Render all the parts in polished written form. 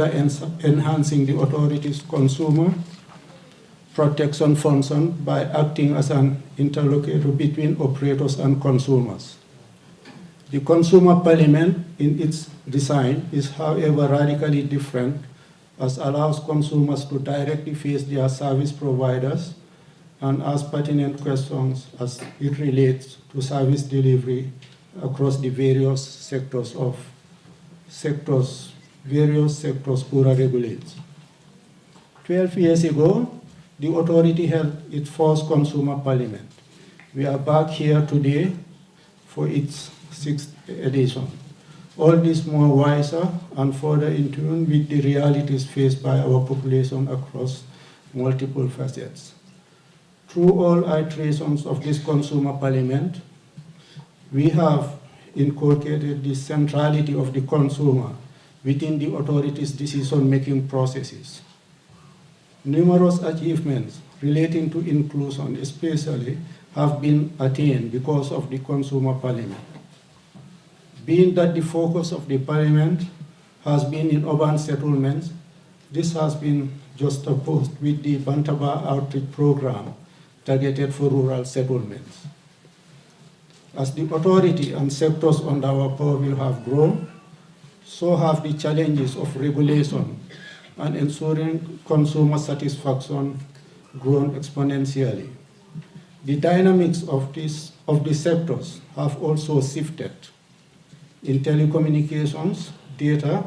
enhancing the authority's consumer protection function by acting as an interlocutor between operators and consumers. The consumer parliament in its design is, however, radically different, as allows consumers to directly face their service providers and ask pertinent questions as it relates to service delivery across the various sectors Pura regulates. 12 years ago, the authority held its first consumer parliament. We are back here today for its 6th edition. All this more wiser and further in tune with the realities faced by our population across multiple facets. Through all iterations of this consumer parliament, we have inculcated the centrality of the consumer within the authority's decision-making processes. Numerous achievements relating to inclusion especially have been attained because of the consumer parliament. Being that the focus of the parliament has been in urban settlements, this has been juxtaposed with the Bantaba outreach program targeted for rural settlements. As the authority and sectors under our purview have grown, so have the challenges of regulation and ensuring consumer satisfaction grown exponentially. The dynamics of the sectors have also shifted. In telecommunications, data,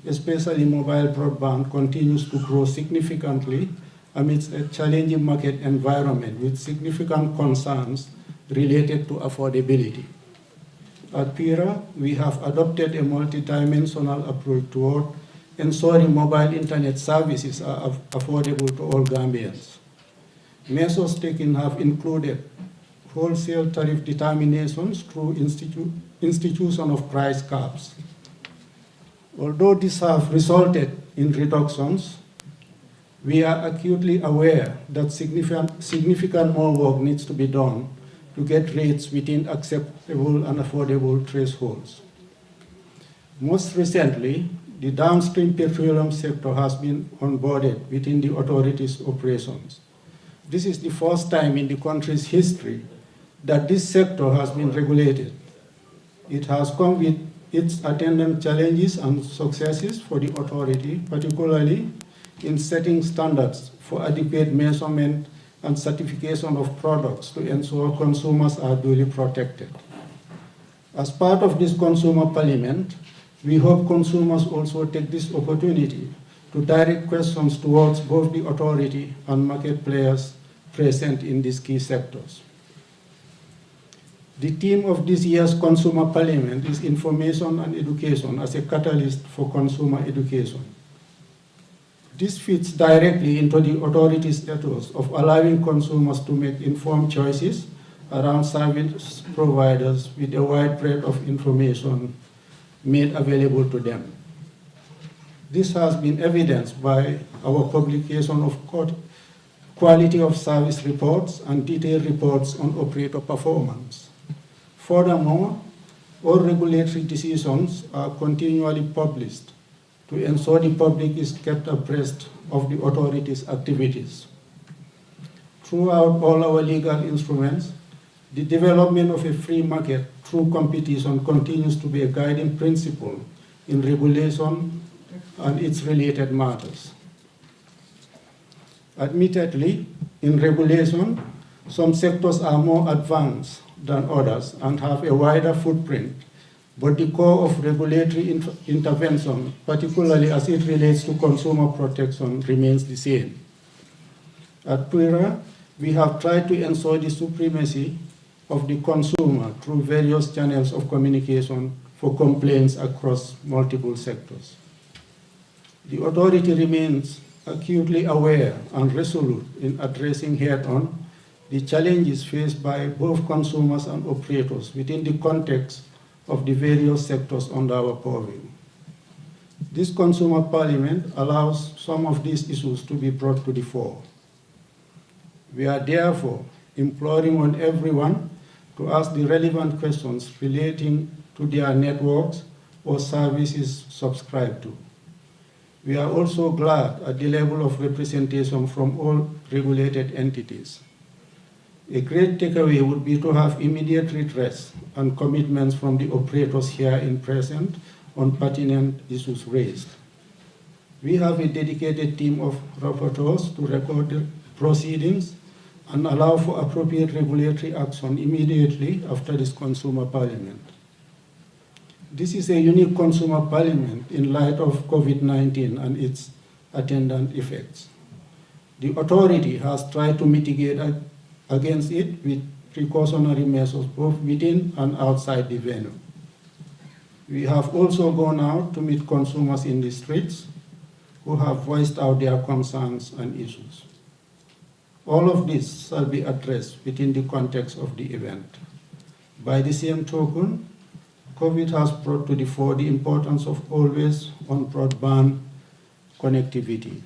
especially mobile broadband, continues to grow significantly amidst a challenging market environment with significant concerns related to affordability. At Pura, we have adopted a multidimensional approach toward ensuring mobile internet services are affordable to all Gambians. Measures taken have included wholesale tariff determinations through institution of price caps. Although these have resulted in reductions, we are acutely aware that significant more work needs to be done to get rates within acceptable and affordable thresholds. Most recently, the downstream petroleum sector has been onboarded within the authority's operations. This is the first time in the country's history that this sector has been regulated. It has come with its attendant challenges and successes for the authority, particularly in setting standards for adequate measurement and certification of products to ensure consumers are duly protected. As part of this consumer parliament, we hope consumers also take this opportunity to direct questions towards both the authority and market players present in these key sectors. The theme of this year's consumer parliament is information and education as a catalyst for consumer education. This fits directly into the authority's ethos of allowing consumers to make informed choices around service providers with a wide breadth of information made available to them. This has been evidenced by our publication of quality of service reports and detailed reports on operator performance. Furthermore, all regulatory decisions are continually published to ensure the public is kept abreast of the authority's activities. Throughout all our legal instruments, the development of a free market through competition continues to be a guiding principle in regulation and its related matters. Admittedly, in regulation, some sectors are more advanced than others and have a wider footprint, but the core of regulatory intervention, particularly as it relates to consumer protection, remains the same. At Pura, we have tried to ensure the supremacy of the consumer through various channels of communication for complaints across multiple sectors. The authority remains acutely aware and resolute in addressing head-on the challenges faced by both consumers and operators within the context of the various sectors under our purview. This consumer parliament allows some of these issues to be brought to the fore. We are therefore imploring on everyone to ask the relevant questions relating to their networks or services subscribed to. We are also glad at the level of representation from all regulated entities. A great takeaway would be to have immediate redress and commitments from the operators here in present on pertinent issues raised. We have a dedicated team of rapporteurs to record the proceedings and allow for appropriate regulatory action immediately after this consumer parliament. This is a unique consumer parliament in light of COVID-19 and its attendant effects. The authority has tried to mitigate against it with precautionary measures both within and outside the venue. We have also gone out to meet consumers in the streets who have voiced out their concerns and issues. All of this shall be addressed within the context of the event. By the same token, COVID has brought to the fore the importance of always on broadband connectivity,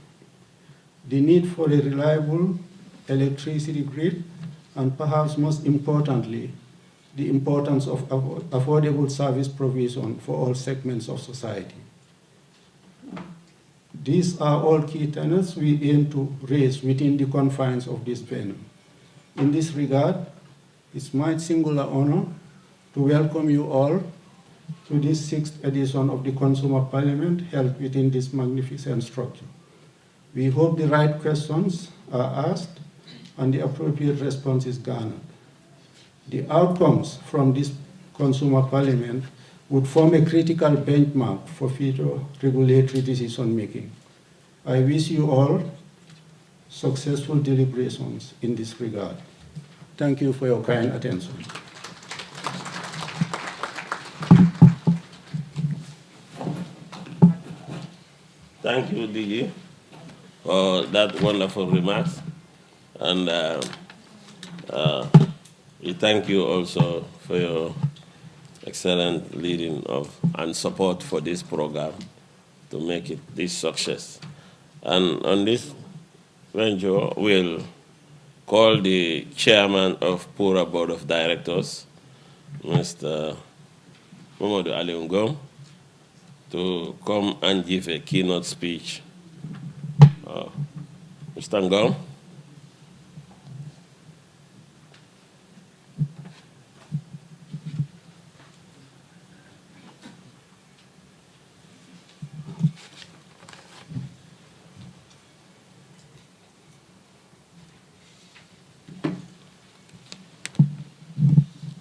the need for a reliable electricity grid, and perhaps most importantly, the importance of affordable service provision for all segments of society. These are all key tenets we aim to raise within the confines of this venue. In this regard, it's my singular honor to welcome you all to this 6th edition of the Consumer Parliament held within this magnificent structure. We hope the right questions are asked and the appropriate response is garnered. The outcomes from this Consumer Parliament would form a critical benchmark for future regulatory decision making. I wish you all successful deliberations in this regard. Thank you for your kind attention. Thank you, DG, for that wonderful remarks. And we thank you also for your excellent leading of and support for this program to make it this success. And on this venture, we'll call the chairman of Pura Board of Directors, Mr. Mamadou Aliungom, to come and give a keynote speech. Mr. Ngom.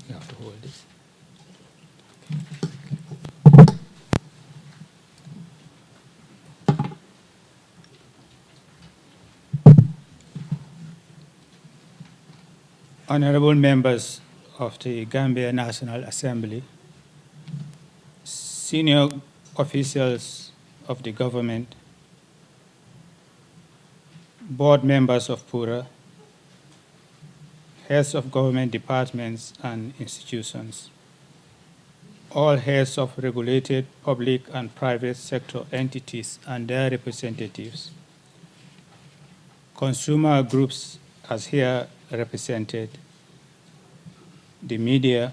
You have to hold this. Honorable members of the Gambia National Assembly, senior officials of the government, board members of Pura, heads of government departments and institutions, all heads of regulated public and private sector entities and their representatives, consumer groups as here represented, the media,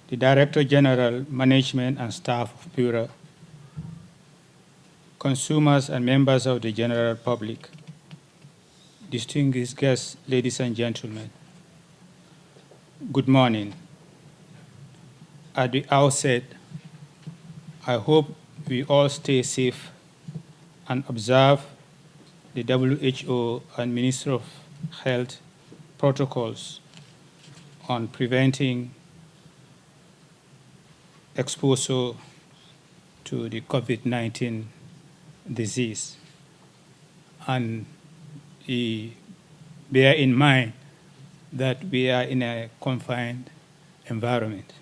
the Director General, Management and staff of Pura, consumers and members of the general public, distinguished guests, ladies and gentlemen, good morning. At the outset, I hope we all stay safe and observe the WHO and Ministry of Health protocols on preventing exposure to the COVID-19 disease. And bear in mind that we are in a confined environment.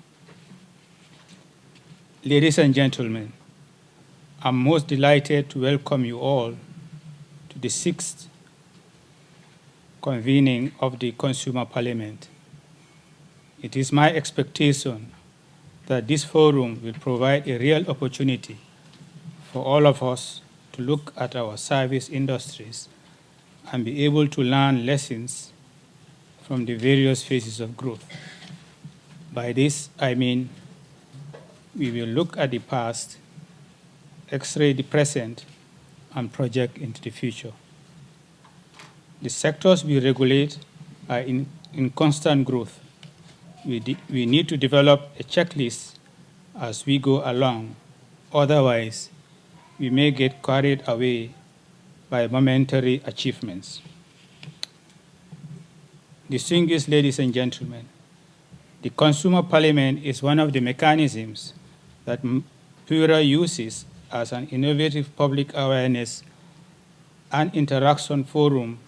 Ladies and gentlemen, I'm most delighted to welcome you all to the 6th convening of the Consumer Parliament. It is my expectation that this forum will provide a real opportunity for all of us to look at our service industries and be able to learn lessons from the various phases of growth. By this, I mean we will look at the past, x-ray the present, and project into the future. The sectors we regulate are in constant growth. We need to develop a checklist as we go along. Otherwise, we may get carried away by momentary achievements. Distinguished ladies and gentlemen, the Consumer Parliament is one of the mechanisms that Pura uses as an innovative public awareness and interaction forum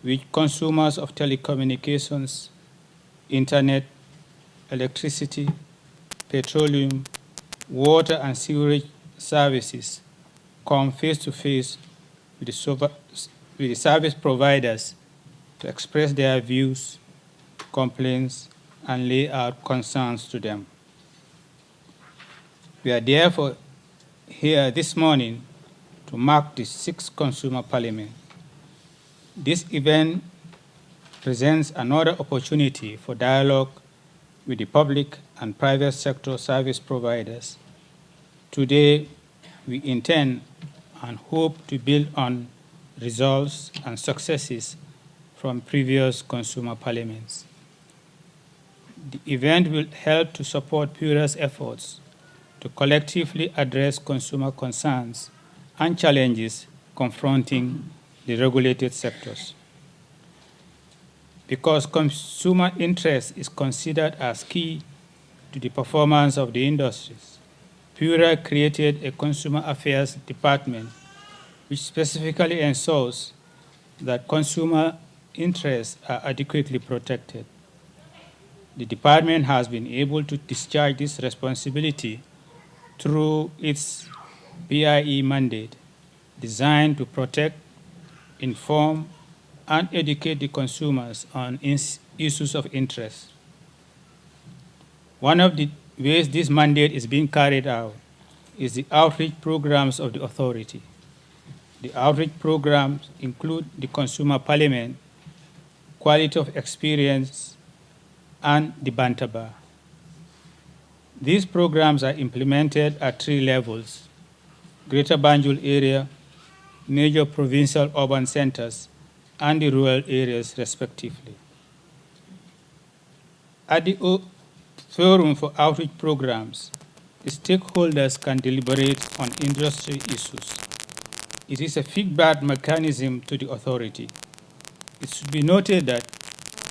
with consumers of telecommunications, internet, electricity, petroleum, water and sewerage services come face to face with the service providers to express their views, complaints, and lay out concerns to them. We are therefore here this morning to mark the 6th Consumer Parliament. This event presents another opportunity for dialogue with the public and private sector service providers. Today, we intend and hope to build on results and successes from previous consumer parliaments. The event will help to support Pura's efforts to collectively address consumer concerns and challenges confronting the regulated sectors. Because consumer interest is considered as key to the performance of the industries, Pura created a Consumer Affairs Department which specifically ensures that consumer interests are adequately protected. The department has been able to discharge this responsibility through its BIE mandate, designed to protect, inform, and educate the consumers on issues of interest. One of the ways this mandate is being carried out is the outreach programs of the authority. The outreach programs include the Consumer Parliament, Quality of Experience, and the Banter Bar. These programs are implemented at 3 levels: Greater Banjul area, major provincial urban centers, and the rural areas, respectively. At the Forum for Outreach Programs, the stakeholders can deliberate on industry issues. It is a feedback mechanism to the authority. It should be noted that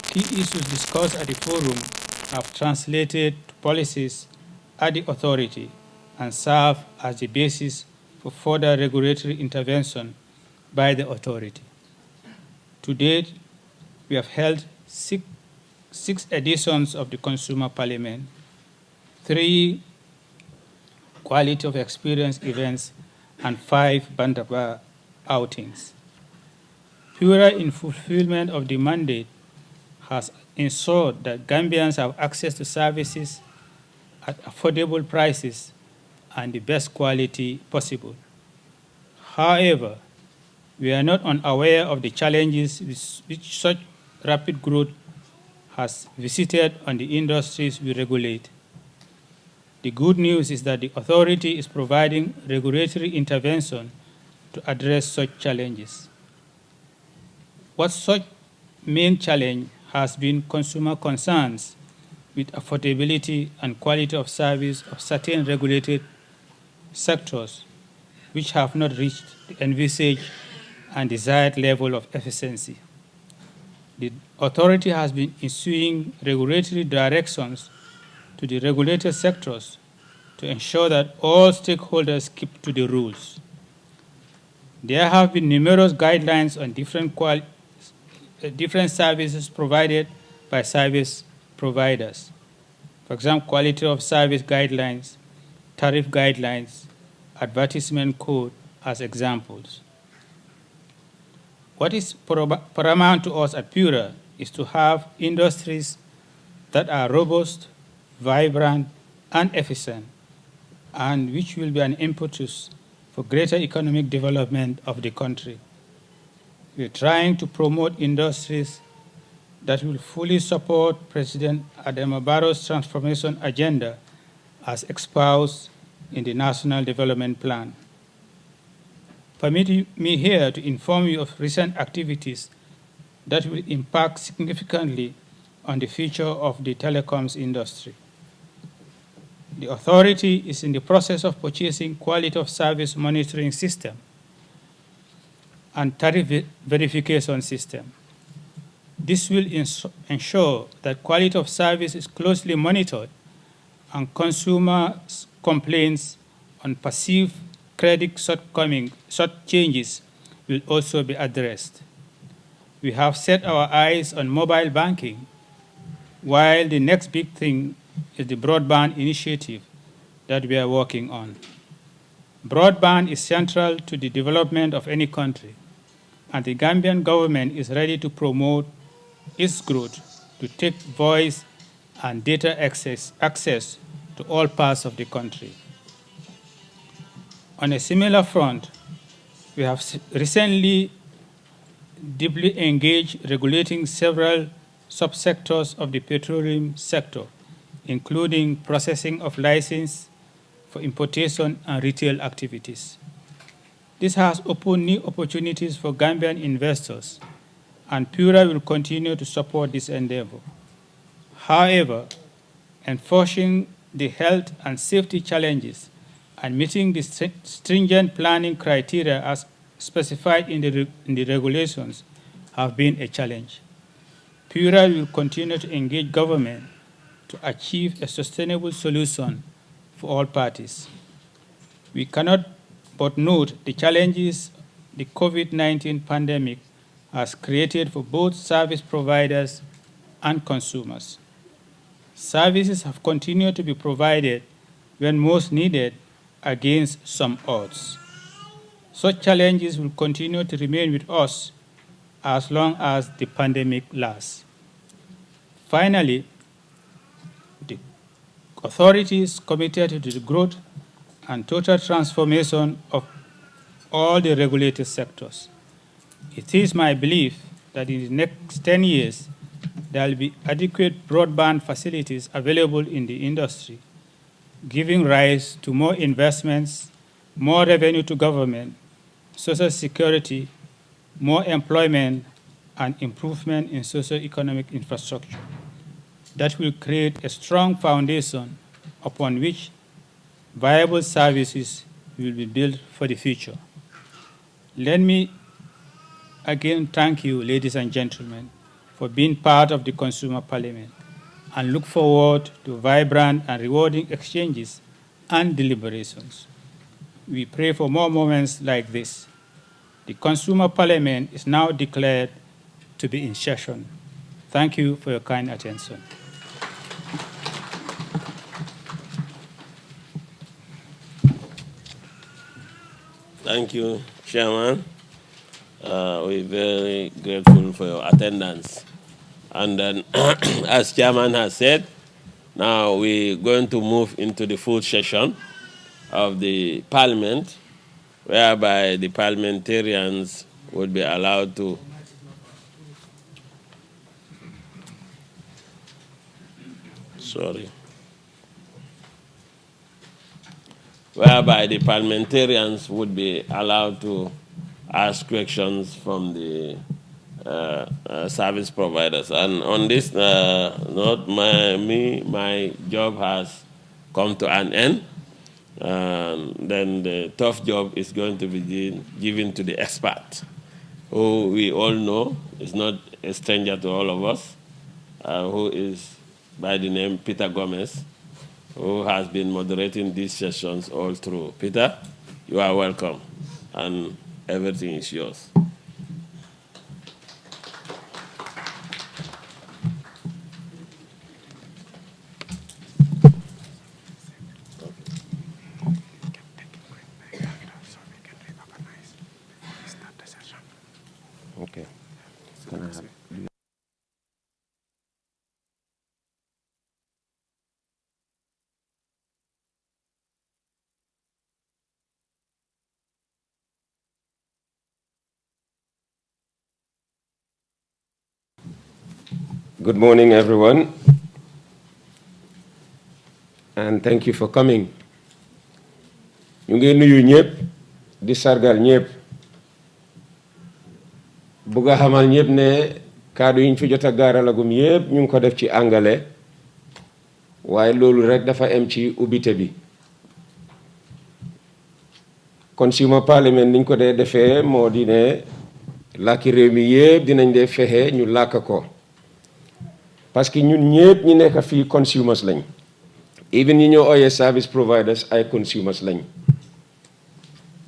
key issues discussed at the forum have translated to policies at the authority and serve as the basis for further regulatory intervention by the authority. To date, we have held six editions of the Consumer Parliament, 3 Quality of Experience events, and 5 Banter Bar outings. Pura, in fulfillment of the mandate, has ensured that Gambians have access to services at affordable prices and the best quality possible. However, we are not unaware of the challenges which such rapid growth has visited on the industries we regulate. The good news is that the authority is providing regulatory intervention to address such challenges. What such main challenge has been consumer concerns with affordability and quality of service of certain regulated sectors which have not reached the envisaged and desired level of efficiency. The authority has been issuing regulatory directions to the regulated sectors to ensure that all stakeholders keep to the rules. There have been numerous guidelines on different services provided by service providers. For example, quality of service guidelines, tariff guidelines, advertisement code as examples. What is paramount to us at Pura is to have industries that are robust, vibrant, and efficient, and which will be an impetus for greater economic development of the country. We are trying to promote industries that will fully support President Adama Barrow's transformation agenda as espoused in the National Development Plan. Permit me here to inform you of recent activities that will impact significantly on the future of the telecoms industry. The authority is in the process of purchasing quality of service monitoring system and tariff verification system. This will ensure that quality of service is closely monitored and consumer complaints on perceived credit shortchanges will also be addressed. We have set our eyes on mobile banking, while the next big thing is the broadband initiative that we are working on. Broadband is central to the development of any country, and the Gambian government is ready to promote its growth to take voice and data access to all parts of the country. On a similar front, we have recently deeply engaged regulating several subsectors of the petroleum sector, including processing of license for importation and retail activities. This has opened new opportunities for Gambian investors, and Pura will continue to support this endeavor. However, enforcing the health and safety challenges and meeting the stringent planning criteria as specified in the regulations have been a challenge. Pura will continue to engage government to achieve a sustainable solution for all parties. We cannot but note the challenges the COVID-19 pandemic has created for both service providers and consumers. Services have continued to be provided when most needed against some odds. Such challenges will continue to remain with us as long as the pandemic lasts. Finally, the authorities committed to the growth and total transformation of all the regulated sectors. It is my belief that in the next 10 years, there will be adequate broadband facilities available in the industry, giving rise to more investments, more revenue to government, social security, more employment, and improvement in socio-economic infrastructure. That will create a strong foundation upon which viable services will be built for the future. Let me again thank you, ladies and gentlemen, for being part of the Consumer Parliament, and look forward to vibrant and rewarding exchanges and deliberations. We pray for more moments like this. The Consumer Parliament is now declared to be in session. Thank you for your kind attention. Thank you, Chairman. We're very grateful for your attendance. And then, as Chairman has said, now we're going to move into the full session of the Parliament, whereby the parliamentarians would be allowed to whereby the parliamentarians would be allowed to ask questions from the service providers. And on this note, my job has come to an end. Then the tough job is going to be given to the expert, who we all know is not a stranger to all of us, who is by the name Peter Gomez, who has been moderating these sessions all through. Peter, you are welcome, and everything is yours. Okay. Can I have... Good morning, everyone, and thank you for coming. Ñu ngi nuyu ñëpp di sargal ñëpp bugg a xamal ñëpp ne kaddu yi ñu fi jot a gaaralagum yëpp ñu ngi ko def ci angale waaye loolu rek dafa em ci ubbite bi consumer parliament niñ ko dee defee moo di ne làkki réew mi yëpp dinañ dee fexe ñu làkk ko parce que ñun ñëpp ñi nekk fii consumers lañ even ñi ñoo ooyee service providers ay consumers lañ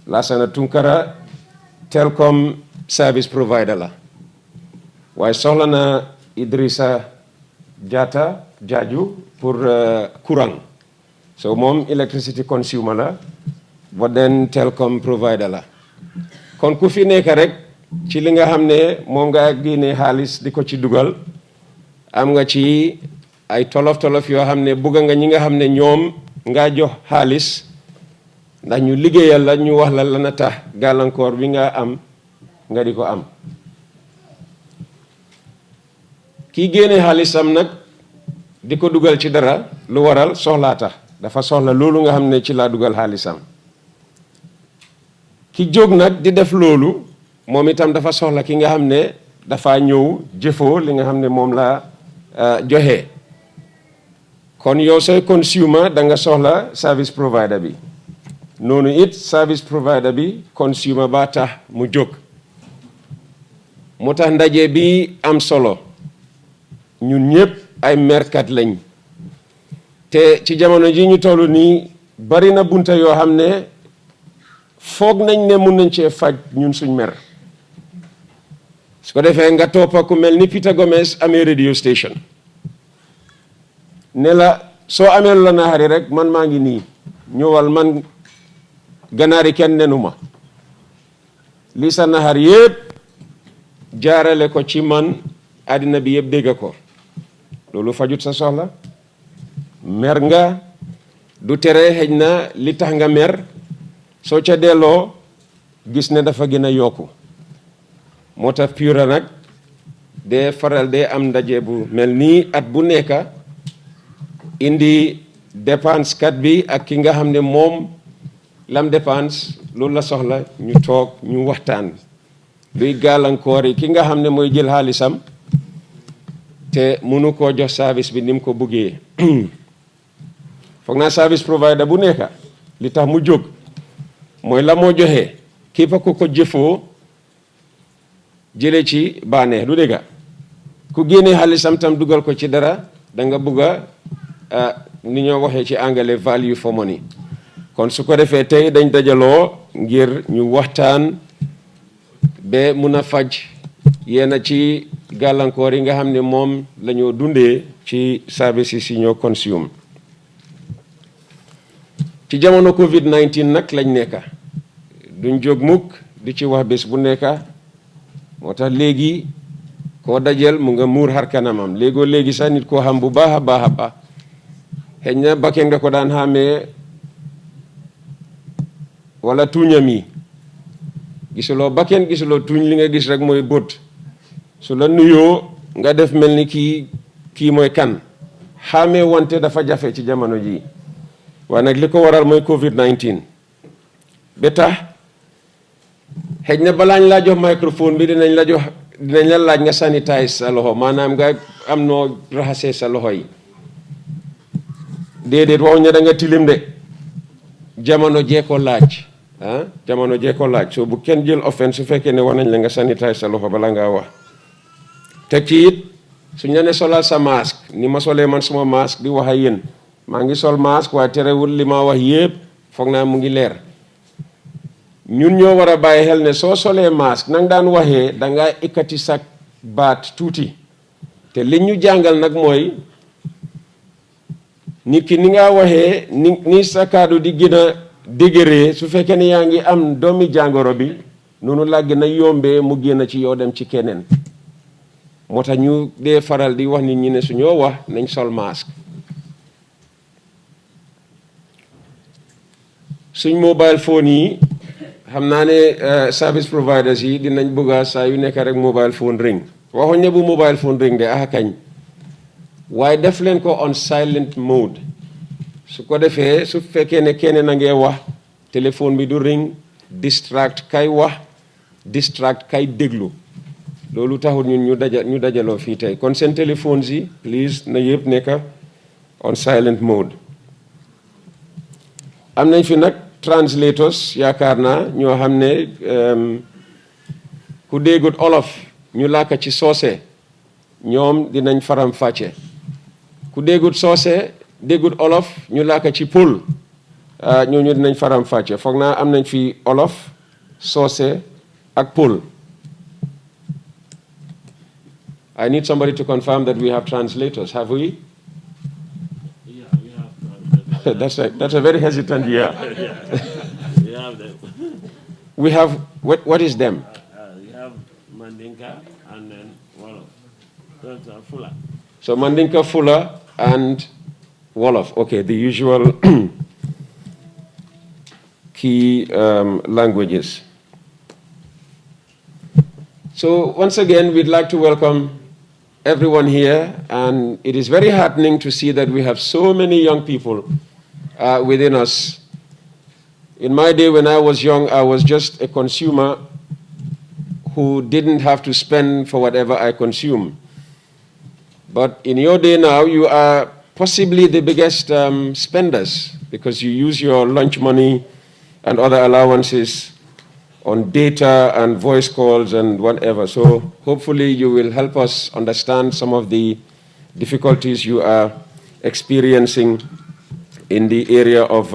Lassana Tunkara telecom service provider la waaye soxla na Idrissa Jaaju pour courant so moom electricity consumer la ba den telecom provider la kon ku fi nekk rek ci li nga xam ne moom nga génne xaalis di ko ci dugal am nga ci ay tolof yoo xam ne bugga nga ñi nga xam ne ñoom nga jox xaalis ndax ñu liggéeyal la ñu wax la lana tax gàllankoor bi nga am nga di ko am kii génne xaalisam nag di ko dugal ci dara lu waral soxlaa tax dafa soxla loolu nga xam ne ci laa dugal xaalisam ki jóg nag di def loolu moom itam dafa soxla ki nga xam ne dafa ñëw jëfoo li nga xam ne moom la joxe kon yow sooy consumer da nga soxla service provider bi noonu it service provider bi consumer ba tax mu jóg moo tax ndaje bi am solo ñun ñëpp ay merkat lañ te ci jamono ji ñu toll nii bari na bunta yoo xam ne foog nañ ne mun nañ cee faj ñun suñ mer su ko defee nga toppa ku mel ni Peter Gomez amee radio station ne la soo amee lu la naxari rek man maa ngi nii ñëwal man ganaari kenn nenu ma li sa naxar yëpp jaarale ko ci man àddina bi yëpp dégg ko loolu fajut sa soxla mer nga du tere xëj na li tax nga mer soo ca delloo gis ne dafa gën a yokku moo tax Pura nag dee faral dee am ndaje bu mel nii at bu nekka indi dépense kat bi ak ki nga xam ne moom lam dépense loolu la soxla ñu toog ñu waxtaan luy gàllankoor yi ki nga xam ne mooy jël xaalisam te mënu koo jox service bi ni mu ko buggee foog naa service provider bu nekka li tax mu jóg mooy la moo joxe képp ku ko jëfoo jëlee ci bànneex du dégga ku génnee xaalisam tam dugal ko ci dara da nga bugga ni ñoo waxee ci anglais value for money kon su ko defee tey dañ dajaloo ngir ñu waxtaan ba mun a faj yenn ci gàllankoor yi nga xam ne moom la ñoo dundee ci service yi si ñoo consume ci jamono COVID-19 nag lañ nekka duñ jóg mukk di ci wax bés bu nekka moo tax léegi koo dajel mu nga muur xar kanamam léegoo léegi sax nit koo xam bu baax a baax a baax xëy na bakkee nga ko daan xàmmee wala tuuñam yi gisuloo bakkeen gisuloo tuuñ li nga gis rek mooy bët su la nuyoo nga def mel ni kii mooy kan xàmmee wante dafa jafe ci jamono ji waaye nag li ko waral mooy COVID-19 ba tax xëj na balaa ñu laa jox microphone bi dinañ la laaj nga sanitize sa loxo maanaam nga am noo raxasee sa loxo yi déedéet waxuñ ne da nga tilim de jamono jee ko laaj jamono jee ko laaj soo bu kenn jël offense su fekkee ne wax nañ la nga sanitize sa loxo balaa ngaa wax te ci it suñ la ne solal sa masque ni ma solee man suma masque di wax ak yéen maa ngi sol masque waaye terewul li ma wax yépp foog naa mu ngi leer ñun ñoo war a bàyyi xel ne soo solee masque nang daan waxee danga ikkati sa baat tuuti te li ñu jàngal nag mooy nit ki ni nga waxee ni sa kaddu di gën a dégëree su fekkee ne yaa ngi am doomi jàngoro bi noonu la gën a yombee mu génn ci yow dem ci keneen moo tax ñu dee faral di wax nit ñi ne suñoo wax nañ sol masque suñ mobile phone yi xam naa ne service providers yi dinañ bëgga saa yu nekk rek mobile phone ring waxuñ ne bu mobile phone ring de kañ waaye def leen ko on silent mode su ko defee su fekkee ne kenn na ngee wax téléphone bi du ring distract kay wax distract kay déglu loolu taxul ñun ñu dajaloo fii tey kon seen téléphones yi please na yëpp nekk on silent mode am nañ fi nag translators yaakaar naa ñoo xam ne ku déggut olof ñu làkk ci soose ñoom dinañ faram fàcce ku déggut soose déggut olof ñu làkk ci pël ñooñu dinañ faram fàcce foog naa am nañ fi olof soose ak pël. I need somebody to confirm that we have translators. Have we? Yeah, we have translators. That's a very hesitant yeah. We have them. We have, what is them? We have Mandinka and then Wolof. That's Fula. So Mandinka, Fula, and Wolof. Okay, the usual key languages. So once again, we'd like to welcome everyone here, and it is very heartening to see that we have so many young people within us. In my day when I was young, I was just a consumer who didn't have to spend for whatever I consume. But in your day now, you are possibly the biggest spenders because you use your lunch money and other allowances on data and voice calls and whatever. So hopefully you will help us understand some of the difficulties you are experiencing in the area of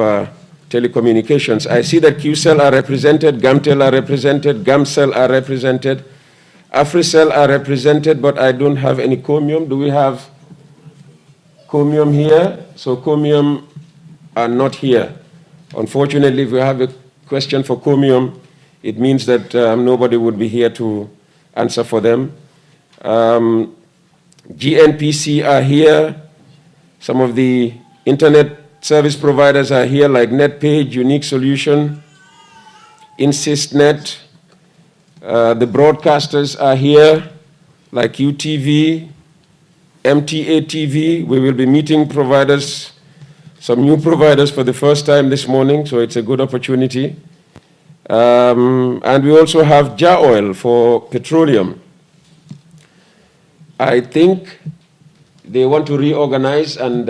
telecommunications. I see that QCell are represented, Gamtel are represented, Gamcell are represented, Africell are represented, but I don't have any Comium. Do we have Comium here? So Comium are not here. Unfortunately, if we have a question for Comium, it means that nobody would be here to answer for them. GNPC are here. Some of the internet service providers are here, like NetPage, Unique Solution, InsistNet. The broadcasters are here, like UTV, MTA TV. We will be meeting providers, some new providers for the first time this morning, so it's a good opportunity. And we also have Jar Oil for petroleum. I think they want to reorganize and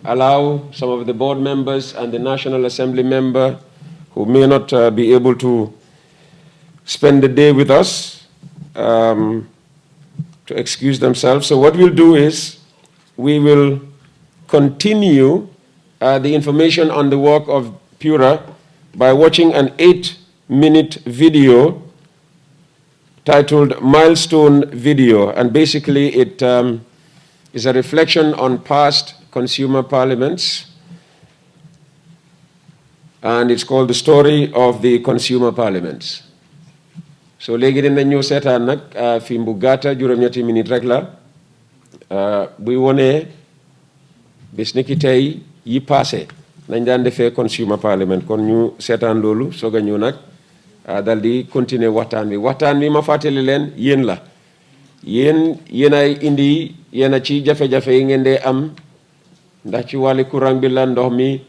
allow some of the board members and the National Assembly member who may not be able to spend the day with us to excuse themselves. So what we'll do is we will continue the information on the work of Pura by watching an 8-minute video titled Milestone Video. And basically it is a reflection on past consumer parliaments. And it's called The Story of the Consumer Parliaments. So léegi dinañ ñëw seetaan nag film bu gàtta juróom-ñetti minute rek la buy wone bés ni ki tey yi passé nañ daan defee consumer parliament kon ñu seetaan loolu soog a ñëw nag dal di continuer waxtaan bi ma fàttali leen yéen la yéen ay indi yéen a ci jafe-jafe yi ngeen dee am ndax ci wàlli courant bi la ndox mi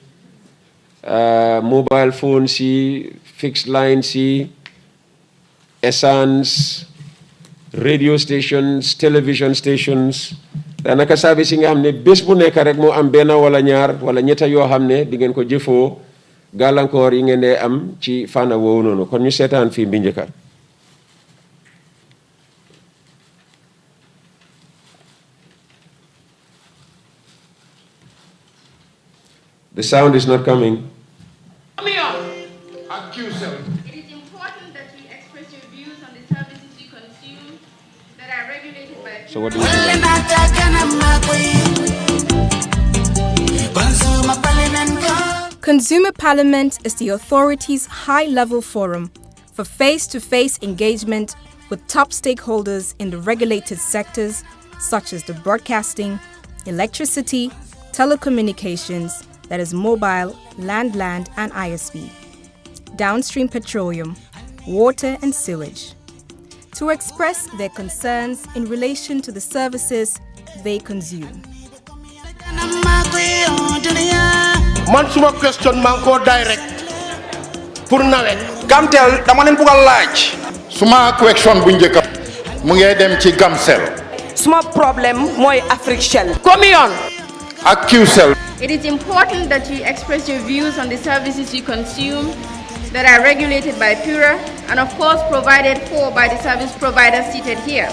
mobile phone si fixed line si essence radio stations television stations daanaka service yi nga xam ne bés bu nekk rek moo am benn wala ñaar wala ñetta yoo xam ne di ngeen ko jëfoo gàllankoor yi ngeen dee am ci fànn woowu noonu kon ñu seetaan fii bi njëkka. The sound is not coming. It is important that you express your views on the services you consume that are regulated by. So what do you do? Consumer Parliament is the authority's high-level forum for face-to-face engagement with top stakeholders in the regulated sectors such as the broadcasting, electricity, telecommunications, that is mobile, land, and ISP, downstream petroleum, water and sewage, to express their concerns in relation to the services they consume. Man suma question man ko direct pour nawet Gamtel dama len bugal laaj suma question bu njëkk mu ngee dem ci Gamcel suma problème mooy Afrique Shell Comion ak Qcell. It is important that you express your views on the services you consume that are regulated by Pura and of course provided for by the service providers seated here.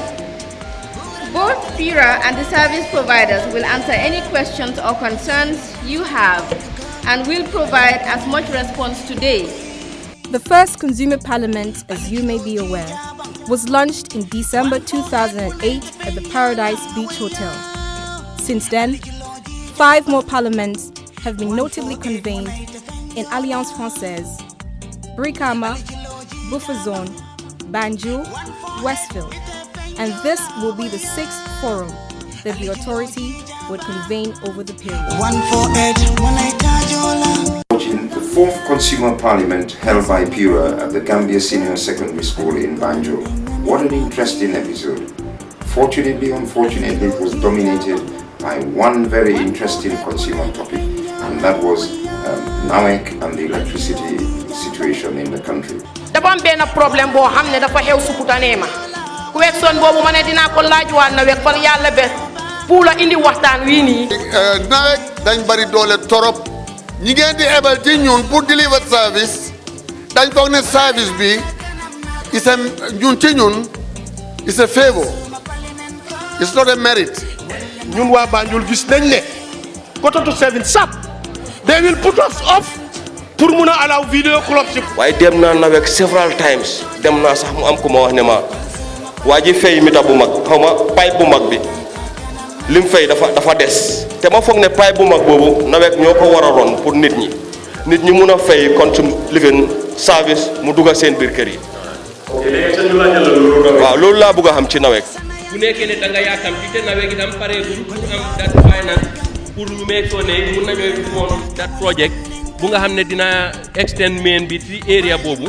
Both Pura and the service providers will answer any questions or concerns you have and will provide as much response today. The first Consumer Parliament, as you may be aware, was launched in December 2008 at the Paradise Beach Hotel. Since then, 5 more parliaments have been notably convened in Alliance Française, Brikama, Buffer Zone, Banjul, Westfield, and this will be the 6th forum that the authority would convene over the period. Watching the 4th Consumer Parliament held by Pura at the Gambia Senior Secondary School in Banjul. What an interesting episode. Fortunately, unfortunately, it was dominated by one very interesting consumer topic, and that was NAWEC and the electricity situation in the country. dafa am benn problème boo xam ne dafa xew Sukutanee ma ku wek son boobu ma ne dinaa ko laajwaat NAWEC far yàlla bés pour la indi waxtaan wii nii. NAWEC dañ bari doole torop ñi ngeen di ebal ci ñun pour deliver service dañ foog ne service bi ñun ci ñun is a favor, it's not a merit. ñun waa Banjul gis nañ ne quarter to 7 sap they will put us off pour mun a allow video club si. waaye dem naa NAWEC several times dem naa sax mu am ku ma wax ne ma waa ji fay mita bu mag xaw ma pipe bu mag bi lim fay dafa des te ma foog ne pipe bu mag boobu NAWEC ñoo ko war a ron pour nit ñi mun a fay consume living service mu dugg seen biir kër yi. waaw loolu laa bëgg a xam ci NAWEC. bu nekkee ne da nga yaakaar ci te NAWEC itam pareegul pour am dat finance pour ñu meeg soo ne mun nañoo moom dat project bu nga xam ne dina extend main bi ci area boobu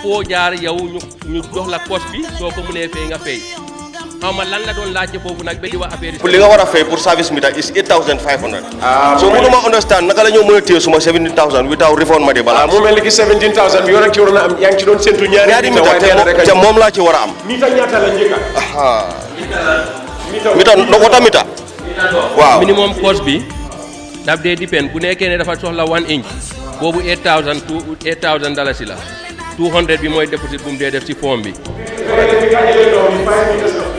foo jaar yow ñu jox la cost bi soo ko mënee fay nga fay xaw ma lan la doon laajte foofu nag ba di wax affaire yi. pour li nga war a fay pour service meter is 8,500. so mënuma understand naka la ñoo mën a téye suma 17,000 without refund ma di balance. mu mel ni ki 17,000 bi yow rek ci waroon a am yaa ngi ci doon séntu ñaari meter te moom laa ci war a am. mita ñaata la njëkka. mita waaw minimum cost bi daf dee depend bu nekkee ne dafa soxla 1 inch boobu 8,000 dalasi la 200 bi mooy deposit bu mu dee def ci form bi.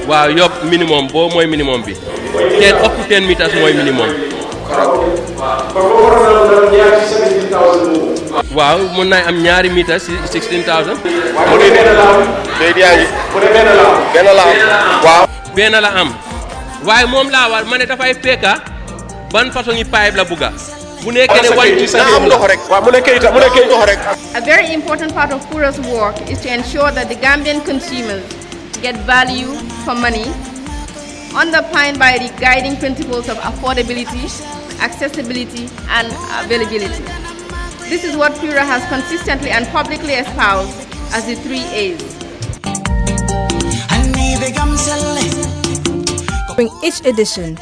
waaw yokk minimum boobu mooy minimum bi 10 up to 10 meters mooy minimum. waaw mun naa am ñaari meters ci 16,000. mu ne benn la am. léegi yaa ngi. mu ne benn la am. waaw. benn la am waaye moom laa war ma ne dafay fekka ban façon yi pipe la bugga. bu nekkee ne A very important part of Pura's work is to ensure that the Gambian consumers get value for money, underpinned by the guiding principles of affordability, accessibility, and availability. This is what Pura has consistently and publicly espoused as the 3 A's. During each edition,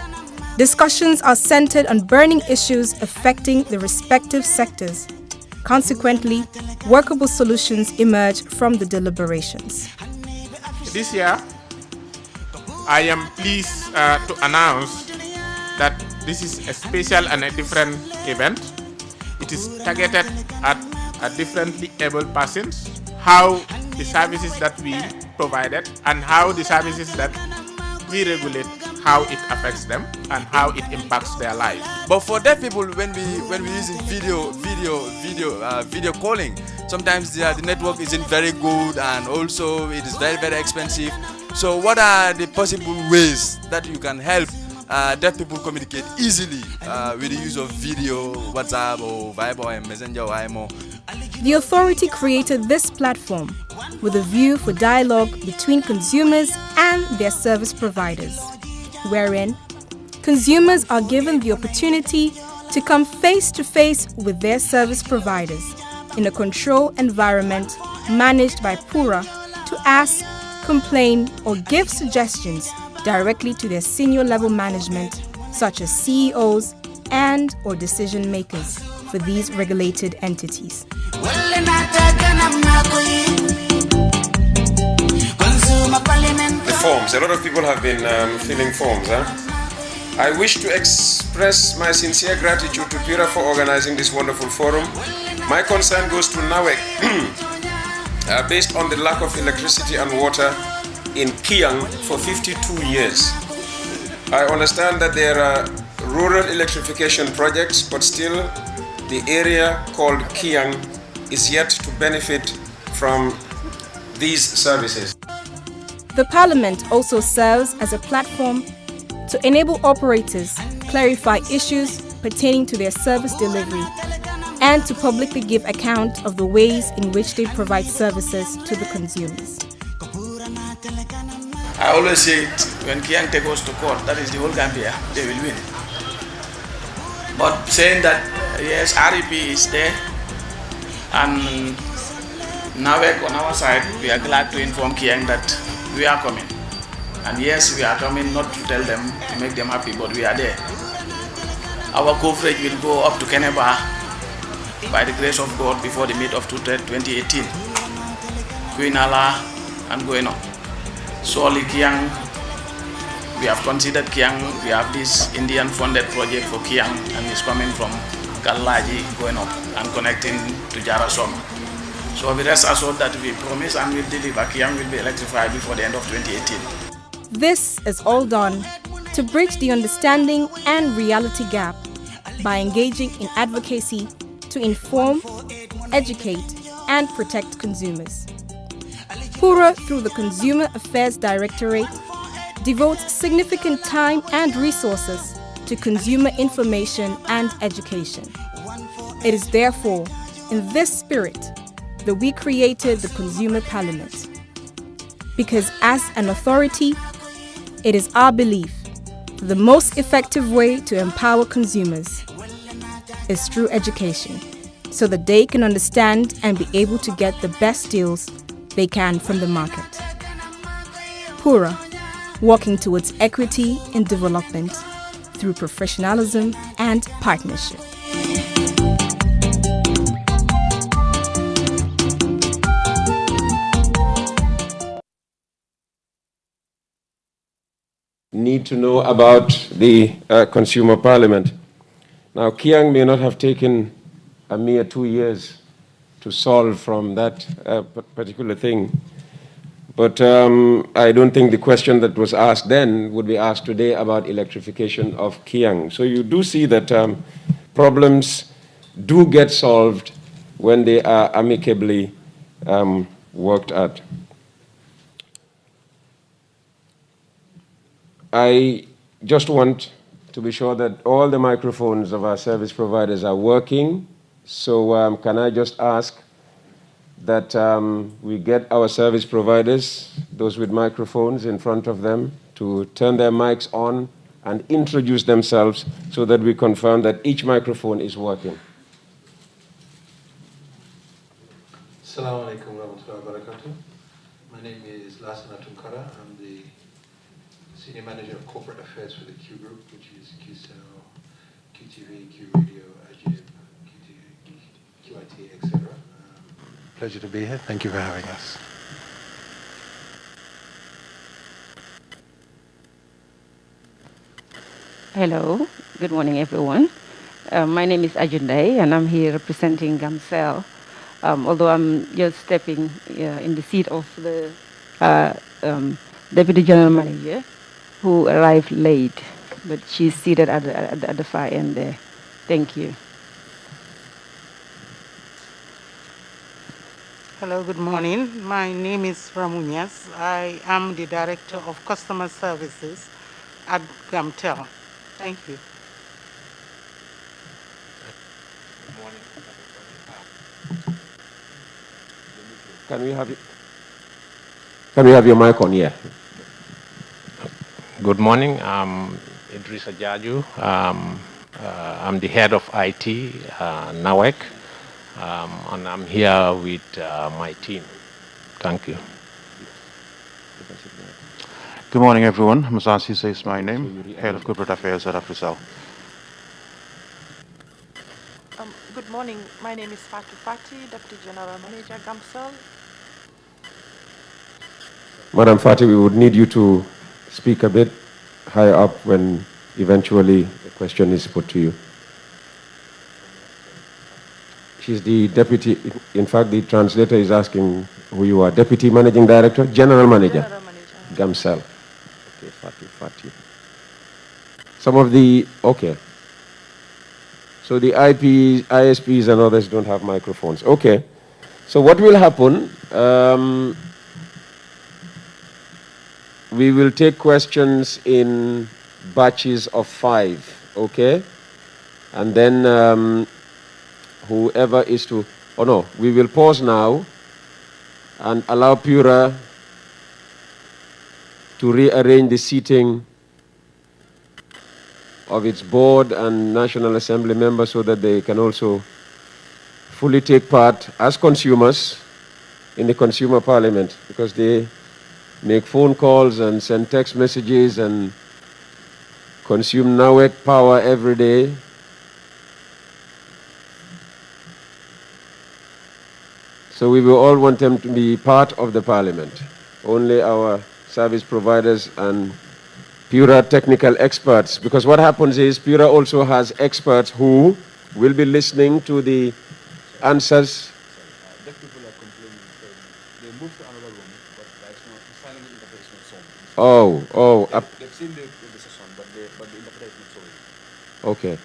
discussions are centered on burning issues affecting the respective sectors. Consequently, workable solutions emerge from the deliberations. This year, I am pleased to announce that this is a special and a different event. It is targeted at differently able persons, how the services that we provided and how the services that we regulate, how it affects them and how it impacts their lives. But for deaf people, when we using video calling, sometimes the network isn't very good and also it is very, very expensive. So what are the possible ways that you can help deaf people communicate easily with the use of video, WhatsApp or Viber or Messenger or IMO? The authority created this platform with a view for dialogue between consumers and their service providers, wherein consumers are given the opportunity to come face to face with their service providers in a controlled environment managed by Pura to ask, complain, or give suggestions directly to their senior level management, such as CEOs and or decision makers for these regulated entities. The forms. A lot of people have been filling forms. I wish to express my sincere gratitude to Pura for organizing this wonderful forum. My concern goes to NAWEC, based on the lack of electricity and water in Kiang for 52 years. I understand that there are rural electrification projects, but still the area called Kiang is yet to benefit from these services. The Parliament also serves as a platform to enable operators clarify issues pertaining to their service delivery and to publicly give account of the ways in which they provide services to the consumers. I always say it, when Kiang take us to court, that is the whole Gambia, they will win. But saying that, yes, REP is there, and NAWEC on our side, we are glad to inform Kiang that we are coming. And yes, we are coming not to tell them, to make them happy, but we are there. Our coverage will go up to Keneba by the grace of God before the mid of 2018. Quinala and going on. Solely Kiang, we have considered Kiang, we have this Indian funded project for Kiang, and it's coming from Kalaji going up and connecting to Jarasom. So we rest assured that we promise and will deliver. Kiang will be electrified before the end of 2018. This is all done to bridge the understanding and reality gap by engaging in advocacy to inform, educate, and protect consumers. Pura, through the Consumer Affairs Directorate, devotes significant time and resources to consumer information and education. It is therefore in this spirit that we created the Consumer Parliament. Because as an authority, it is our belief that the most effective way to empower consumers is through education, so that they can understand and be able to get the best deals they can from the market. Pura, working towards equity in development through professionalism and partnership. Need to know about the Consumer Parliament. Now, Kiang may not have taken a mere 2 years to solve from that particular thing, but I don't think the question that was asked then would be asked today about electrification of Kiang. So you do see that problems do get solved when they are amicably worked at. I just want to be sure that all the microphones of our service providers are working. So can I just ask that we get our service providers, those with microphones in front of them, to turn their mics on and introduce themselves so that we confirm that each microphone is working. Assalamu alaikum warahmatullahi wabarakatuh. My name is Lasan Atunkara. I'm the Senior Manager of Corporate Affairs for the Q Group, which is QCell, QTV, Q Radio, Ajib, QIT, etc. Pleasure to be here. Thank you for having us. Hello, good morning everyone. My name is Ajundai and I'm here representing GAMCEL. Although I'm just stepping in the seat of the Deputy General Manager who arrived late, but she's seated at the far end there. Thank you. Hello, good morning. My name is Ramuñas. I am the Director of Customer Services at GAMTEL. Thank you. Good morning, everybody. Can we have your mic on here? Good morning. I'm Idrissa Jaju. I'm the head of IT, NAWEC, and I'm here with my team. Thank you. Good morning, everyone. Mazasi is my name, Head of Corporate Affairs at AfriCell. Good morning. My name is Fatu Fati, Deputy General Manager, GAMCEL. Madam Fati, we would need you to speak a bit higher up when eventually the question is put to you. She's the deputy, in fact, the translator is asking who you are. Deputy Managing Director, General Manager? General Manager. Gamcel. Okay, Fati. Some of the, okay. So the ISPs and others don't have microphones. Okay. So what will happen, we will take questions in batches of 5, okay? And then whoever is to, oh no, we will pause now and allow Pura to rearrange the seating of its board and National Assembly members so that they can also fully take part as consumers in the consumer parliament, because they make phone calls and send text messages and consume NAWEC power every day. So we will all want them to be part of the parliament. Only our service providers and Pura technical experts, because what happens is Pura also has experts who will be listening to the answers. Deaf people are complaining, so they moved to another room, but there's no sign language interpretation is Oh. They've seen the session, but the interpretation is showing. Okay.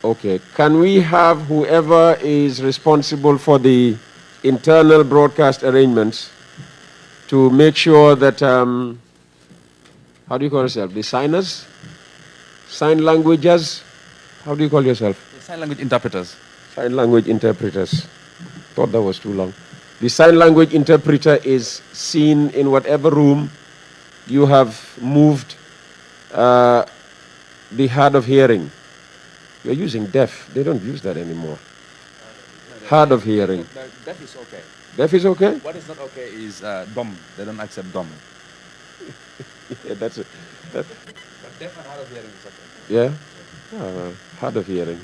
Okay. Can we have whoever is responsible for the internal broadcast arrangements to make sure that, how do you call yourself? The signers? Sign languages? How do you call yourself? The sign language interpreters. Sign language interpreters. Thought that was too long. The sign language interpreter is seen in whatever room you have moved the hard of hearing. You're using deaf. They don't use that anymore. Hard of hearing. Deaf is okay. Deaf is okay? What is not okay is dumb. They don't accept dumb. Yeah, that's it. But deaf and hard of hearing is okay. Yeah? Hard of hearing.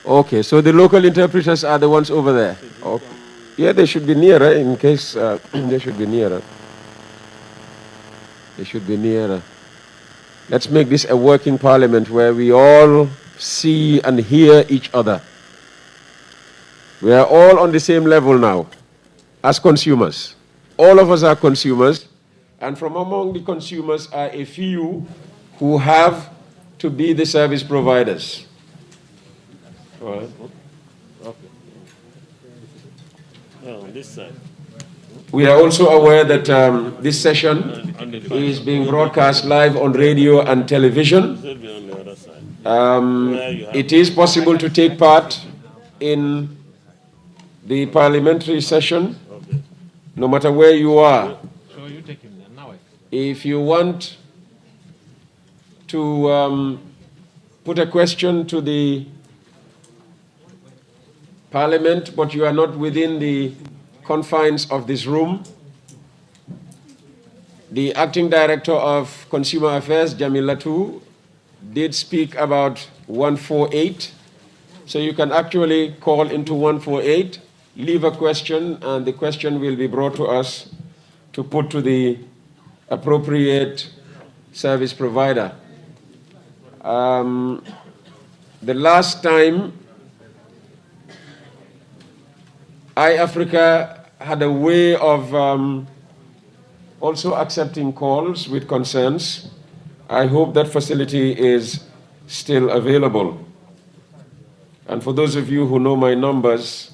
Okay, so the local interpreters are the ones over there. Okay. Yeah, they should be nearer in case they should be nearer. They should be nearer. Let's make this a working parliament where we all see and hear each other. We are all on the same level now as consumers. All of us are consumers, and from among the consumers are a few who have to be the service providers. All right. Okay. On this side. We are also aware that this session is being broadcast live on radio and television. It is possible to take part in the parliamentary session, no matter where you are. If you want to put a question to the parliament, but you are not within the confines of this room, the acting director of Consumer Affairs, Jamilatu, did speak about 148. So you can actually call into 148, leave a question, and the question will be brought to us to put to the appropriate service provider. The last time, iAfrica had a way of also accepting calls with concerns. I hope that facility is still available. And for those of you who know my numbers,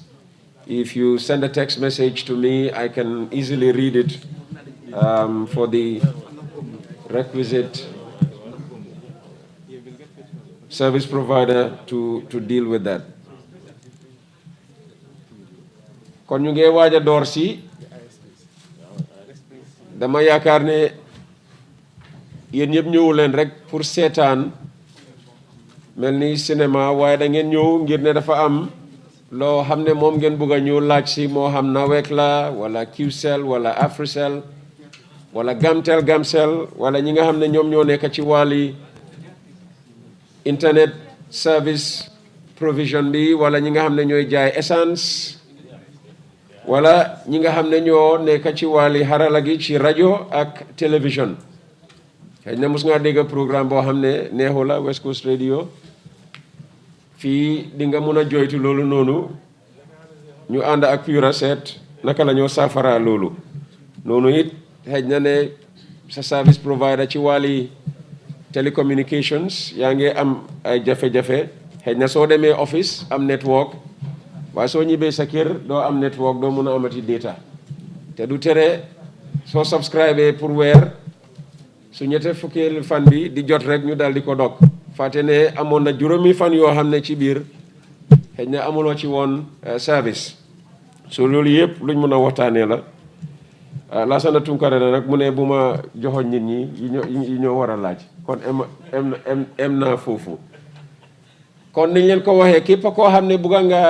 if you send a text message to me, I can easily read it for the requisite service provider to deal with that. kon ñu ngi waaj a door si dama yaakaar ne yéen ñëpp ñëwu leen rek pour seetaan mel ni cinéma waaye da ngeen ñëw ngir ne dafa am loo xam ne moom ngeen bëgg a ñëw laaj si moo xam NAWEC la wala QCell wala Africell wala Gamcell wala ñi nga xam ne ñoom ñoo nekk ci wàlli internet service provision bi wala ñi nga xam ne ñooy jaay essence wala ñi nga xam ne ñoo nekk ci wàlli harala gi ci rajo ak télévision xëy na mos ngaa dégg programme boo xam ne neexu la West Coast Radio fii di nga mun a joytu loolu noonu ñu ànd ak Pura seet naka la ñoo saafara loolu noonu it xëy na ne sa service provider ci wàlli telecommunications yaa ngi am ay jafe-jafe xëy na soo demee office am network waaye soo ñibbee sa kër doo am network doo mun a amati data te du tere soo subscribe pour weer su ñette fukkeelu fan bi di jot rek ñu dal di ko dog fàtte ne amoon na juróomi fan yoo xam ne ci biir xëy na amuloo ci woon service so loolu yëpp luñ mun a waxtaanee la Laasana Tunkara nag mu ne bu ma joxoñ nit ñi yi ñoo war a laaj kon em naa foofu kon niñ leen ko waxee képp koo xam ne bugga nga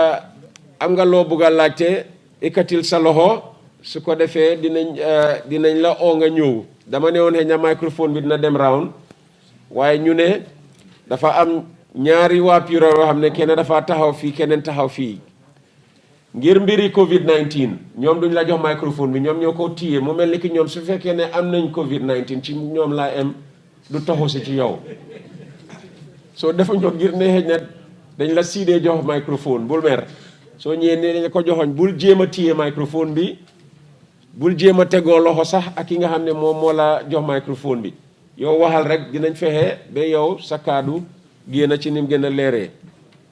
am nga loo bugg a laajte ikatil sa loxo su ko defee dinañ la oo nga ñëw dama ne woon xëy na microphone bi dina dem round waaye ñu ne dafa am ñaari waa Pura yoo xam ne kenn dafa taxaw fii keneen taxaw fii ngir mbiri COVID-19 ñoom duñ la jox microphone bi ñoom ñoo ko téye mu mel ni ki ñoom su fekkee ne am nañ COVID-19 ci ñoom laa am du taxu si ci yow soo defuñ ko ngir ne xëy na dañ la siidee jox microphone bul mer soo ñëwee ne dañ ko joxoñ bul jéem a téye microphone bi bul jéem a tegoo loxo sax ak ki nga xam ne moom moo la jox microphone bi yow waxal rek dinañ fexe ba yow sa kaddu génn ci ni mu gën a leeree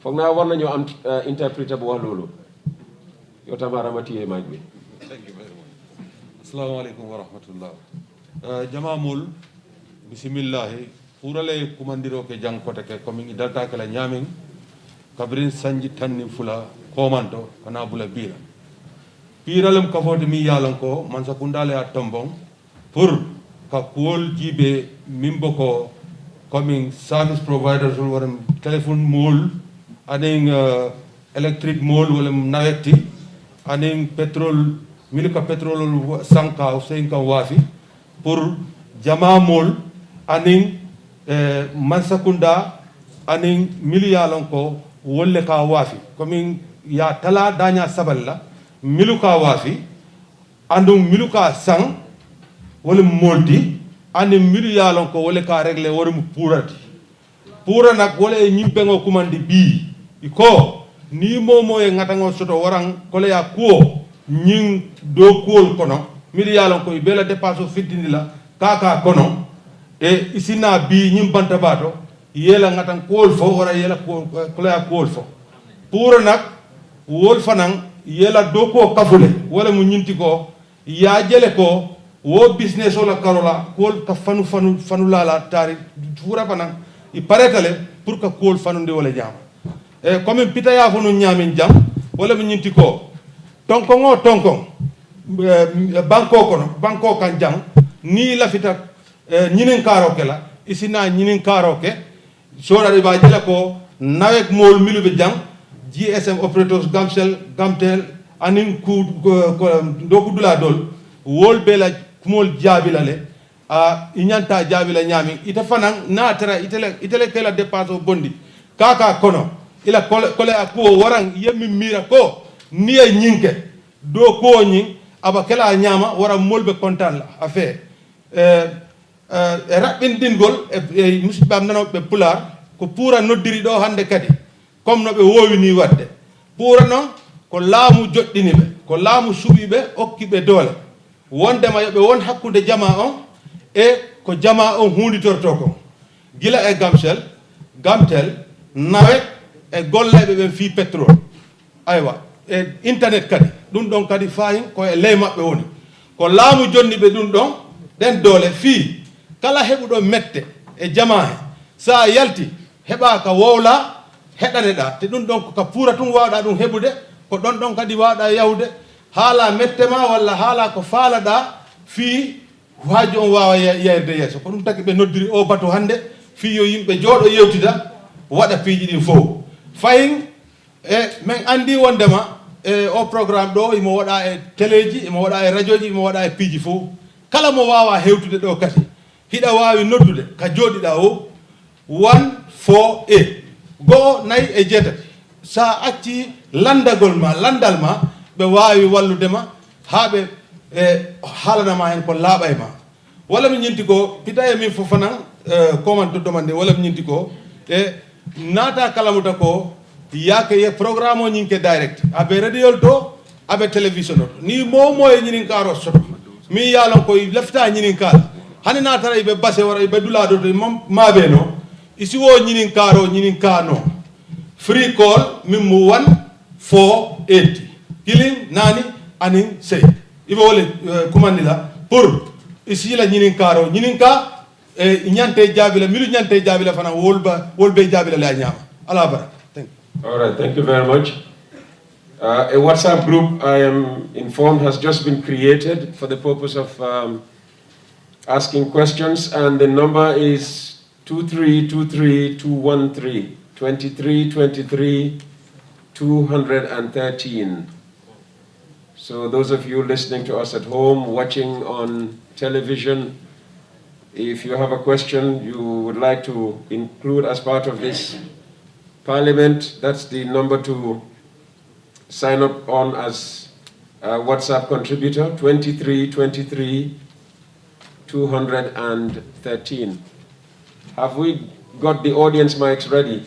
foog naa war nañoo am interpréter bu wax loolu yow Tamara ma téye mic bi. Thank you very much. Assalamu alaikum wa rahmatullah. Jama mul bismillahi purale kumandiro ke jang kote ke komi dalta kala nyamin kabrin sanji tanni fula komanto kana bula bira piralem kafote mi yalan ko man sakundale a tombong pour ka kuol jibe mimbo ko coming service providers waram telephone mol aning electric mol wala nawekti aning petrol milika petrol sanka senka wafi pour jama mol aning mansakunda aning miliyalon ko wolle ka wafi coming ya tala danya saballa miluka wafi andum miluka sang wala molti andi miliyalon ko wolle ka regle worum purati pura nak wala nyimpengo kumandi bi iko ni momo e ngatango soto warang kole ya kuo nyin do kuol kono miliyalon ko bela dépasso fittini la kaka kono e isina bi nyim banta bato yela ngatan kuol fo wara yela kole ya kuol fo pura nak wol fanang yela do ko kafule wala mu nyinti ko ya jele ko wo business wala karola kuol ka fanu lala tari pura fanang i paretale pour que kuol fanu de wala jam e comme pita ya fonu nyamin jam wala mu nyinti ko tonkon banko kan jam ni lafita ñinin karoke la isina ñinin karoke sora de ba jela ko nawek mol milu be jang GSM operators gamtel anin ku doku dula dol wol bela kumol jabila le a inyanta jabila nyami ita fanan na tara itele kala dépense bondi kaka kono ila kole ko warang yemi mira ko ni e nyinke do ko nyin aba kala nyama wara molbe kontan la afe rabbin dingol e musibam nano be pular ko pura noddiri do hande kadi comme no be wowi ni wadde pura non ko laamu joddini be ko laamu subi be okki be dole wonde ma yobe won hakkude jama on e ko jama on hunditorto ko gila e gamtel nawe e gollebe be fi pétrole aywa e internet kadi dum don kadi fayin ko e ley mabbe woni ko laamu jonni be dum don den dole fi kala hebudo mette e jama he sa yalti heba ka wowla hedane da te dum don ko ka pura tum wawda dum hebude ko don kadi wawda yawde hala mettema walla hala ko falada fi waaji on wawa yerde yeso ko dum tagi be noddiri o batu hande fi yo yimbe jodo yewtida wada piiji din fo fayin e men andi wondema e o programme do imo wada e téléji imo wada e radioji imo wada e piiji fo kala mo wawa hewtude do kati hida wawi noddude ka jodida o 148 go nay e jetati sa acci landagol ma landal ma ɓe wawi walludema haɓe haalanama hen ko laaɓay ma walla mi ñinti ko pita e min fofanan commande domande walla mi ñinti ko e naata kalamuta ko yake ye programme o ñinke direct aɓe radiol to aɓe télévision o ni momo e ñinin karo soto mi yaalon koye lefta ñinin kala hani natara iɓe base wara iɓe dulaɗo to maɓe no isi wo ñinin karo ñinin kano free call min mo 1480 kilin nani anin sey iɓe wole kumandila pour isi la ñinin karo ñinin ka ñante jaabila milu ñante jaabila fana wolbe jaabila la ñama ala bara. All right, thank you very much. A WhatsApp group, I am informed, has just been created for the purpose of asking questions, and the number is 2323213, 2323-213. So those of you listening to us at home, watching on television, if you have a question you would like to include as part of this Parliament, that's the number to sign up on as a WhatsApp contributor, 2323-213. Have we got the audience mics ready?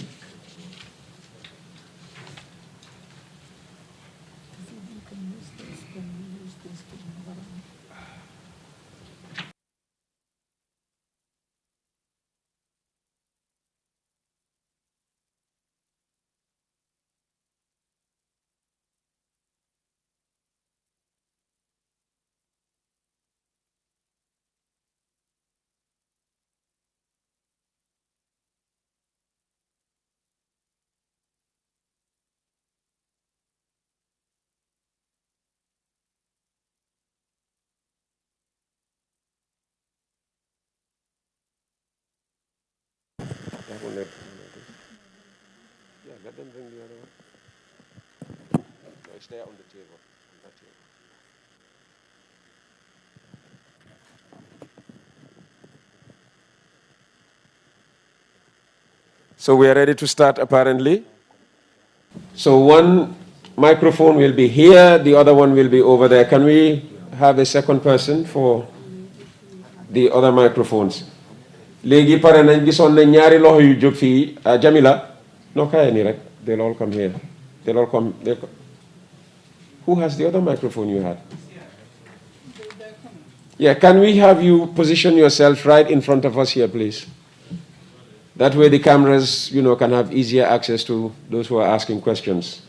Yeah, let them bring the other one. No, it's there on the table. On that table. So we are ready to start apparently. So one microphone will be here, the other one will be over there. Can we have a second person for the other microphones? Legi pare nañ gisoon nañ ñaari loxo yu jóg fii Jamila no kaye ni rek they'll all come here. They'll all come. Who has the other microphone you had? Yeah, can we have you position yourself right in front of us here, please? That way the cameras, can have easier access to those who are asking questions.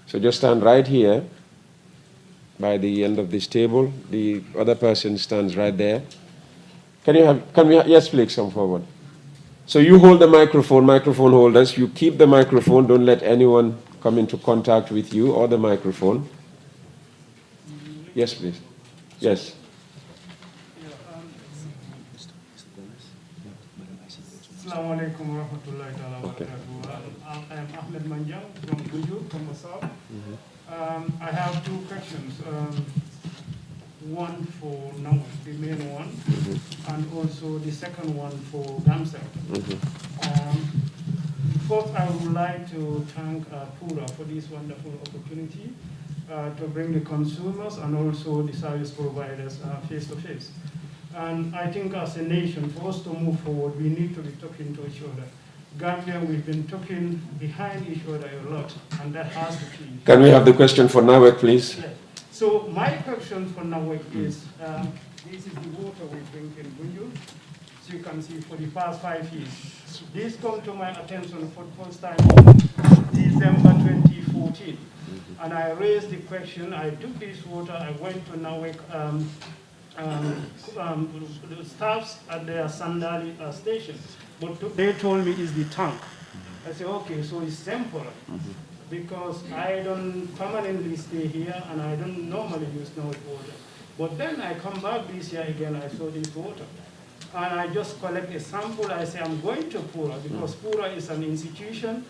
So just stand right here by the end of this table. The other person stands right there. Yes, please come forward. So you hold the microphone holders. You keep the microphone. Don't let anyone come into contact with you or the microphone. Yes, please. Yes. Assalamu alaikum wa rahmatullahi wa barakatuh. I am Ahmed Manjang from Buju, from Masab. I have two questions. One for now, the main one, and also the second one for Gamsel. First, I would like to thank Pura for this wonderful opportunity to bring the consumers and also the service providers face to face. And I think as a nation, for us to move forward, we need to be talking to each other. Gambia, we've been talking behind each other a lot, and that has to change. Can we have the question for Nawek, please? Yeah. So my question for Nawek is, this is the water we drink in Bunju. So you can see for the past 5 years. This came to my attention for the first time in December 2014. And I raised the question, I took this water, I went to Nawek, the staffs at their Sandali station. But they told me it's the tank. I said, okay, so it's temporary. Because I don't permanently stay here and I don't normally use North water. But then I come back this year again, I saw this water. And I just collect a sample, I say I'm going to Pura because Pura is an institution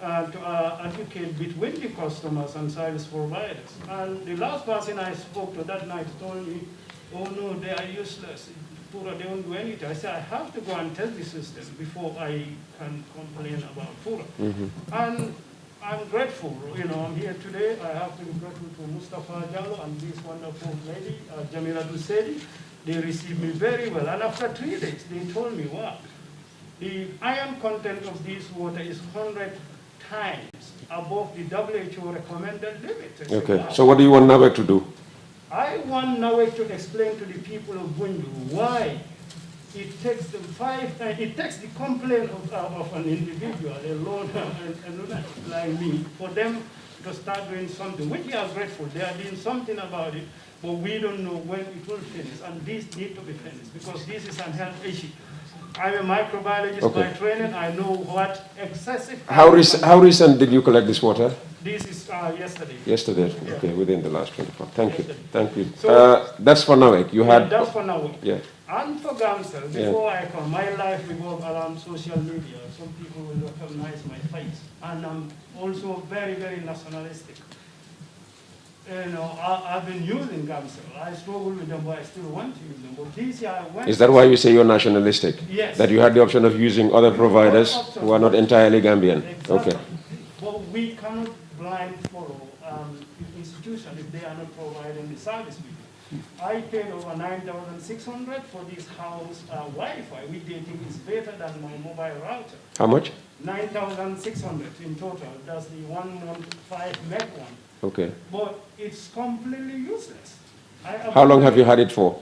to advocate between the customers and service providers. And the last person I spoke to that night told me, oh no, they are useless. Pura, they won't do anything. I said, I have to go and test the system before I can complain about Pura. And I'm grateful, I'm here today. I have to be grateful to Mustafa Jallo and this wonderful lady, Jamila Dusedi. They received me very well. And after 3 days, they told me, wow, the iron content of this water is 100 times above the WHO recommended limit. I said, Okay, wow. so what do you want NAWEC to do? I want NAWEC to explain to the people of Bunju why it takes them it takes the complaint of an individual, a loner, and like me, for them to start doing something, which we are grateful. They are doing something about it, but we don't know when it will finish, and this needs to be finished, because this is an health issue. I'm a microbiologist by training. I know what excessive... How recent did you collect this water? This is yesterday. Yesterday, okay, within the last 24. Thank you, thank you. So, that's for NAWEC. You had... That's for NAWEC. Yeah. And for Gamcell, before I come, my life revolves around social media. Some people will recognize my face. And I'm also very, very nationalistic. I've been using Gamcell. I struggle with them, but I still want to use them. But this year I went... Is that why you say you're nationalistic? Yes. That you had the option of using other providers who are not entirely Gambian? Exactly. Okay. But we cannot blind follow institutions if they are not providing the service we do. I paid over 9,600 for this house Wi-Fi, which they think is better than my mobile router. How much? 9,600 in total. That's the 1 month 5 meg one. Okay. But it's completely useless. How long have you had it for?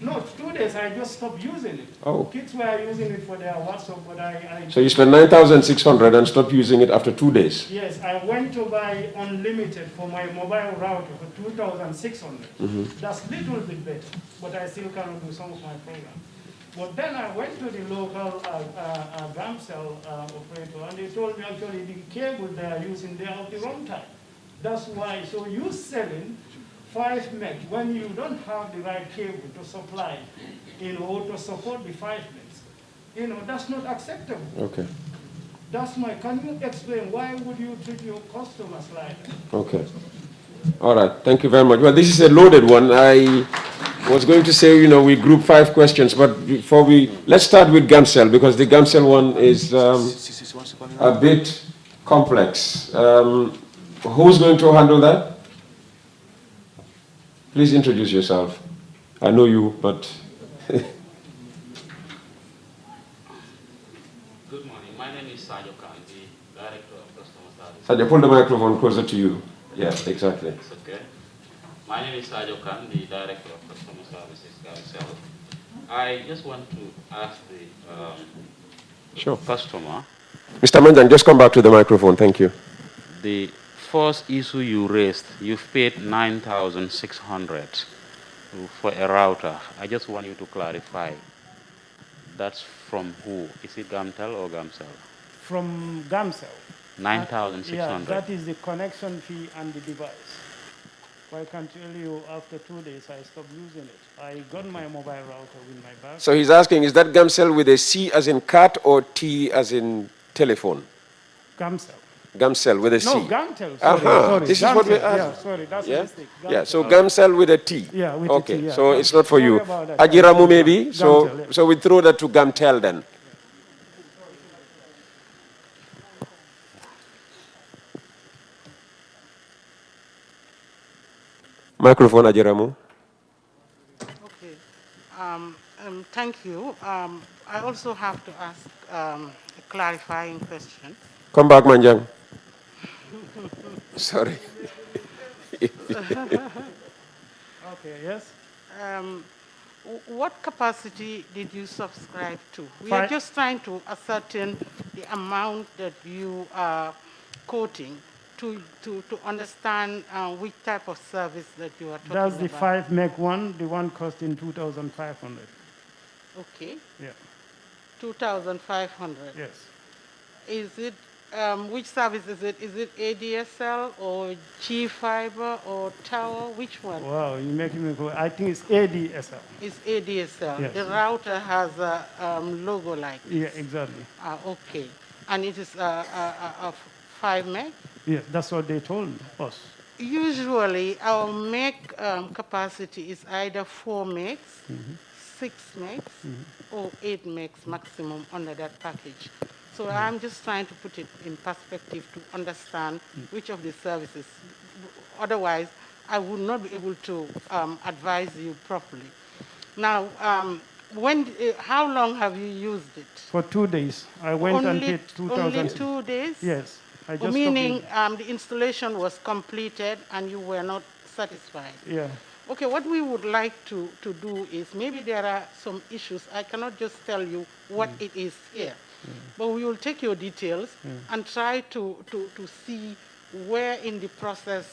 No, 2 days. I just stopped using it. Oh. Kids were using it for their WhatsApp, but I So you spent 9,600 and stopped using it after 2 days? Yes, I went to buy unlimited for my mobile router for 2,600. That's little bit better, but I still cannot do some of my programs. But then I went to the local Gamcell operator, and they told me actually the cable they are using, they are of the wrong type. That's why, so you selling 5 meg when you don't have the right cable to supply, to support the 5 megs. That's not acceptable. Okay. That's can you explain why would you treat your customers like that? Okay. All right. Thank you very much. Well, this is a loaded one. I was going to say, we group 5 questions, but before let's start with Gamcell, because the Gamcell one is a bit complex. Who's going to handle that? Please introduce yourself. I know you, but... Good morning. My name is Sajo Khan, the Director of Customer Service. Sajo, pull the microphone closer to you. Yes, exactly. It's okay. My name is Sajo Khan, the Director of Customer Services, Gamcell. I just want to ask the customer... Mr. Manjang, just come back to the microphone. Thank you. The first issue you raised, you've paid 9,600 for a router. I just want you to clarify. That's from who? Is it Gamtel or Gamcell? From Gamcell. 9,600. Yeah, that is the connection fee and the device. I can tell you after 2 days I stopped using it. I got my mobile router with my bag. So he's asking, is that Gamcell with a C as in cat or T as in telephone? Gamcell. Gamcell with a C. No, Gamtel. Sorry. This Gamtel. is what we're Yeah, asking. sorry, that's a mistake. Yeah, so Gamcell with a T. Yeah, with okay, a T, yeah. so it's not for Sorry you. about that. Ajiramu maybe, Gamtel, yeah. so we throw that to Gamtel then. Microphone, Ajiramu. Okay. Thank you. I also have to ask a clarifying question. Come back, Manjang. Sorry. Okay, yes. What capacity did you subscribe to? We are just trying to ascertain the amount that you are quoting to understand which type of service that you are talking about. That's the 5 meg one, the one costing 2,500. Okay. Yeah. 2,500. Yes. Is it, which service is it? Is it ADSL or G-Fiber or Tower? Which one? Wow, you're making me go. I think it's ADSL. It's ADSL. Yes. The router has a logo like this. Yeah, exactly. Okay. And it is a 5 meg? Yes, that's what they told us. Usually, our meg capacity is either 4 megs, 6 megs or 8 megs maximum under that package. So I'm just trying to put it in perspective to understand which of the services. Otherwise, I would not be able to advise you properly. Now, how long have you used it? For 2 days. I went and paid 2,000. Only 2 days? Yes. I just Meaning the installation was completed and you were not satisfied? Yeah. Okay, what we would like to do is, maybe there are some issues. I cannot just tell you what it is here. But we will take your details and try to see where in the process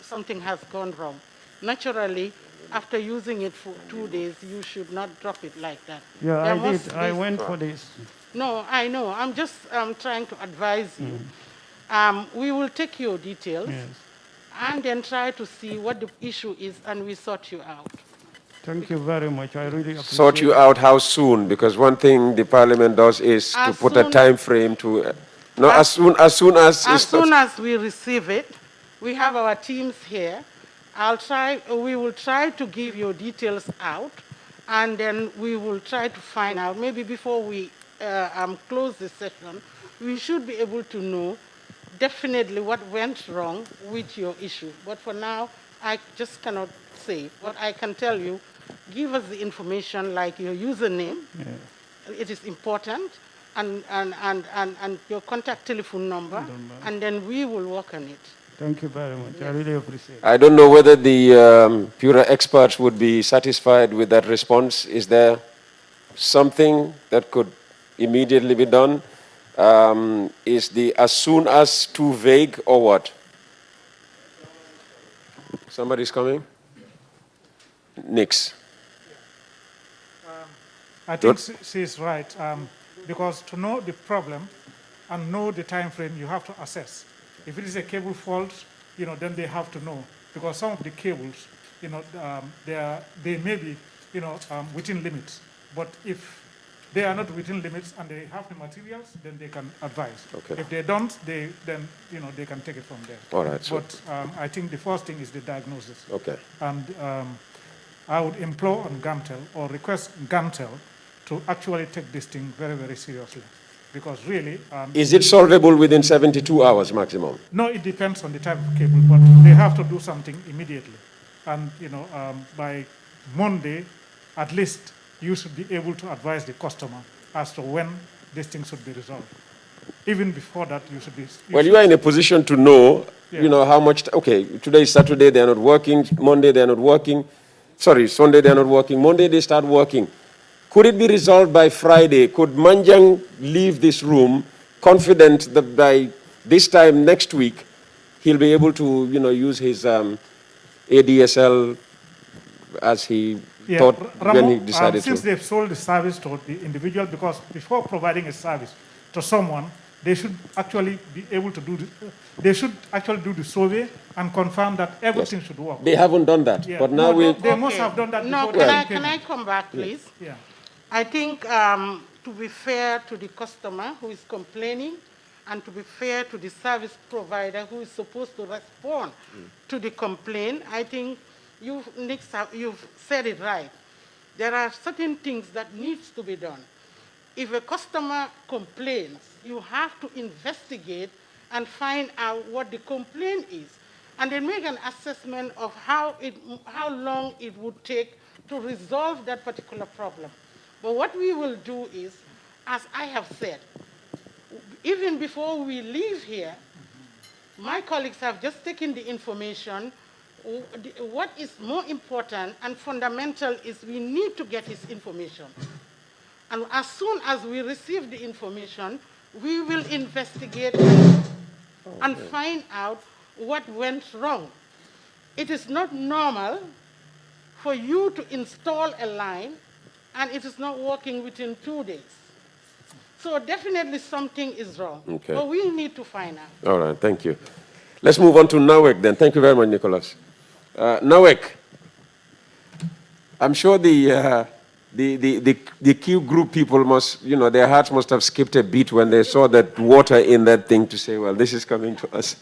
something has gone wrong. Naturally, after using it for 2 days, you should not drop it like that. Yeah, I did. I went for this. No, I know. I'm just trying to advise you. We will take your details and then try to see what the issue is, and we sort you out. Thank you very much. I really appreciate Sort you out how soon? Because one thing the parliament does is to put a time frame to. No, as soon as we receive it, we have our teams here. We will try to give your details out, and then we will try to find out, maybe before we close the session, we should be able to know definitely what went wrong with your issue. But for now, I just cannot say. What I can tell you, give us the information like your username. It is important, and your contact telephone number, and then we will work on it. Thank you very much. I really appreciate it. I don't know whether the Pura experts would be satisfied with that response. Is there something that could immediately be done? Is the as soon as too vague or what? Somebody's coming? Nix. I think she's right, because to know the problem and know the time frame, you have to assess. If it is a cable fault, then they have to know, because some of the cables, they may be, within limits. But if they are not within limits and they have the materials, then they can advise. Okay. If they don't, they can take it from there. All right. So But I think the first thing is the diagnosis. okay. And I would implore on GAMTEL or request GAMTEL to actually take this thing very, very seriously. Because really... Is it solvable within 72 hours maximum? No, it depends on the type of cable, but they have to do something immediately. And, by Monday, at least, you should be able to advise the customer as to when this thing should be resolved. Even before that, you should be... You are in a position to know, how much... Okay, today is Saturday, they are not working. Monday, they are not working. Sorry, Sunday, they are not working. Monday, they start working. Could it be resolved by Friday? Could Manjang leave this room confident that by this time next week, he'll be able to, use his ADSL as he thought when he decided since to? they've sold the service to the individual, because before providing a service to someone, they should actually be able to do they should actually do the survey and confirm that everything should work. They haven't done that, but now they must have done that No, before. can I come back, please? Yeah. I think to be fair to the customer who is complaining and to be fair to the service provider who is supposed to respond to the complaint, I think you've said it right. There are certain things that needs to be done. If a customer complains, you have to investigate and find out what the complaint is, and then make an assessment of how long it would take to resolve that particular problem. But what we will do is, as I have said, even before we leave here, my colleagues have just taken the information. What is more important and fundamental is we need to get his information. And as soon as we receive the information, we will investigate and find out what went wrong. It is not normal for you to install a line and it is not working within 2 days. So definitely something is wrong. Okay. But we need to find out. All right, thank you. Let's move on to Nawek then. Thank you very much, Nicholas. Nawek, I'm sure the Q group people must, their hearts must have skipped a beat when they saw that water in that thing to say, well, this is coming to us.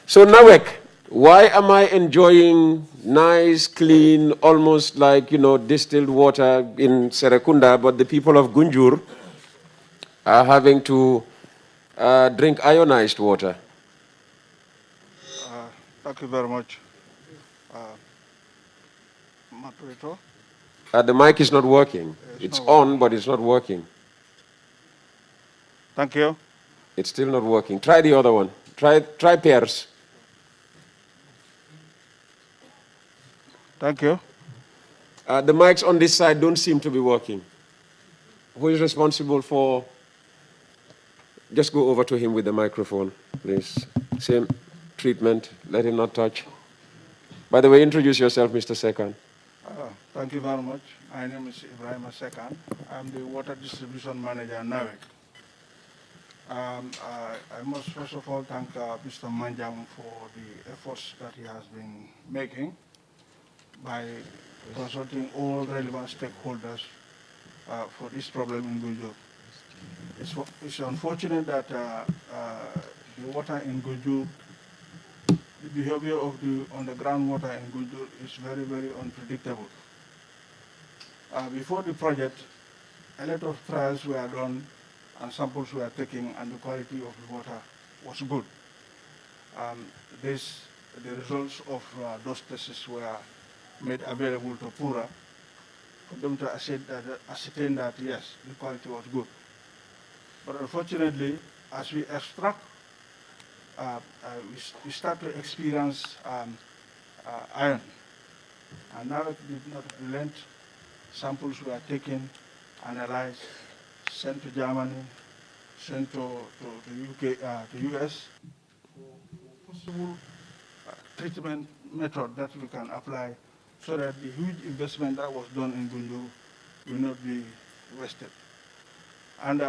So Nawek, Why am I enjoying nice, clean, almost like, distilled water in Serekunda, but the people of Gunjur are having to drink ionized water? Thank you very much, moderator. The mic is not working. It's on, but it's not working. Thank you. It's still not working. Try the other one. Try pairs. Thank you. The mics on this side don't seem to be working. Who is responsible for? Just go over to him with the microphone, please. Same treatment. Let him not touch. By the way, introduce yourself, Mr. Sekan. Thank you very much. My name is Ibrahim Sekan. I'm the water distribution manager at NAWEC. I must first of all thank Mr. Manjang for the efforts that he has been making by consulting all relevant stakeholders for this problem in Gunjur. It's unfortunate that the water in Gunjur, the behavior of the underground water in Gunjur is very, very unpredictable. Before the project, a lot of trials were done and samples were taken, and the quality of the water was good. The results of those tests were made available to Pura for them to ascertain that yes, the quality was good. But unfortunately, as we extract, we start to experience iron. And now it did not relent. Samples were taken, analyzed, sent to Germany, sent to the UK, to US, for possible treatment method that we can apply so that the huge investment that was done in Gunjur will not be wasted. And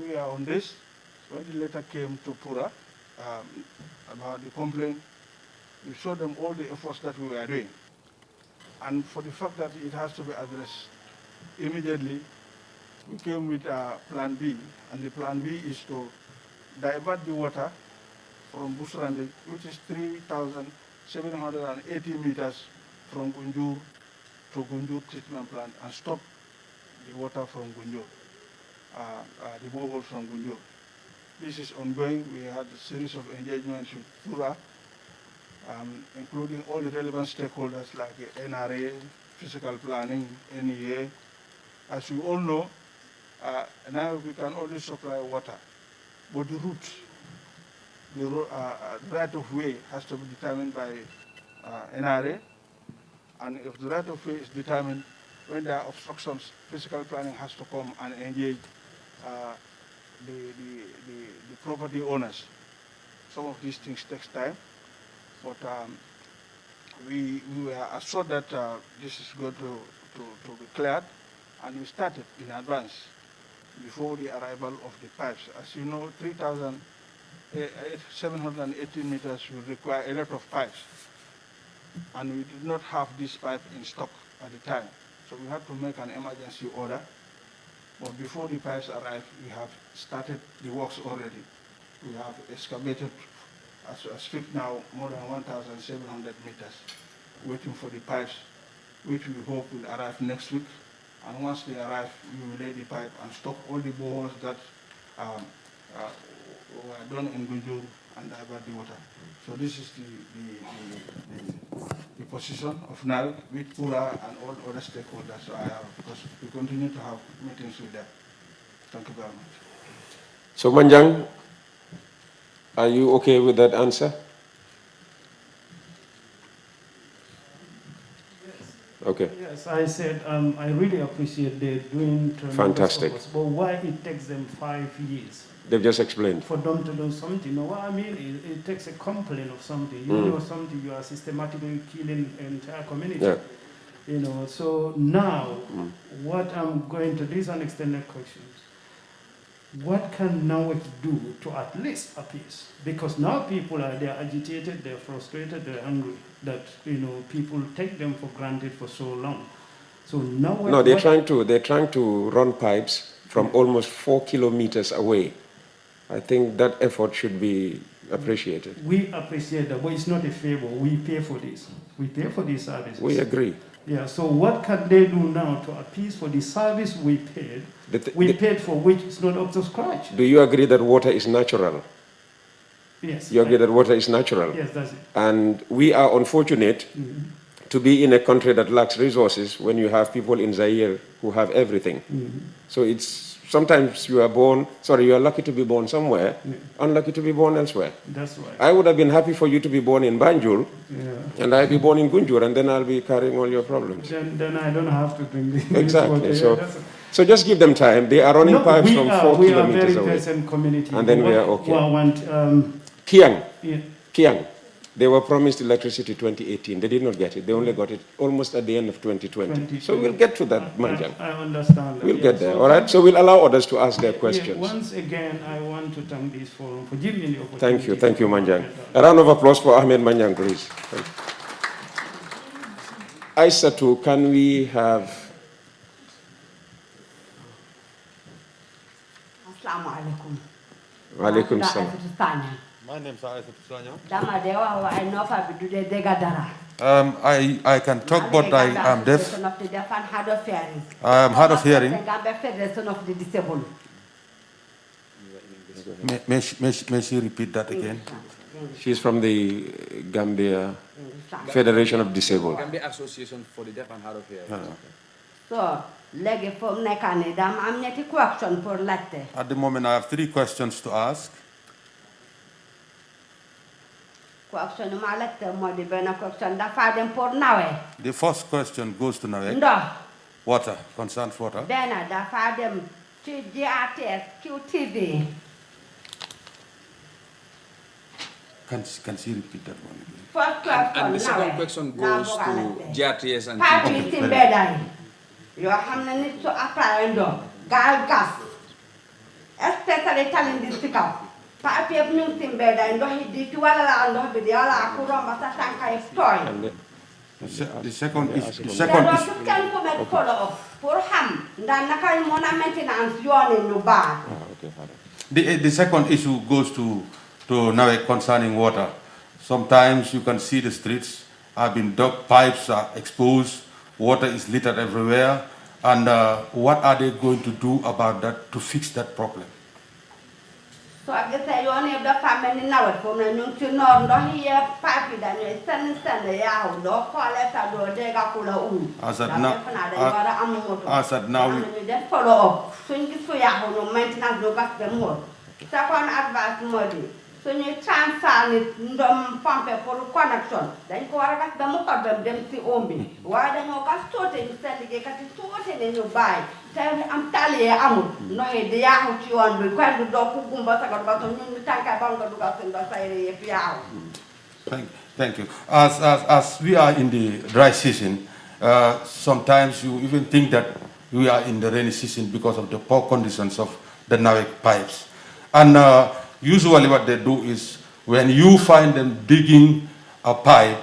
we are on this. When the letter came to Pura about the complaint, we showed them all the efforts that we were doing. And for the fact that it has to be addressed immediately, we came with Plan B, and the Plan B is to divert the water from Busrandi, which is 3,780 meters from Gunjur to Gunjur treatment plant, and stop the water from Gunjur, the borehole from Gunjur. This is ongoing. We had a series of engagements with Pura, including all the relevant stakeholders like NRA, physical planning, NEA. As we all know, now we can only supply water, but the route, the right of way has to be determined by NRA, and if the right of way is determined, when there are obstructions, physical planning has to come and engage the property owners. Some of these things takes time, but we were assured that this is going to be cleared, and we started in advance before the arrival of the pipes. As you know, 3,718 meters will require a lot of pipes, and we did not have this pipe in stock at the time. So we had to make an emergency order. But before the pipes arrived, we have started the works already. We have excavated, as we speak now, more than 1,700 meters, waiting for the pipes, which we hope will arrive next week. And once they arrive, we will lay the pipe and stop all the boreholes that were done in Gunjur and divert the water. So this is the position of NAWEC with Pura and all other stakeholders because we continue to have meetings with them. Thank you very much. So Manjang, are you okay with that answer? Okay. Yes, I said I really appreciate they doing tremendous efforts, but why it takes them 5 years? They've just explained. For them to do something. You know what I mean? It takes a complaint of something. You know something, you are systematically killing an entire community. Yeah. You know, so now what I'm going to, these unextended questions. What can NAWEC do to at least appease? Because now people they're agitated, they're frustrated, they're angry that people take them for granted for so long. So NAWEC. No, they're trying to run pipes from almost 4 kilometers away. I think that effort should be appreciated. We appreciate that, but it's not a favor. We pay for this. We pay for these services. We agree. Yeah, so what can they do now to appease for the service we paid? We paid for which is not up to scratch. Do you agree that water is natural? Yes. You agree that water is natural? Yes, that's it. And we are unfortunate to be in a country that lacks resources when you have people in Zaire who have everything. So it's sometimes you are lucky to be born somewhere, unlucky to be born elsewhere. That's right. I would have been happy for you to be born in Banjul, and I'll be born in Gunjur, and then I'll be carrying all your problems. Then I don't have to bring the Exactly. So just give them time. They are running pipes from 4 we kilometers are away. very peasant community. And then we are okay. Yeah. Kiang. They were promised electricity 2018. They did not get it. They only got it almost at the end of 2020. So we'll get to that, Manjang. I understand that. We'll get there, all right? So we'll allow others to ask their questions. Once again, I want to thank this forum for giving me the opportunity. Thank you, Manjang. A round of applause for Ahmed Manjang, please. Aisatu, can we have... Assalamu alaikum. Wa alaikum salam. My name is Aisatu Sanya. I can talk, but I am deaf. I am hard of hearing. May she repeat that again? She's from the Gambia Federation of Disabled. Gambia Association for the Deaf and Hard of Hearing. So, at the moment, I have 3 questions to ask. The first question goes to Nawek. Water, concerns water. Can she repeat that one again? First question, and the second question goes to GRTS and TV. You have to apply gas, especially telling this pickup. The second is the second issue goes to Nawek concerning water. Sometimes you can see the streets have been dug, pipes are exposed, water is littered everywhere, and what are they going to do about that to fix that problem? So I guess I only have the family now from the new to know, no here, papi, then you stand out, no call us at the Degakula. As at now, we just follow up. So you get for your maintenance, no gas them more. Second advice, Modi. So you transfer it, pump for connection. Then go out the motor them see Ombi. Why the no gas total, you send the cat total in your buy. I'm telling you, no idea how you want to go to Doku, but I got to tank about the Thank you. As we are in the dry season, sometimes you even think that we are in the rainy season because of the poor conditions of the Nawek pipes. And usually what they do is when you find them digging a pipe,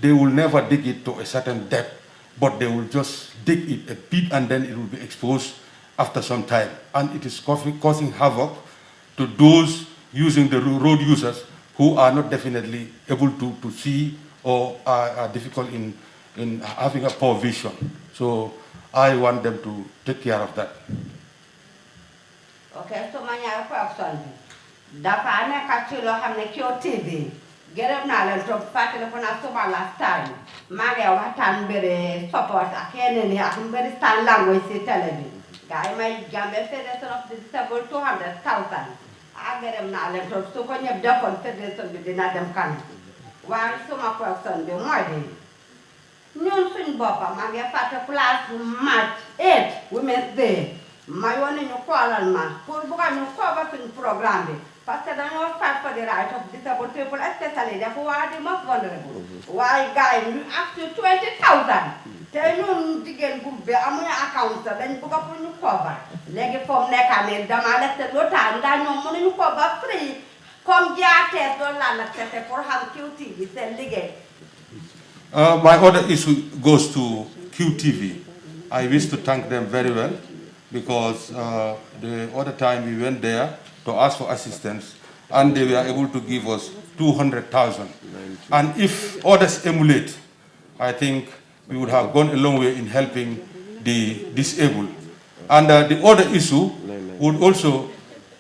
they will never dig it to a certain depth, but they will just dig it a bit and then it will be exposed after some time. And it is causing havoc to those using the road users who are not definitely able to see or are difficult in having a poor vision. So I want them to take care of that. Okay, so my question. Dafa nekk ci loo xam ne TV gërëm naa leen trop fàttali ko naa suba last time maa ngi waxtaan mbiri support ak yeneen yi ak mbiri sign language si télé bi gars yi may Gambia Federation of the Disabled 200,000 gërëm naa leen trop su ko ñëpp defoon fédération bi dina dem kanam waaye suma question bi mooy de ñun suñ boppam maa ngi fàtte place March 8 Women's Day ma yónni ñu koolal ma pour bugga ñu cover suñ programme bi parce que dañoo fight for the right of disabled people, especially the who are the most vulnerable. Why guys, you up to 20,000. Te ñun jigéen groupe bi amuñu account dañ bëgg pour ñu cover. Léegi foofu nekk ne dama laajte lu tax ndax ñoom mënuñu cover free comme jaatee doon la laajte pour xam QTV seen liggéey. My other issue goes to QTV. I wish to thank them very well because the other time we went there to ask for assistance, and they were able to give us 200,000. And if others emulate, I think we would have gone a long way in helping the disabled. And the other issue would also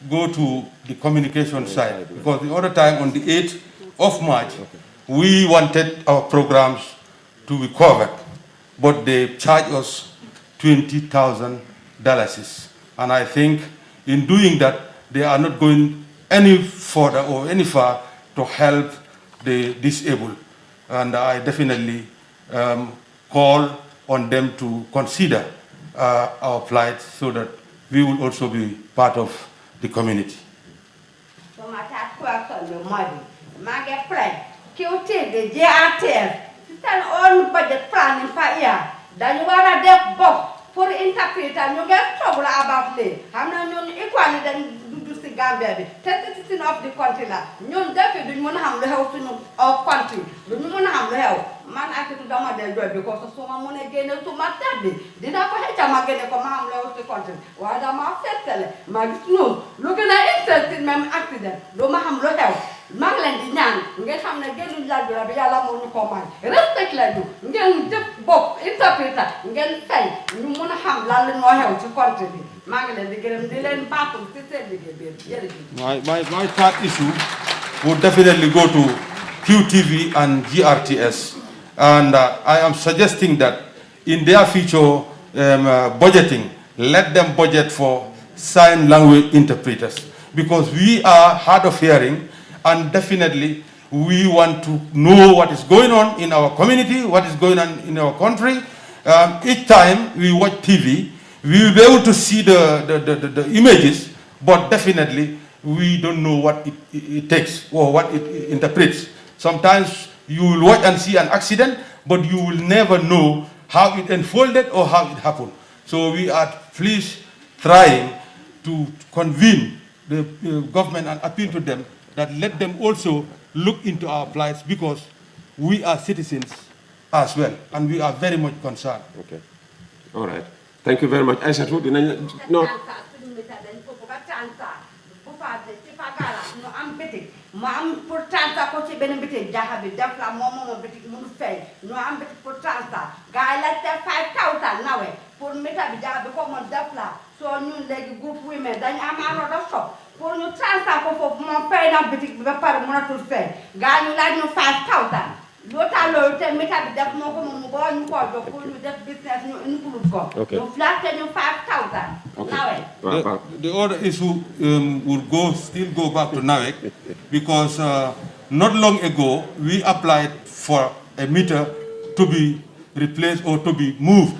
go to the communication side, because the other time on the 8th of March, we wanted our programs to be covered, but they charged us $20,000. And I think in doing that, they are not going any further or any far to help the disabled. And I definitely call on them to consider our plight so that we will also be part of the community. So my task question the money. My get plan. QT the JRTF. Stand on budget planning per year. Then you are a deaf box for interpreter. You get trouble about it. I'm not equally than Gambia bi te of the country la ñun def duñ mëna xam lu xew suñu country duñ mëna xam lu xew man ak tu dama del joy because so ma mëna gënë suma tabbi dina ko xéca ma gënë ko ma xam lu xew ci country wa dama fétale ma gis ñu lu gëna interesting même accident do ma xam lu xew ma ngi leen di ñaan ngeen xam ne gënu la bi yalla mo ñu ko may respect la ñu ngeen def bop interpreter ngeen fay ñu mëna xam lan la ñoo xew ci country bi ma ngi leen di gërëm di leen baaxul ci seen liggéey bi. My third issue would definitely go to QTV and GRTS. And I am suggesting that in their future budgeting, let them budget for sign language interpreters, because we are hard of hearing, and definitely we want to know what is going on in our community, what is going on in our country. Each time we watch TV, we will be able to see the images, but definitely we don't know what it takes or what it interprets. Sometimes you will watch and see an accident, but you will never know how it unfolded or how it happened. So we are please trying to convene the government and appeal to them that let them also look into our plights, because we are citizens as well, and we are very much concerned. Okay. All right. Thank you very much. Aissatou, no. mo am pourtant ko ci benen bitik jaxabi def la momo bitik mënu fay no am bitik pourtant gaay la te 5000 nawe pour meta bi jaxabi ko mo def la so ñun légui groupe women dañ amano da shop pour ñu transfer ko fofu mo fay na bitik bi ba par mënatul fay gaay ñu laaj ñu 5000 lota lo te meta bi def moko mo bo ñu ko jox pour ñu def business ñu include ko ñu flatte ñu 5000 nawe. The other issue would still go back to NAWEC, because not long ago we applied for a meter to be replaced or to be moved,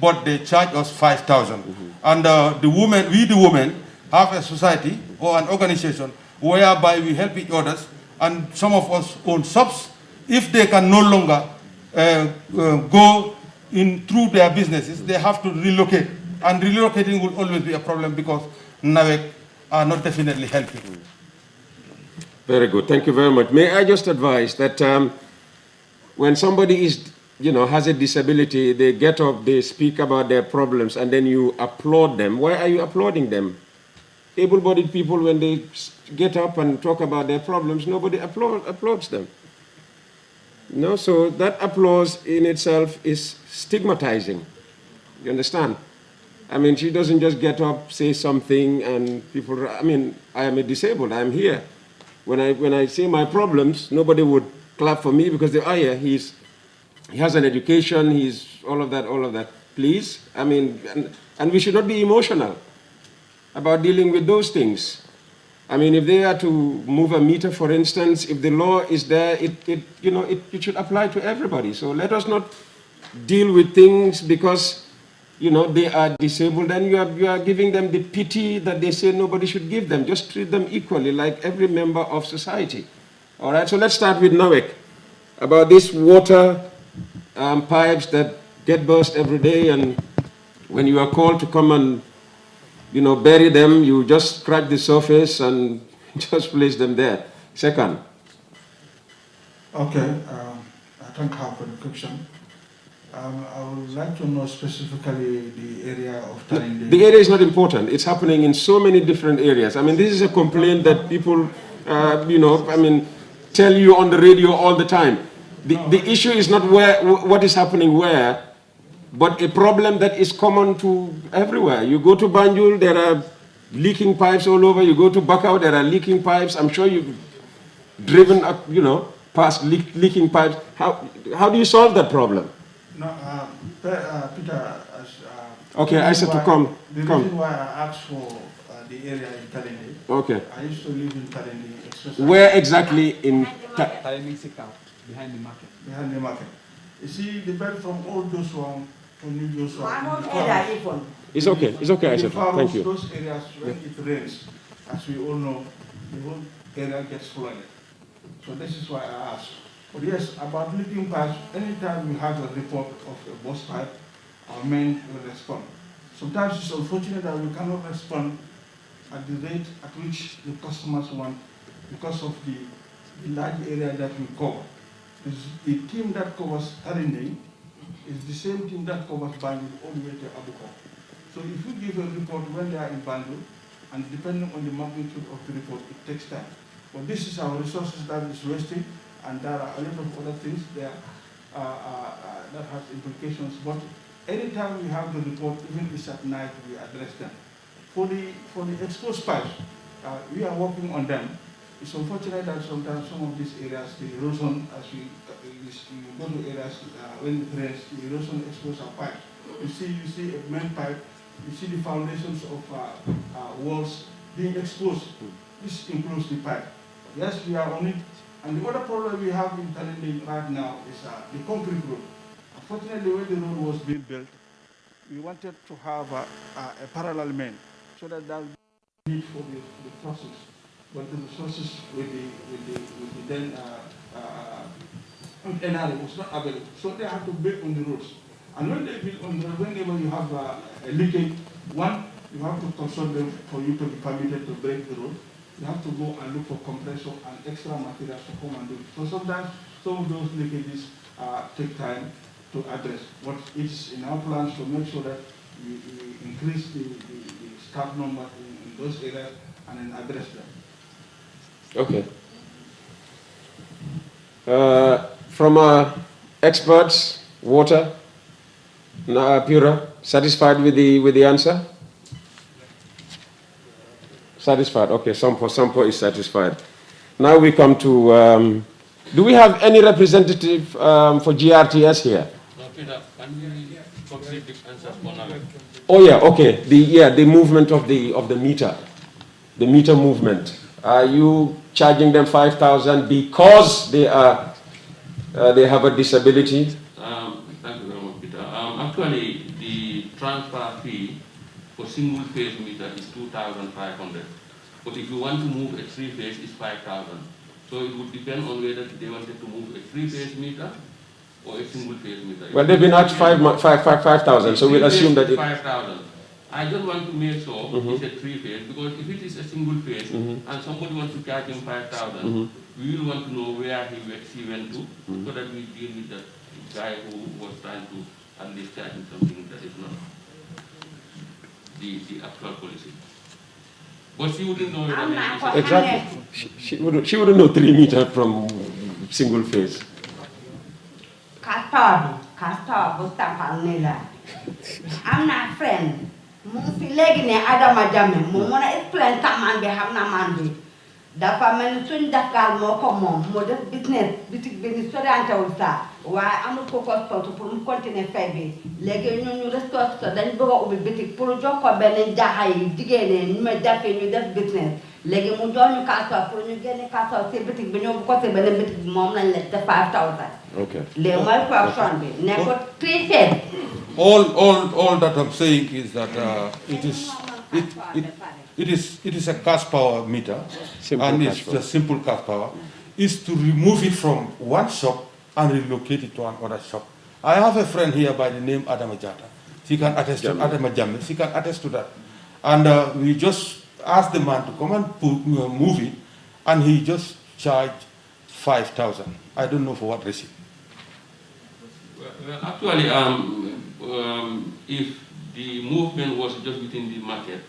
but they charged us 5,000. And the women have a society or an organization whereby we help each other, and some of us own shops. If they can no longer go in through their businesses, they have to relocate. And relocating will always be a problem, because NAWEC are not definitely helping. Very good. Thank you very much. May I just advise that when somebody has a disability, they get up, they speak about their problems, and then you applaud them. Why are you applauding them? Able-bodied people, when they get up and talk about their problems, nobody applauds them. No, so that applause in itself is stigmatizing. You understand? I mean, she doesn't just get up, say something, and people, I mean, I am a disabled, I am here. When I say my problems, nobody would clap for me, because they, oh yeah, he has an education, he's all of that. Please, I mean, and we should not be emotional about dealing with those things. I mean, if they are to move a meter, for instance, if the law is there, it should apply to everybody. So let us not deal with things because, they are disabled, and you are giving them the pity that they say nobody should give them. Just treat them equally like every member of society. All right, so let's start with NAWEC. About these water pipes that get burst every day, and when you are called to come and bury them, you just crack the surface and just place them there. Second. Okay, I thank her for the question. I would like to know specifically the area of Taring. The area is not important. It's happening in so many different areas. I mean, this is a complaint that people tell you on the radio all the time. The issue is not what is happening where, but a problem that is common to everywhere. You go to Banjul, there are leaking pipes all over. You go to Bakau, there are leaking pipes. I'm sure you've driven up, past leaking pipes. How do you solve that problem? No, Peter. Okay, I said to come. The reason why I asked for the area in Kalindi. Okay. I used to live in Kalindi. Where exactly in Kalindi behind the market. Behind the market. You see, the bed from old Joshua to new Joshua. It's okay. It's okay, I said. Thank you. Those areas, when it rains, as we all know, the whole area gets flooded. So this is why I asked. But yes, about leaking pipes, anytime we have a report of a burst pipe, our men will respond. Sometimes it's unfortunate that we cannot respond at the rate at which the customers want because of the large area that we cover. The team that covers Tarindi is the same team that covers Banjul all the way to Abuko. So if you give a report when they are in Banjul, and depending on the magnitude of the report, it takes time. But this is our resources that is wasted, and there are a lot of other things there that has implications. But anytime we have the report, even if it's at night, we address them. For the exposed pipes, we are working on them. It's unfortunate that sometimes some of these areas, the erosion, as we go to areas when it rains, the erosion exposes our pipes. You see a main pipe, you see the foundations of walls being exposed. This includes the pipe. Yes, we are on it. And the other problem we have in Talindi right now is the concrete road. Unfortunately, when the road was being built, we wanted to have a parallel main so that there would be need for the process. But the resources with the then NRA was not available. So they had to build on the roads. And when they build on the road, whenever you have a leakage, one, you have to consult them for you to be permitted to break the road. You have to go and look for compressor and extra materials to come and do it. So sometimes some of those leakages take time to address. But it's in our plans to make sure that we increase the staff number in those areas and then address them. Okay. From our experts, water, Pura, satisfied with the answer? Satisfied. Okay, Sampo is satisfied. Now we come to. Do we have any representative for GRTS here? No, Peter, can we complete the answers for now? Oh yeah. Okay. The movement of the meter, the meter movement. Are you charging them 5,000 because they have a disability? Thank you very much, Peter. Actually, the transfer fee for single phase meter is 2,500. But if you want to move a three phase, it's 5,000. So it would depend on whether they wanted to move a three phase meter or a single phase meter. Well, they've been at 5,000, so we'll assume that 5,000. I just want to make sure it's a three phase, because if it is a single phase and somebody wants to charge him 5,000, we will want to know where he went to, so that we deal with that guy who was trying to at least charge him something that is not the actual policy. But she wouldn't know whether exactly. She wouldn't know 3 meters from single phase. I'm not friend. Mufi legi ne Adama Jammeh mo mona explain taman be xamna man bi dafa mel suñ dakal moko mom mo def business bitik bi ni sorante wul sa waye amul ko ko tontu pour mu continuer fay bi legi ñu restore dañ bëgg ubbi bitik pour jox ko ben jaxay digéné ñu ma jappé ñu def business legi mu joñu kasso pour ñu génné kasso ci bitik bi ñoo ko ci ben bitik mom lañ la def 5,000. Okay. Le moy question bi ne ko trifer. All that I'm saying is that it is a cash power meter, and it's a simple cash power. Is to remove it from one shop and relocate it to another shop. I have a friend here by the name Adama Jata. She can attest to Adama Jammeh. She can attest to that. And we just asked the man to come and move it, and he just charged 5,000. I don't know for what reason. Well, actually, if the movement was just within the market,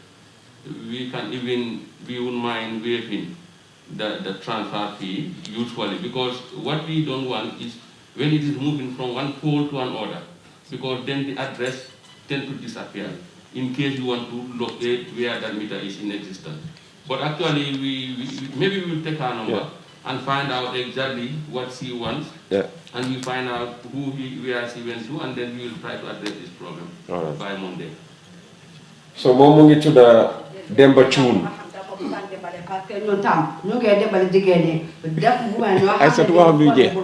we wouldn't mind waiving the transfer fee usually, because what we don't want is when it is moving from one pole to another, because then the address tend to disappear in case you want to locate where that meter is in existence. But actually, maybe we will take our number and find out exactly what she wants, and we find out where she went to, and then we will try to address this problem by Monday. So moom mu ngi tudda Demba Cuun. Aïssatou waxam luy jeex.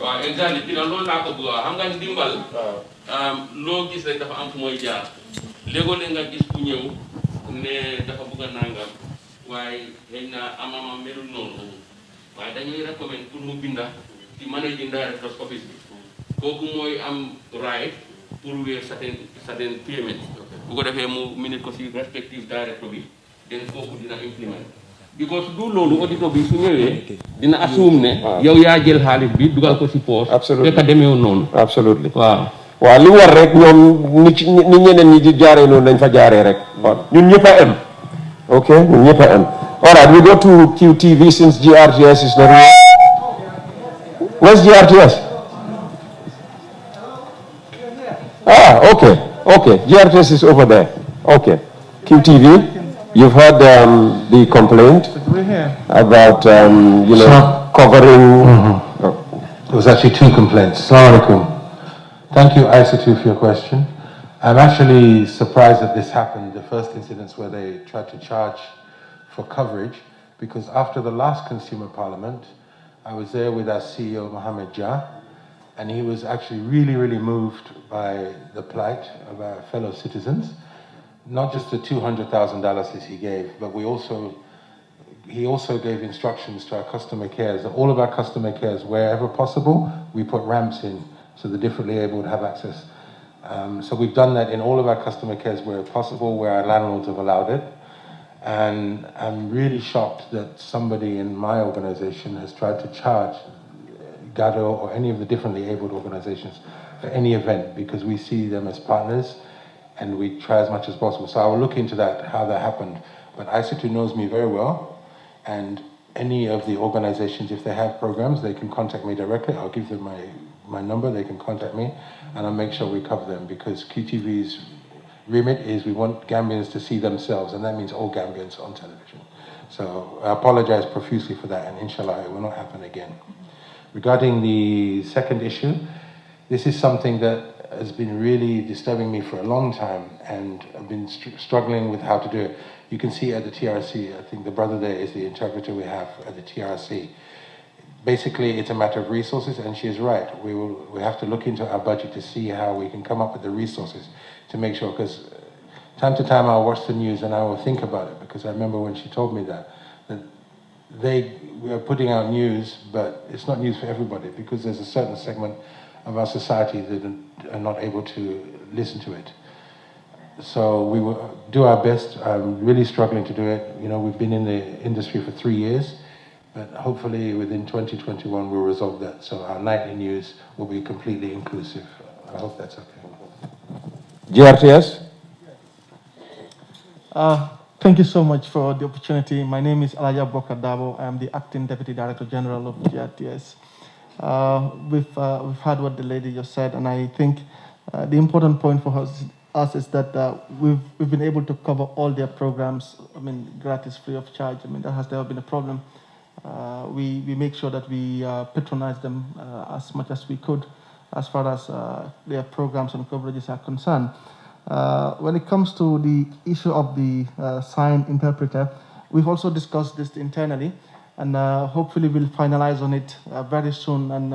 waaw exactement bi loolu laa ko bëgg a wax xam nga ndimbal loo gis rek dafa am fu mooy jaar léegoo-léeg nga gis ku ñëw ne dafa bëgg a nangam waaye xëy na amama melul noonu waaye dañuy recommend pour mu binda ci managing director's office bi kooku mooy am right pour wéer certain payment bu ko defee mu minute ko si respective director bi den kooku dina implement because du loolu auditor bi su ñëwee dina assume ne yow yaa jël xaalis bi dugal ko si poos fekk demeewul noonu absolutely waaw waaw li war rek ñoom ni ñeneen ñi di jaaree noonu lañ fa jaaree rek ñun ñëpp a am ok ñun ñëpp a am all right we go to QTV since GRTS is not here. Where's GRTS? Okay GRTS is over there. Okay, QTV, you've heard the complaint about covering. There was actually two complaints. Assalamu alaikum. Thank you, Aissatou, for your question. I'm actually surprised that this happened, the first incidents where they tried to charge for coverage, because after the last Consumer Parliament, I was there with our CEO, Mohammed Jah, and he was actually really, really moved by the plight of our fellow citizens. Not just the $200,000 that he gave, but he also gave instructions to our customer cares, that all of our customer cares, wherever possible, we put ramps in so the differently able would have access. So we've done that in all of our customer cares where possible, where our landlords have allowed it. And I'm really shocked that somebody in my organization has tried to charge GADO or any of the differently abled organizations for any event, because we see them as partners and we try as much as possible. So I will look into that, how that happened. But Aissatou knows me very well, and any of the organizations, if they have programs, they can contact me directly. I'll give them my number, they can contact me, and I'll make sure we cover them, because QTV's remit is we want Gambians to see themselves, and that means all Gambians on television. So I apologize profusely for that, and inshallah it will not happen again. Regarding the second issue, this is something that has been really disturbing me for a long time, and I've been struggling with how to do it. You can see at the TRC, I think the brother there is the interpreter we have at the TRC. Basically, it's a matter of resources, and she is right. We have to look into our budget to see how we can come up with the resources to make sure, because time to time I'll watch the news and I will think about it, because I remember when she told me that we are putting out news, but it's not news for everybody, because there's a certain segment of our society that are not able to listen to it. So we will do our best. I'm really struggling to do it. We've been in the industry for 3 years, but hopefully within 2021 we'll resolve that. So our nightly news will be completely inclusive. I hope that's okay. GRTS? Thank you so much for the opportunity. My name is Alaya Bokar Dabo. I am the Acting Deputy Director General of GRTS. We've heard what the lady just said, and I think the important point for us is that we've been able to cover all their programs, gratis, free of charge. That has never been a problem. We make sure that we patronize them as much as we could as far as their programs and coverages are concerned. When it comes to the issue of the sign interpreter, we've also discussed this internally, and hopefully we'll finalize on it very soon. And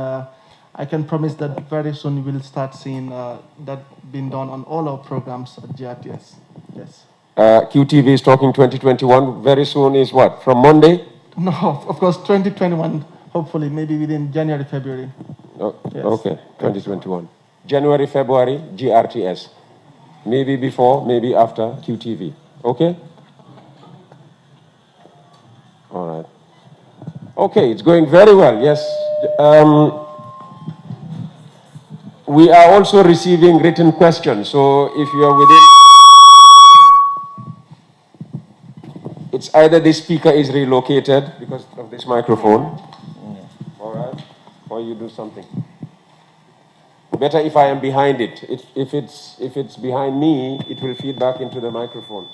I can promise that very soon we'll start seeing that being done on all our programs at GRTS. Yes. QTV is talking 2021. Very soon is what? From Monday? No, of course, 2021. Hopefully, maybe within January, February. Oh, yes. Okay, 2021. January, February, GRTS. Maybe before, maybe after QTV. Okay? All right. Okay, it's going very well. Yes. we are also receiving written questions. So if you're within, it's either the speaker is relocated because of this microphone, all right, or you do something. Better if I am behind it. If it's behind me, it will feed back into the microphone.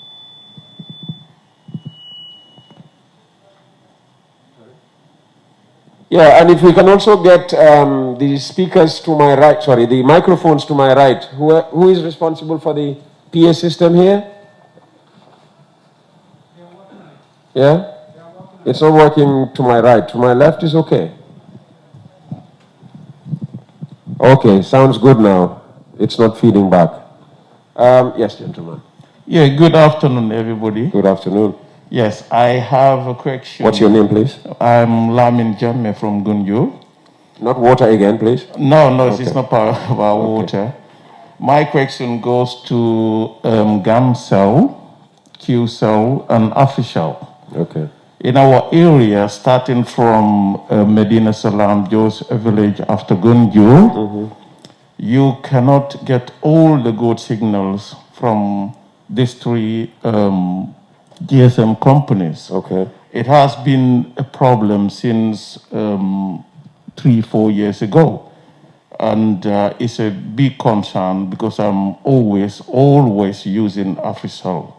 Yeah, and if we can also get the speakers to my right, sorry, the microphones to my right. Who is responsible for the PA system here? Yeah? It's not working to my right. To my left is okay. Okay, sounds good now. It's not feeding back. Yes, gentlemen. Yeah, good afternoon, everybody. Good afternoon. Yes, I have a question. What's your name, please? I'm Lamin Jamme from Gunju. Not water again, please. No, Okay. it's not about water. My question goes to GAMCEL, QCell, and Official. Okay. In our area, starting from Medina Salam, Jos village after Gunju, you cannot get all the good signals from these three GSM companies. Okay. It has been a problem since 3-4 years ago. And it's a big concern because I'm always using Official.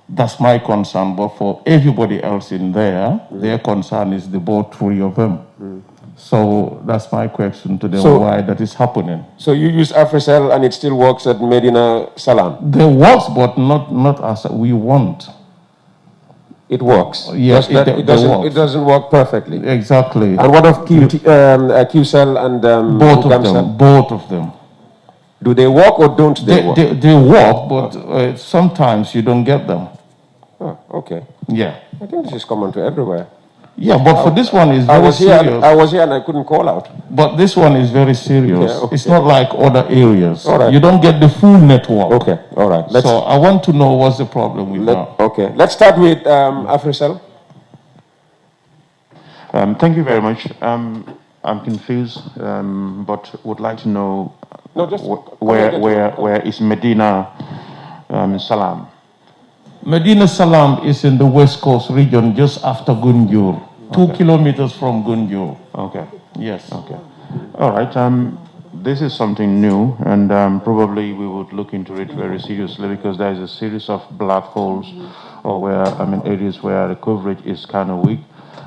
That's my concern, but for everybody else in there, their concern is the both three of them. So that's my question to them, why that is happening. So you use Africell and it still works at Medina Salam? It works, but not as we want. It works? Yes, it doesn't work perfectly? Exactly. And what of QCell and both of GAMCEL? them, both of them. Do they work or don't they work? They work, but sometimes you don't get them. Oh, okay. Yeah. I think this is common to everywhere. Yeah, but for this one, it's very serious. I was here and I couldn't call out. But this one is very serious. Yeah, okay. It's not like other areas. All right. You don't get the full network. Okay, all right. So I want to know what's the problem with that. Okay, let's start with Africell. Thank you very much. I'm confused, but would like to know where is Medina Salam? Medina Salam is in the West Coast region, just after Gunjur, 2 kilometers from Gunjur. Okay. Yes. Okay. All right. This is something new, and probably we would look into it very seriously because there is a series of black holes, or areas where the coverage is kind of weak.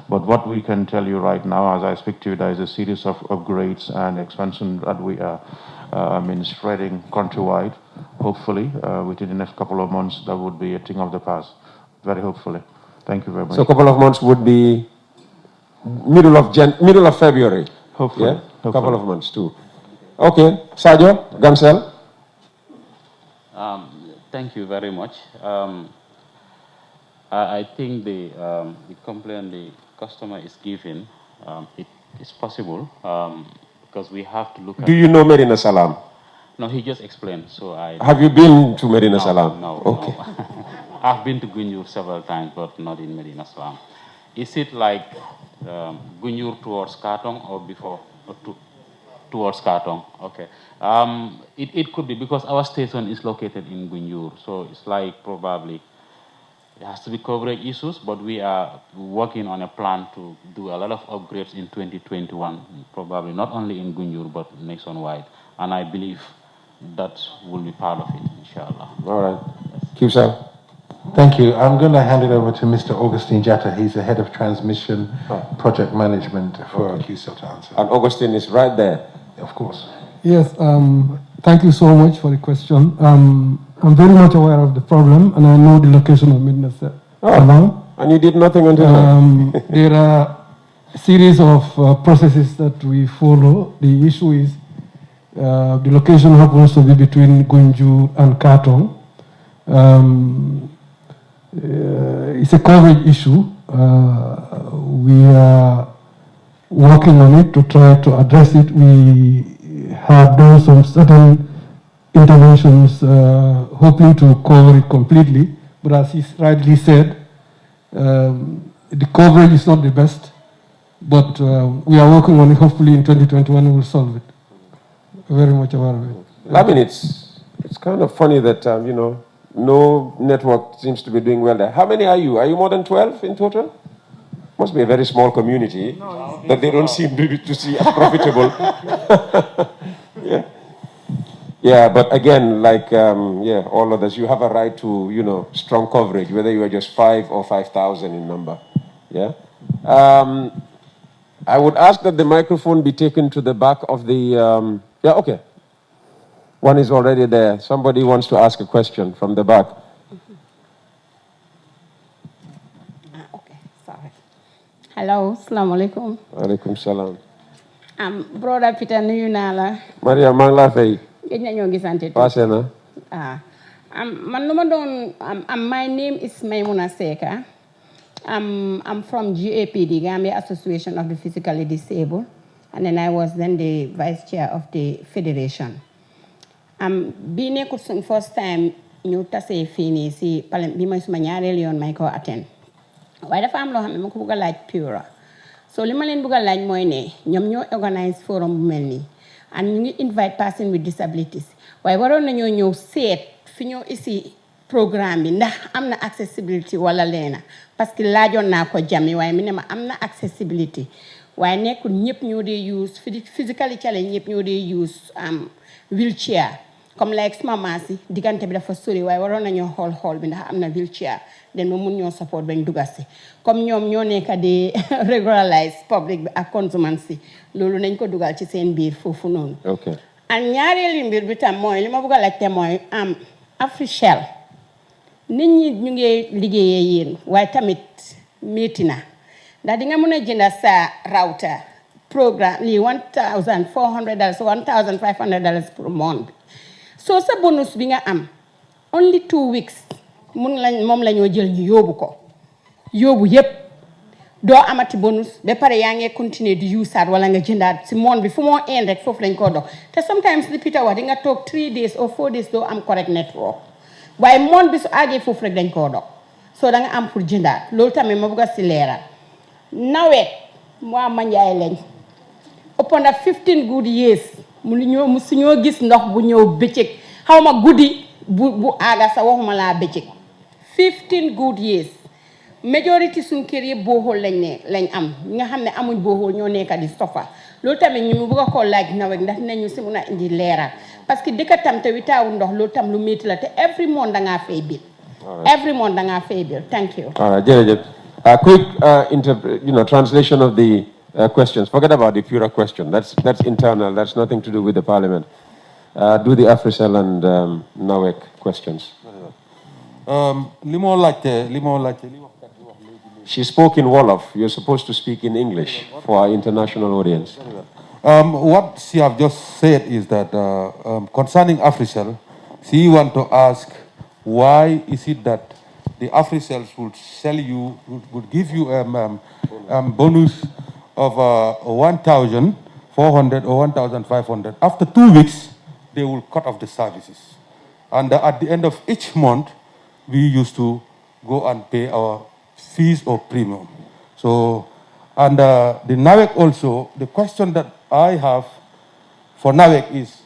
But what we can tell you right now, as I speak to you, there is a series of upgrades and expansion that we are spreading countrywide. Hopefully, within the next couple of months, that would be a thing of the past. Very hopefully. Thank you very much. So a couple of months would be middle of February. Hopefully. Yeah, a couple of months too. Okay, Sadio, GAMCEL. Thank you very much. I think the complaint the customer is giving, it is possible because we have to look at. Do you know Medina Salam? No, he just explained. So Have you been to Medina Salam? No. Okay. No. I've been to Gunjur several times, but not in Medina Salam. Is it like Gunjur towards Katong or before or towards Katong? Okay. It could be because our station is located in Gunjur, so it's like probably it has to be coverage issues, but we are working on a plan to do a lot of upgrades in 2021, probably not only in Gunjur, but nationwide. And I believe that will be part of it, inshallah. All right. QCell. Thank you. I'm going to hand it over to Mr. Augustine Jatta. He's the head of transmission project management for QCell to answer. And Augustine is right there. Of course. Yes, thank you so much for the question. I'm very much aware of the problem, and I know the location of Medina Salam. And you did nothing until now? There are a series of processes that we follow. The issue is the location happens to be between Gunju and Katong. It's a coverage issue. We are working on it to try to address it. We have done some certain interventions hoping to cover it completely, but as he rightly said, the coverage is not the best, but we are working on it. Hopefully in 2021 we will solve it. very much aware of it. I mean, it's kind of funny that, you know, no network seems to be doing well there. How many are you? Are you more than 12 in total? Must be a very small community that they don't seem to see as profitable. Yeah. Yeah, but again, like, yeah, all others, you have a right to, you know, strong coverage, whether you are just 5 or 5,000 in number. Yeah. I would ask that the microphone be taken to the back of the, yeah, okay. One is already there. Somebody wants to ask a question from the back. Okay, sorry. Hello, assalamu alaikum. Alaikum salam. Brother Peter nuyu naa la. Maria maa ngi laa fay. Gëj nañoo gisante. Passé na. Man lu ma doon my name is Maimuna Seka. I'm from GAPD, Gambia Association of the Physically Disabled, and then I was then the vice chair of the federation. Bi nekkul suñ first time ñu tasee fii nii si bi mooy suma ñaareelu yoon may ko attend. Waaye dafa am loo xam ne ma ko bëgg a laaj Pura. So li ma leen bëgg a laaj mooy ne ñoom ñoo organise forum bu mel nii and ñu ngi invite person with disabilities waaye waroon nañoo ñëw seet fi ñoo isi programme bi ndax am na accessibility wala leena parce que laajoon naa ko jami waaye mi ne ma am na accessibility waaye nekkul ñëpp ñoo dee use physically challenge ñëpp ñoo dee use wheelchair comme like suma maasi diggante bi dafa sori waaye waroon nañoo xool bi ndax am na wheelchair den ma mun ñoo support bañ dugasi comme ñoom ñoo nekk di regularize public bi ak consumancy loolu nañ ko dugal ci seen biir foofu noonu. Okay. ak ñaareelu mbir bi tam mooy li ma bëgg a laajte mooy Africell nit ñi ñu ngi liggéeyee yéen waaye tamit métti na ndax di nga mën a jënd sa router programme lii $1,400 $1,500 per month so sa bonus bi nga am only 2 weeks moom la ñoo jël ñu yóbbu ko yóbbu yépp doo amati bonus ba pare yaa ngi continuer di usaat wala nga jëndaat si moon bi fu moo een rek foofu lañ koo dox te sometimes li Peter wax di nga toog 3 days or 4 days doo am correct network waaye moon bi su àggee foofu rek dañ koo dox so da nga am pour jëndaat loolu tamit ma bëgg a si leeral nawet waa Manjaay lañ ëpp na 15 good years mu su ñoo gis ndox bu ñëw bëccëg xaw ma guddi bu aaga sa waxuma laa bëccëg 15 good years majority suñ kër yëpp booxool lañ am nga xam ne amuñ booxool ñoo nekk di sofa loolu tamit ñu bëgg a ko laaj nawet ndax dinañu si mun a indi leeral parce que dëkk tam te witaawu ndox loolu tam lu métti la te every month da ngaa fay bill. Every month da ngaa fay bill. Thank you. All right, jërëjëf. A quick translation of the questions. Forget about the Pura question. That's internal. That's nothing to do with the parliament. Do the Africell and NAWEC questions. She spoke in Wolof. You're supposed to speak in English for our international audience. What she have just said is that concerning Africell, she want to ask why is it that the Africells would give you a bonus of 1,400 or 1,500. After 2 weeks, they will cut off the services. And at the end of each month, we used to go and pay our fees or premium. So, and the NAWEC also, the question that I have for NAWEC is,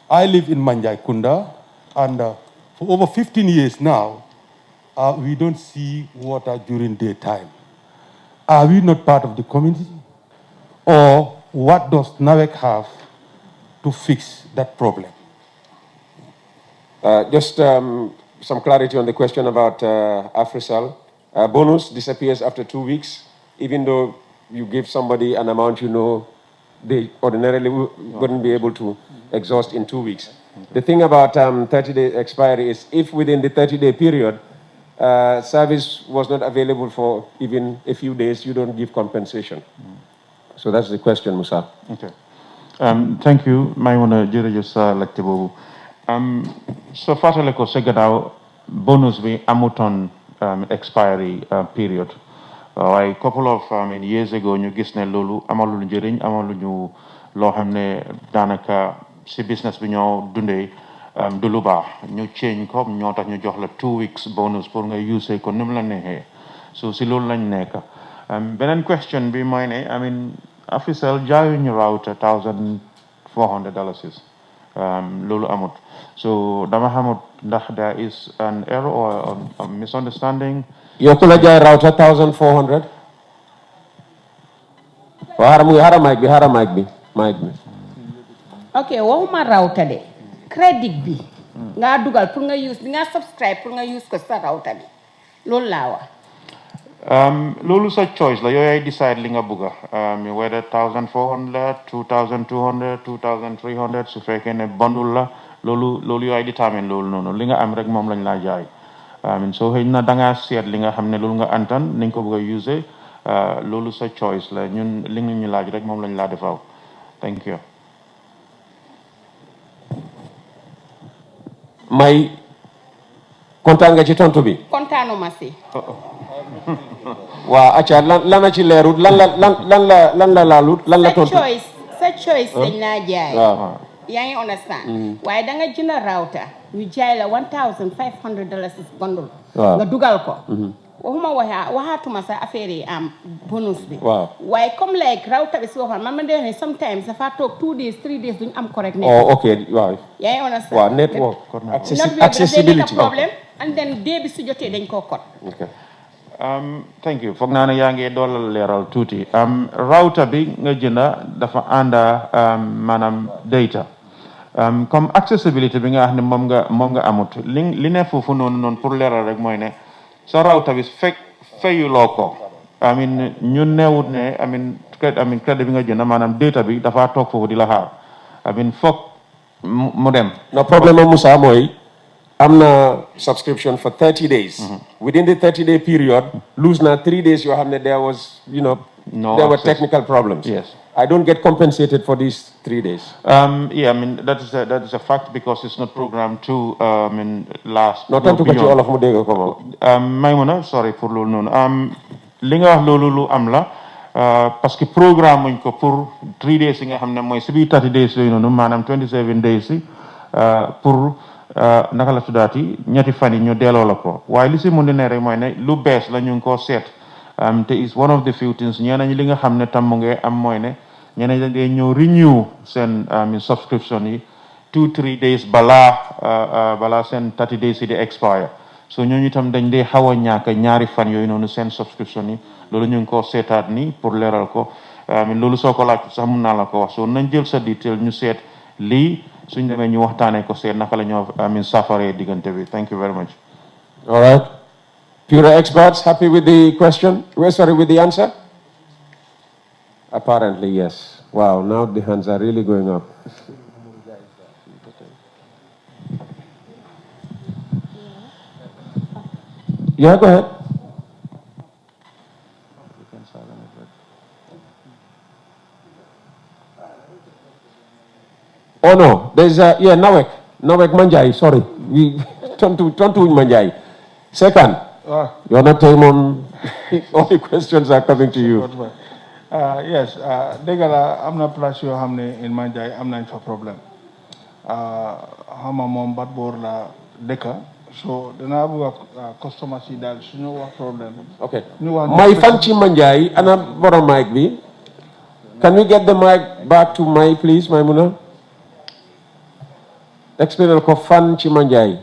I live in Manjai Kunda, and for over 15 years now, we don't see water during daytime. Are we not part of the community? Or what does NAWEC have to fix that problem? Just some clarity on the question about Africell. Bonus disappears after 2 weeks, even though you give somebody an amount you know they ordinarily wouldn't be able to exhaust in 2 weeks. The thing about 30-day expiry is if within the 30-day period service was not available for even a few days, you don't give compensation. So that's the question, Musa. Okay. Thank you. Maimuna jërëjëf sa laajte boobu. So fàttale ko sa gannaaw bonus bi amutoon expiry period. waaye couple of years ago ñu gis ne loolu amaluñu njëriñ amaluñu loo xam ne daanaka si business bi ñoo dundee du lu baax ñu change ko ñoo tax ñu jox la 2 weeks bonus pour nga use ko ni mu la neexee so si loolu lañ nekk beneen question bi mooy ne Africell jaayuñu router $1,400 loolu amut. So dama xamut ndax there is an error or a misunderstanding. yow ku la jaay router 1400. waaw xaaral mic bi ok waxuma router de crédit bi nga dugal pour nga use nga subscribe pour nga use ko sa router bi loolu laa wax. Loolu sa choice la yow yaay decide li nga bëgga whether 1400 2200 2300 su fekkee ne bundle la loolu yaay determine loolu noonu li nga am rek moom lañ laa jaay soo xëy na da ngaa seet li nga xam ne loolu nga antan ni nga ko bëgg a use loolu sa choice la ñun li nga ñu laaj rek moom lañ laa defaaw. Thank you. may kontaan nga ci tontu bi. kontaanuma si. waaw acca lan la ci leerut lan la laalut lan la tontu. sa choice dañ naa jaay. waaw yaa ngi understand. waaye da nga jënd router ñu jaay la $1,500 bundle. nga dugal ko. waxuma waxaatuma sa affaire yi am bonus bi. waaw waaye comme like router bi si waxoon man ma dee ne sometimes dafa toog 2 days 3 days duñ am correct network. oh ok waaw. yaa ngi understand. waaw network. accessibility problème and then dee bi su jotee dañ koo kot. Thank you foog naa ne yaa ngi doolal leeral tuuti router bi nga jënda dafa ànda maanaam data comme accessibility bi nga xam ne moom nga amut li ne foofu noonu pour leeral rek mooy ne sa router bi fayuloo ko ñun neewut ne crédit bi nga jënda maanaam data bi dafa toog foofu di la xaar foog mu dem. no problème am Moussa mooy am na subscription for 30 days. Within the 30-day period, lose na 3 days. You have there was, there were technical problems. Yes. I don't get compensated for these 3 days. Yeah, that is a fact because it's not programmed to last. No tantu ko ci olof mu dégg ko Maymuna, sorry pour loolu noonu. Li nga wax loolu lu am la parce que programme muñ ko pour 3 days yi nga xam ne mooy si biir 30 days yooyu noonu maanaam 27 days yi pour. Naka la tuddaati ñetti fan yi ñu delloo la ko waaye li si mun di ne rek mooy ne lu bees la ñu ngi koo seet te is one of the few things ñeneen ñi li nga xam ne tam mu ngi am mooy ne ñeneen dañ dee ñëw renew seen subscription yi 2-3 days balaa seen 30 days yi di expire so ñooñu itam dañ dee xaw a ñàkk ñaari fan yooyu noonu seen subscription yi loolu ñu ngi koo seetaat ni pour leeral ko loolu soo ko laaj sax mun naa la ko wax so nañ jël sa detail ñu seet lii suñ demee ñu waxtaanee ko seet naka la ñoo safaree diggante bi. Thank you very much. All right. Pura experts, happy with the question? We're sorry, with the answer? Apparently, yes. Wow, now the hands are really going up. Yeah, go ahead. Oh no, there's Nawek Manjai, sorry. We turn to Manjai. Second, you're not time on, all the questions are coming to you. Yes, dégala am na place yoo xam ne in Manjai am nañ fa problème xama moom bat boor la dëkka so danaa bëgg a customer si daal suñu wax problème. Okay. My fancy Manjai, ana borom mic bi. Can we get the mic back to my, please, Maimuna? Explain ko fan ci Manjai.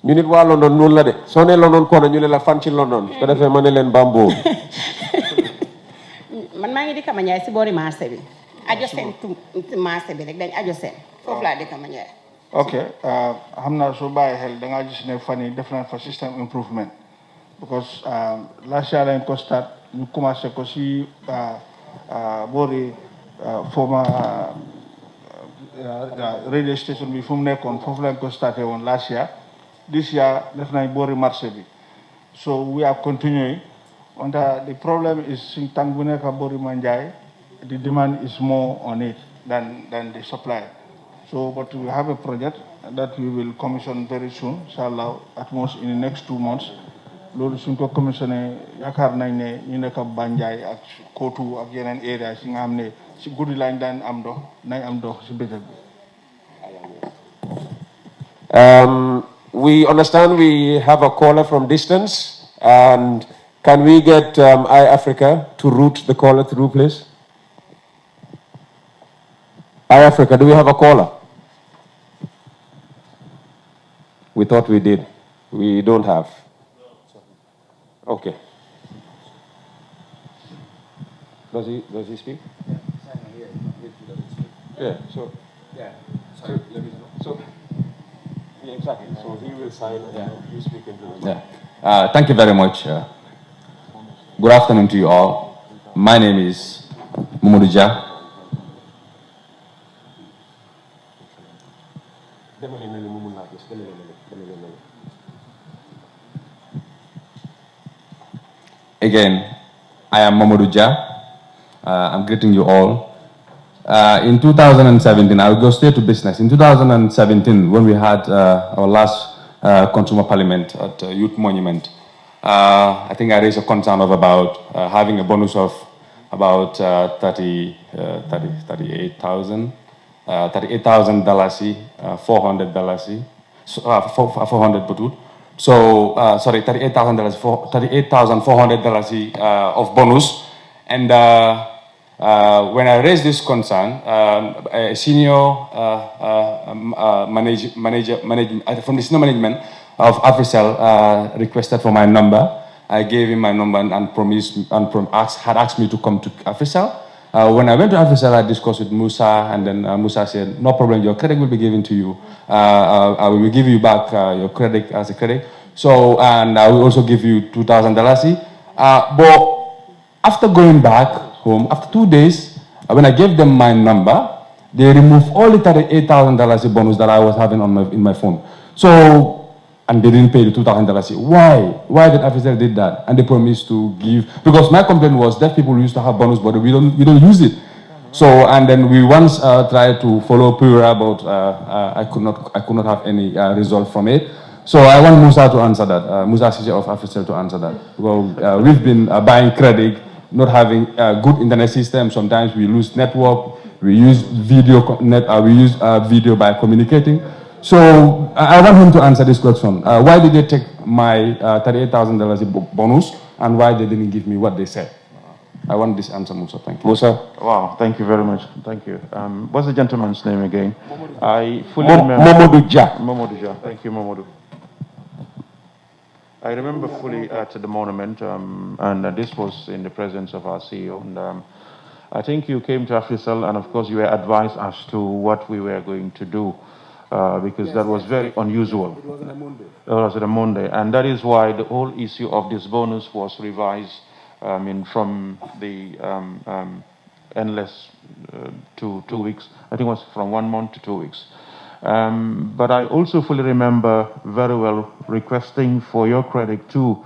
ñu nit waa London noonu la de soo ne London koona ñu ne la fan ci London su ko defee ma ne leen Bambo. man maa ngi dëkk Manjai si boori marché bi ajo seen marché bi rek dañ ajo seen foofu laa dëkk Manjai. ok xam naa soo bàyyi xel da ngaa gis ne fan yi def nañ fa system improvement because last year lañ ko start ñu commencé ko si boori former radio station bi fu mu nekkoon foofu lañ ko starté woon last year this year def nañ boori marché bi so we are continuing on the problem is suñ tànk bu nekk boori Manjai the demand is more on it than the supply so but we have a project that we will commission very soon inshallah at most in the next 2 months loolu suñ ko commissioné yaakaar nañ ne ñu nekk Banjai ak Kotu ak yeneen area si nga xam ne si guddi lañ daan am ndox nañ am ndox si bëccëg bi. We understand we have a caller from distance, and can we get iAfrica to route the caller through, please? Africa, do we have a caller? We thought we did. We don't have. Okay. Does he speak? Yeah, so. Yeah, sorry, let me know. So, yeah, exactly. So he will sign and you speak into the mic. Yeah. Thank you very much. Good afternoon to you all. My name is Mamadou Dia. Again, I am Mamadou Dia. I'm greeting you all. In 2017, I will go straight to business. In 2017, when we had our last consumer parliament at Youth Monument, I think I raised a concern of about having a bonus of about $38,000, $400, $400 butut. So, sorry, $38,000, $38,400 of bonus. And when I raised this concern, a senior manager from the senior management of Africell requested for my number. I gave him my number and had asked me to come to Africell. When I went to Africell, I discussed with Musa, and then Musa said, "No problem, your credit will be given to you. I will give you back your credit as a credit. So, and I will also give you $2,000. But after going back home, after 2 days, when I gave them my number, they removed all the $38,000 bonus that I was having in my phone. So, and they didn't pay the $2,000. Why? Why did Africell did that? And they promised to give, because my complaint was that people used to have bonus, but we don't use it. So, and then we once tried to follow Pura, but I could not have any result from it. So I want Musa to answer that. Musa CJ of Africell to answer that. Well, we've been buying credit, not having a good internet system. Sometimes we lose network. We use video video by communicating. So I want him to answer this question. Why did they take my $38,000 bonus, and why they didn't give me what they said? I want this answer, Musa. Thank you. Musa? Wow, thank you very much. Thank you. What's the gentleman's name again? I fully remember. Mamadou Dia. Mamadou Dia. Thank you, Mamadou. I remember fully at the monument, and this was in the presence of our CEO. And I think you came to Africell, and of course you were advised as to what we were going to do, because that was very unusual. It was on a Monday. It was on a Monday, and that is why the whole issue of this bonus was revised. From the endless to 2 weeks. I think it was from 1 month to 2 weeks. But I also fully remember very well requesting for your credit too,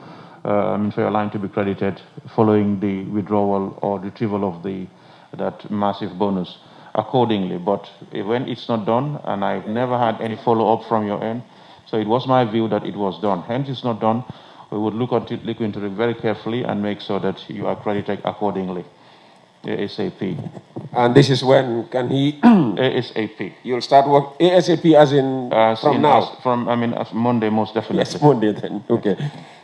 for your line to be credited following the withdrawal or retrieval of that massive bonus accordingly. But when it's not done, and I've never had any follow-up from your end, so it was my view that it was done. Hence, it's not done. We would look into it very carefully and make sure that you are credited accordingly, ASAP. And this is when can he? ASAP. You'll start work ASAP as in from now? As Monday, most definitely. Yes, Monday then. Okay.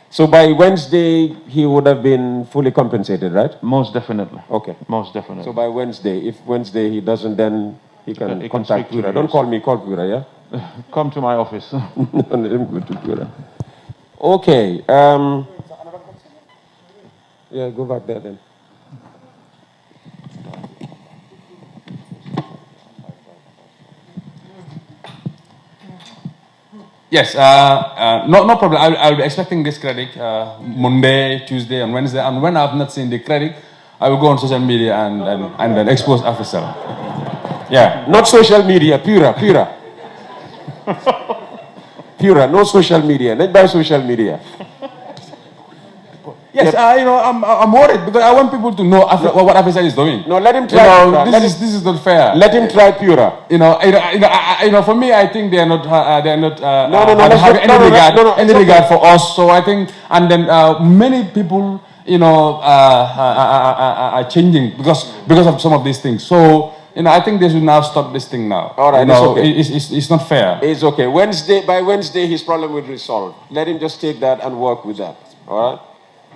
So by Wednesday, he would have been fully compensated, right? Most definitely. Okay. Most definitely. So by Wednesday, if Wednesday he doesn't, then he can contact Pura. Don't call me, call Pura, yeah? Come to my office. No, let him go to Pura. Okay. Yeah, go back there then. Yes, no problem. I'll be expecting this credit Monday, Tuesday, and Wednesday. And when I've not seen the credit, I will go on social media and then expose Africell. Yeah. Not social media, Pura. Pura, no social media. Not by social media. Yes, I'm worried because I want people to know what Africell is doing. No, let him try. This is not fair. Let him try Pura. For me, I think they are not having any regard for us. So I think, and then many people, are changing because of some of these things. So. I think they should now stop this thing now. All right, it's okay. It's not fair. It's okay. By Wednesday, his problem will be solved. Let him just take that and work with that. All right?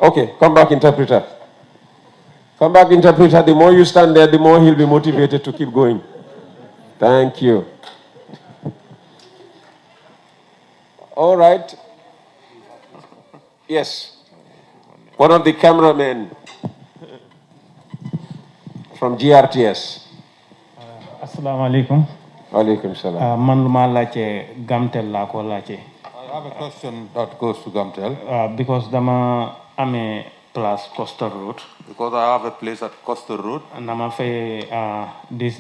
Okay, come back, interpreter. Come back, interpreter. The more you stand there, the more he'll be motivated to keep going. Thank you. All right. Yes. One of the cameramen from GRTS. Assalamu alaikum. Alaikum salam. Man lu ma laajte Gamtel laa ko laajte. I have a question that goes to Gamtel. Because dama amee place Costa Road. Because I have a place at Costa Road. Dama fay this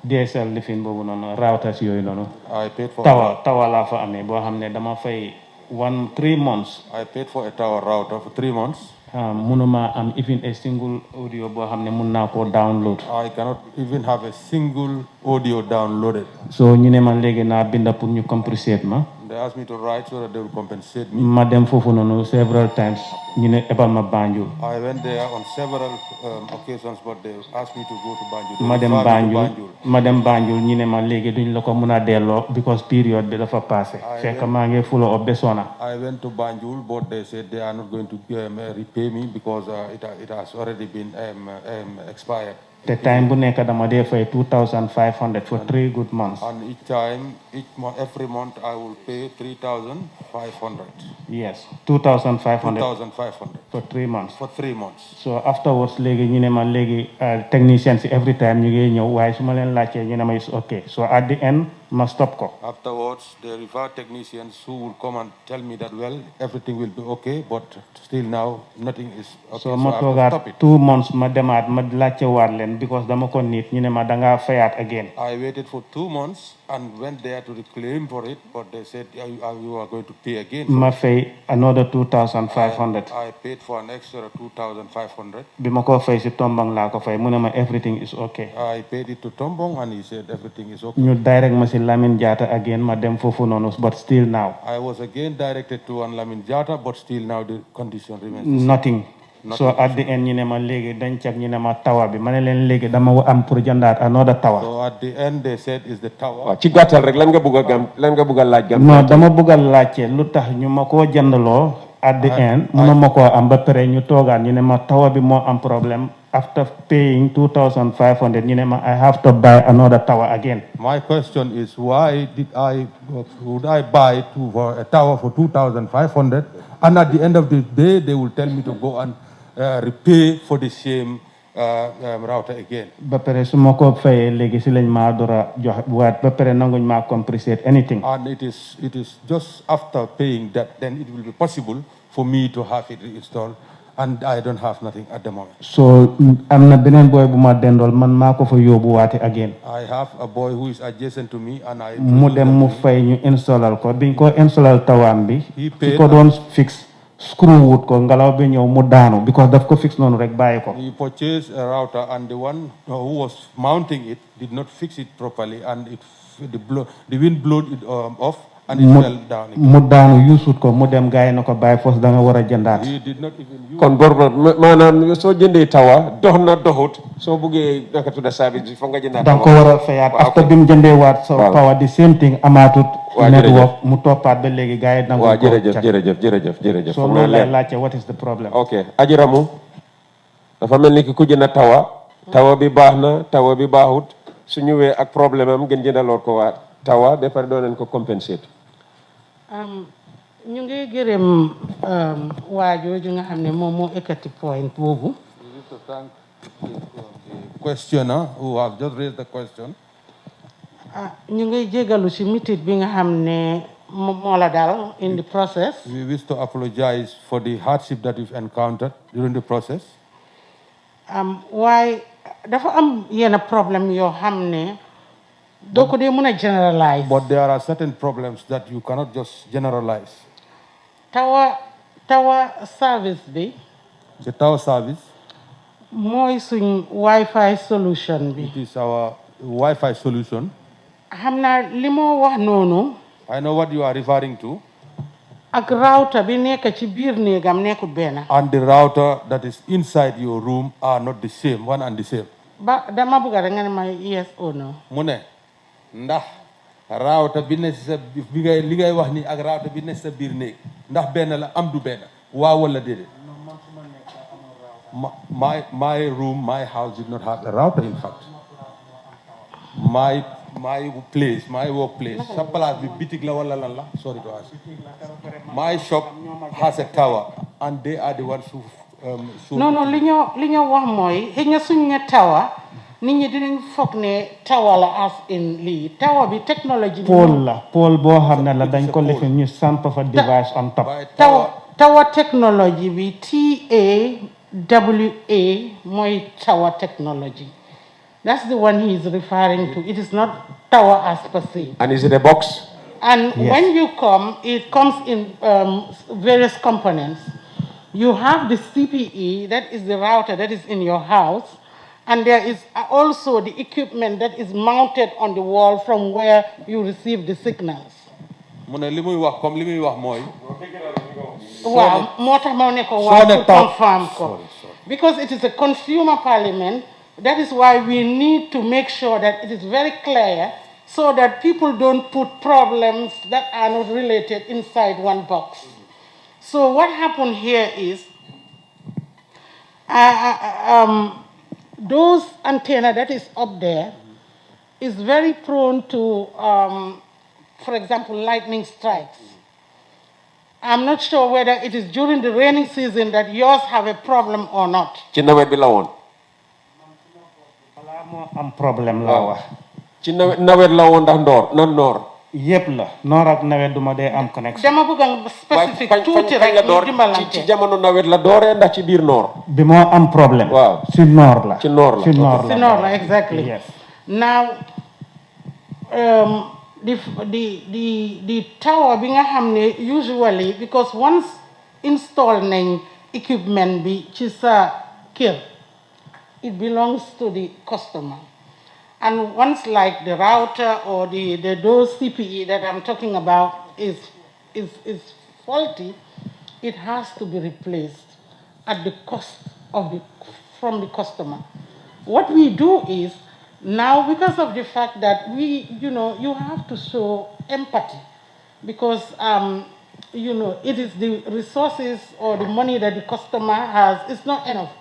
DSL lifin boobu noonu routers yooyu noonu. I paid for tawa laa fa amee boo xam ne dama fay 3 months. I paid for a tower router for 3 months. Munuma am even a single audio boo xam ne mun naa koo download. I cannot even have a single audio downloaded. So ñu ne ma léegi naa binda pour ñu compenser ma. They asked me to write so that they will compensate me. Ma dem foofu noonu several times ñu ne ebal ma Banjul. I went there on several occasions, but they asked me to go to Banjul. Ma dem Banjul ñu ne ma léegi duñ la ko mun a delloo because period bi dafa passé. Fekk maa ngi fulo of besona. I went to Banjul, but they said they are not going to repay me because it has already been expired. The time bu nekk dama dee fay 2,500 for 3 good months. And each time, every month, I will pay 3,500. Yes, 2,500. 2,500 for 3 months. For 3 months. So afterwards, léegi ñu ne ma léegi technicians every time ñu ngi ñëw waaye su ma leen laajtee ñu ne ma is okay. So at the end, ma stop ko. Afterwards, they refer technicians who will come and tell me that well, everything will be okay, but still now nothing is okay. So ma toogaat 2 months ma demaat ma laajte waat leen because dama ko nit ñu ne ma dangaa fayaat again. I waited for 2 months and went there to claim for it, but they said you are going to pay again. Ma fay another 2,500. I paid for an extra 2,500. Bi ma ko fay si Tombong laa ko fay mu ne ma everything is okay. I paid it to Tombong and he said everything is okay. Ñu direct ma si Lamin Jata again ma dem foofu noonu but still now. I was again directed to Lamin Jata, but still now the condition remains the same. Nothing. So at the end ñu ne ma léegi dañ cag ñu ne ma tawa bi ma ne leen léegi dama am pour jëndaat another tower. So at the end they said is the tower. Ci gàttal rek lan nga bëgg a laaj gam. Non dama bëgg a laajte lu tax ñu ma koo jëndaloo at the end mënuma koo am ba pare ñu toogaan ñu ne ma tawa bi moo am problème. After paying 2,500, you know, I have to buy another tower again. My question is, why would I buy a tower for 2,500, and at the end of the day, they will tell me to go and repay for the same router again. Bapere sumoko fay legi si lañ ma dora jox wat bapere nanguñ ma compensate anything. And it is just after paying that then it will be possible for me to have it installed. And I don't have nothing at the moment. So am na benen boy bu ma dendol man mako fa yobu waté again. I have a boy who is adjacent to me and I mu dem mu fay ñu installal ko biñ ko installal tawam bi ko don fix screw wood ko ngalaw bi ñew mu daanu because daf ko fix nonu rek bayiko. He purchased a router and the one who was mounting it did not fix it properly and the wind blew it off. And it fell down. Mu daanu yusut ko mu dem gaay nako bay fos da nga wara jëndaat. He did not even use. Kon bor manam so jëndé tawa dox na doxut so bëggé naka tudda service fo nga jëndaat. Da ko wara fayat after bim jëndé waat so power the same thing amatut network mu topat ba légui gaay nangu ko. Jërëjëf. So loolu lay laajte what is the problem? Okay, Ajiramu dafa melni ki ku jënd tawa bi baxna tawa bi baxut su ñëwé ak problème am gën jëndalor ko waat tawa ba pare do nañ ko compensate. ñu ngi gërëm waajooju nga xam ne moom moo ekkati point boobu. We wish to thank the questioner who have just raised the question. ñu ngi jégalu ci mitit bi nga xam ne moo la dal in the process. We wish to apologize for the hardship that you've encountered during the process. waaye dafa am yenn problème yoo xam ne doo ko dee mën a generalize. But there are certain problems that you cannot just generalize. Tawa service bi. The tower service. mooy suñ Wi-Fi solution bi. It is our Wi-Fi solution. xam naa li moo wax noonu. I know what you are referring to. ak router bi nekk ci biir néegam nekkul benn. And the router that is inside your room are not the same, one and the same. ba dama bëgg rek nga ne ma yes or no. mu ne ndax router bi ne sa bi ngay li ngay wax ni ak router bi ne sa biir néeg ndax benn la am du benn waaw wala déedéet. My room, my house did not have a router, in fact. My my place, my workplace, sa place bi bitik la wala lan la? Sorry to ask. My shop has a tower, and they are the ones who. No, li ñoo wax mooy xëy na suñ ne tower nit ñi dinañ foog ne tower la as in lii tower bi technology. Pole boo xam ne la dañ ko lifin ñu samp fa device on top. Tower technology bi TAWA mooy tower technology. That's the one he is referring to. It is not tower as per se. And is it a box? And when you come, it comes in various components. You have the CPE, that is the router that is in your house, and there is also the equipment that is mounted on the wall from where you receive the signals. Wow, to confirm. Because it is a consumer parliament, that is why we need to make sure that it is very clear so that people don't put problems that are not related inside one box. So what happened here is those antenna that is up there is very prone to, for example, lightning strikes. I'm not sure whether it is during the rainy season that yours have a problem or not. Ci nawet bi la woon. Am problème la wax. Ci nawet la woon ndax noor. Yep la noor ak nawet duma dee am connection. Dama bëgg specific tuuti rek ñu dimbalante. Ci jamono nawet la dooree ndax ci biir noor. Bi moo am problème. Waaw ci noor la. Ci noor la. Ci noor la exactly. Yes. Now the tower bi nga xam ne usually because once install nañ equipment bi ci sa kër it belongs to the customer. And once like the router or those CPE that I'm talking about is faulty, it has to be replaced at the cost from the customer. What we do is now, because of the fact that you have to show empathy because it is the resources or the money that the customer has is not enough.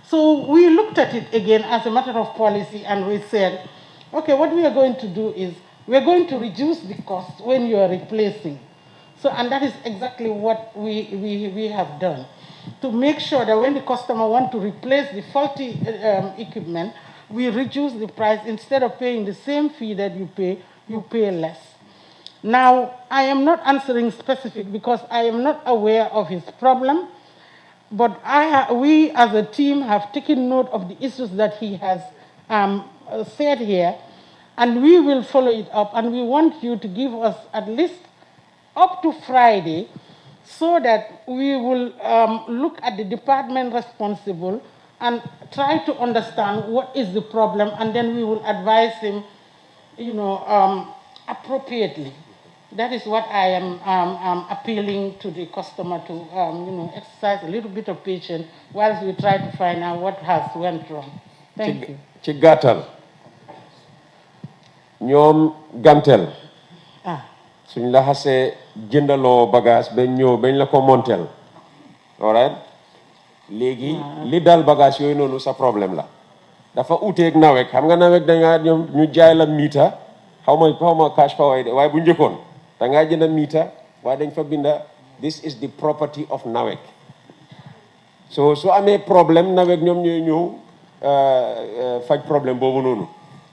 So we looked at it again as a matter of policy and we said, okay, what we are going to do is we're going to reduce the cost when you are replacing. So, and that is exactly what we have done to make sure that when the customer wants to replace the faulty equipment, we reduce the price. Instead of paying the same fee that you pay less. Now, I am not answering specific because I am not aware of his problem. But we as a team have taken note of the issues that he has said here, and we will follow it up, and we want you to give us at least up to Friday so that we will look at the department responsible and try to understand what is the problem, and then we will advise him, appropriately. That is what I am appealing to the customer to, exercise a little bit of patience whilst we try to find out what has went wrong. Thank you. Ci gàttal ñoom Gamtel suñ la xasee jëndaloo bagage ba ñëw bañ la ko montel all right léegi li dal bagage yooyu noonu sa problème la dafa uteeg nawek xam nga nawek dangaa ñoom ñu jaay la miita xaw ma cash power de waaye bu njëkkoon dangaa jënd miita waaye dañ fa binda this is the property of nawek so amee problème nawek ñoom ñooy ñëw faj problème boobu noonu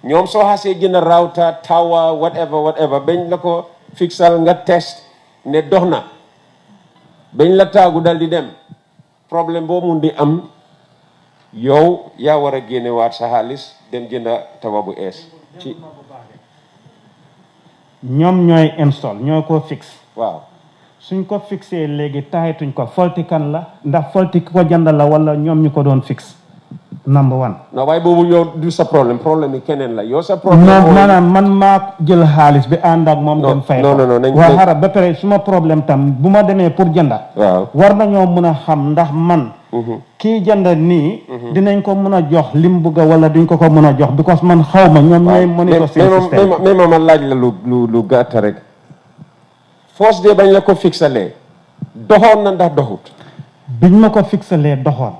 ñoom soo xasee jënd router tower whatever bañ la ko fixal nga test ne dox na bañ la taagu dal di dem problème boo mun di am yow yaa war a génne waat sa xaalis dem jënda tawa bu ees ci ñoom ñooy install ñoo ko fix waaw suñ ko fixé léegi taxituñ ko folti kan la ndax folti ki ko jënd la wala ñoom ñu ko doon fix number one. non waaye boobu yow du sa problème yi keneen la yow sa problème. non maanaam man maa jël xaalis bi ànd ak moom. dem fay ko non waaw xaaral ba pare suma problème tam bu ma demee pour jënda. waaw war nañoo mun a xam ndax man. kii jënd nii. dinañ ko mun a jox lim bugg wala duñ ko mun a jox because man xaw ma ñoom ñooy. monitor seen système mais ma laaj la lu gàtt rek. force de bañ la ko fixalee doxoon na ndax doxut. biñ ma ko fixalee doxoon.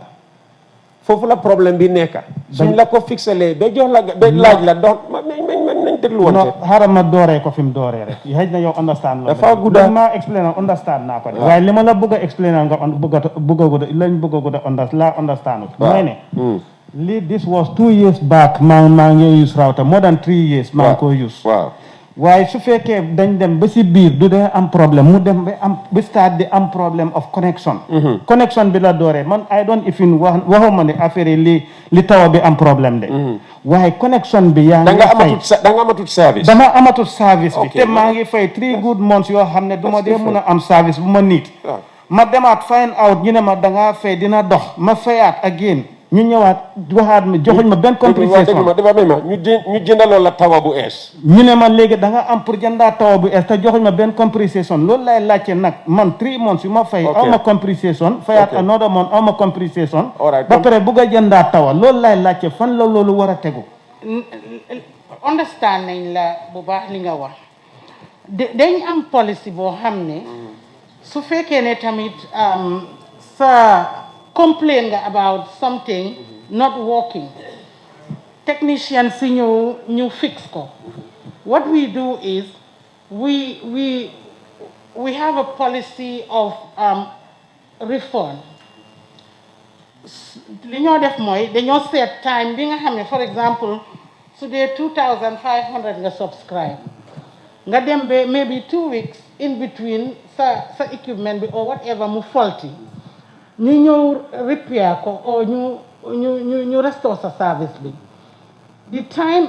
foofu la problème bi nekk suñ la ko fixalee ba jox la ba laaj la dox nañ nañ dégluwante. non xaaral ma dooree ko fi mu dooree rek xëy na yow understand la. dafa gudda ma explain understand naa ko de. waaye li ma la bëgg a explain nga bëgg a understand. mooy ne. This was 2 years back. maa ngi use router more than 3 years. maa ngi ko use. waaye su fekkee dañ dem ba si biir du dee am problème mu dem ba start di am problème of connection. connection bi la dooree man I don't even waxuma ne affaire yi li tawa bi am problème de. waaye connection bi yaa ngi fay da nga amatul service. dama amatul service bi. te maa ngi fay 3 good months yoo xam ne du ma dee mun a am service bu ma niit. ma demaat find out ñu ne ma da ngaa fay dina dox ma fayaat again. ñu ñëwaat waxaat mi joxuñ ma benn compensation ñu jëndaloo la tawa bu ees. ñu ne ma léegi da nga am pour jëndaa tawa bu ees te joxuñ ma benn compensation loolu lay laajte nag man 3 months yu ma fay. aw ma compensation fayaat another month aw ma compensation. ba pare bugg a jëndaa tawa loolu lay laajte fan la loolu war a tegu. understand nañ la bu baax li nga wax dañ am policy boo xam ne su fekkee ne tamit sa complain about something not working. Technicians si ñu fix ko. What we do is we have a policy of refund. Li ñoo def mooy dañoo seet time bi nga xam ne for example su dee 2500 nga subscribe nga dem ba maybe 2 weeks in between sa equipment bi or whatever mu faulty. ñu ñëw repair ko o ñu restore sa service bi the time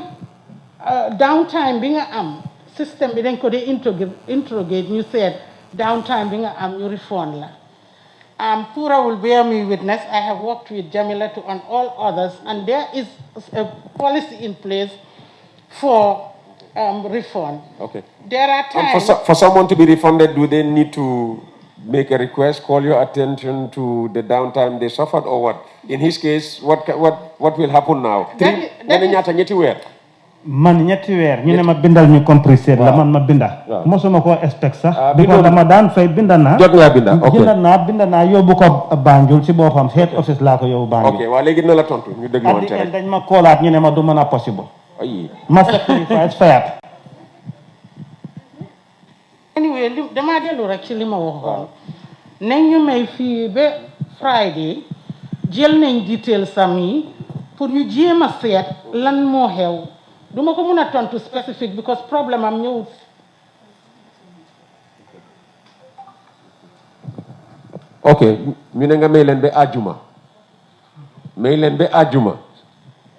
downtime bi nga am système bi dañ ko dee interrogate ñu seet downtime bi nga am ñu refund la Pura will bear me witness. I have worked with Jamila and all others and there is a policy in place for refund. Okay. There are times for someone to be refunded, do they need to make a request, call your attention to the downtime they suffered, or what? In his case, what will happen now? Man ñetti weer ñu ne ma bindal ñu compresseur la man ma binda mosuma ko expect sax because dama daan fay binda naa jot nga binda binda naa yóbbu ko Banjul ci boppam head office laa ko yóbbu Banjul. ok waaw léegi na la tontu ñu déglu wante rek dañ ma koolaat ñu ne ma du mën a possible ma sacrifice fayaat. anyway damaa dellu rek ci li ma waxoon nañ ñu may fii ba Friday jël nañ detail sam yi pour ñu jéem a seet lan moo xew duma ko mën a tontu spécifique because problème am ñëwut. ok ñu ne nga may leen ba àjjuma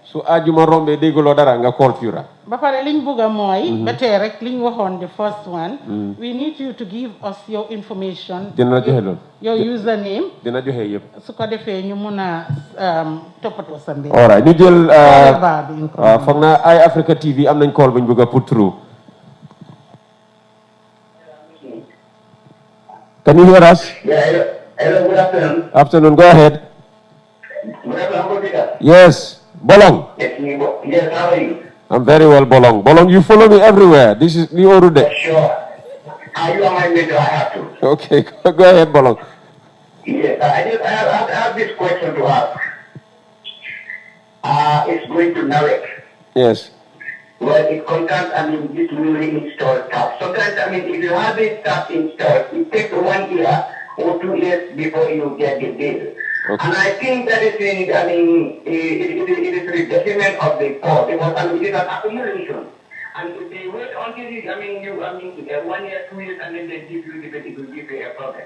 su àjjuma rombee dégguloo dara nga call Pura. ba pare liñ bëgg a mooy. ba tey rek liñ waxoon the first one. we need you to give us your information. dina joxe loolu. your username. dina joxe yëpp. su ko defee ñu mun a toppatoo sa mbir. all right ñu jël foog naa Eye Africa TV am nañ call buñ bëgg a put through. Can you hear us? Yeah, hello, good afternoon. Afternoon, go ahead. Good afternoon, Yes. Bolong. Yes, how are you? I'm very well, Bolong. Bolong, you follow me everywhere. This is Niorude. Sure. Are you on my video? I have to. Okay, go ahead, Bolong. Yes, I have this question to ask. It's going to narrate. Yes. Well, it concerns, this newly installed tap. Sometimes, if you have this tap installed, it takes 1 year or 2 years before you get the bill. Okay. And I think that is it is the detriment of the poor because it is an accumulation. And if they wait until you get 1 year, 2 years, and then they give you the bill, it will give you a problem.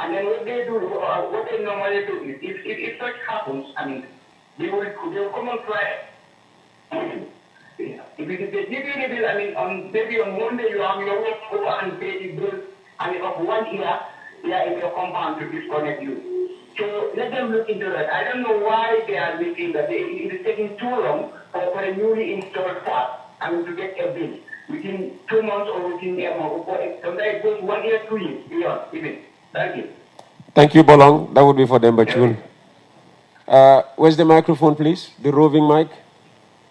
And then what they do, what they normally do is, if such happens, they will come and try. If they give you the bill, maybe on Monday you have your work over and pay the bill, of 1 year, they are in your compound to disconnect you. So let them look into that. I don't know why they are making that. It is taking too long for a newly installed tap, to get a bill within 2 months or within a month. Sometimes it goes 1 year, 2 years, beyond even. Thank you. Thank you, Bolong. That would be for them, Bachun. Where's the microphone, please? The roving mic.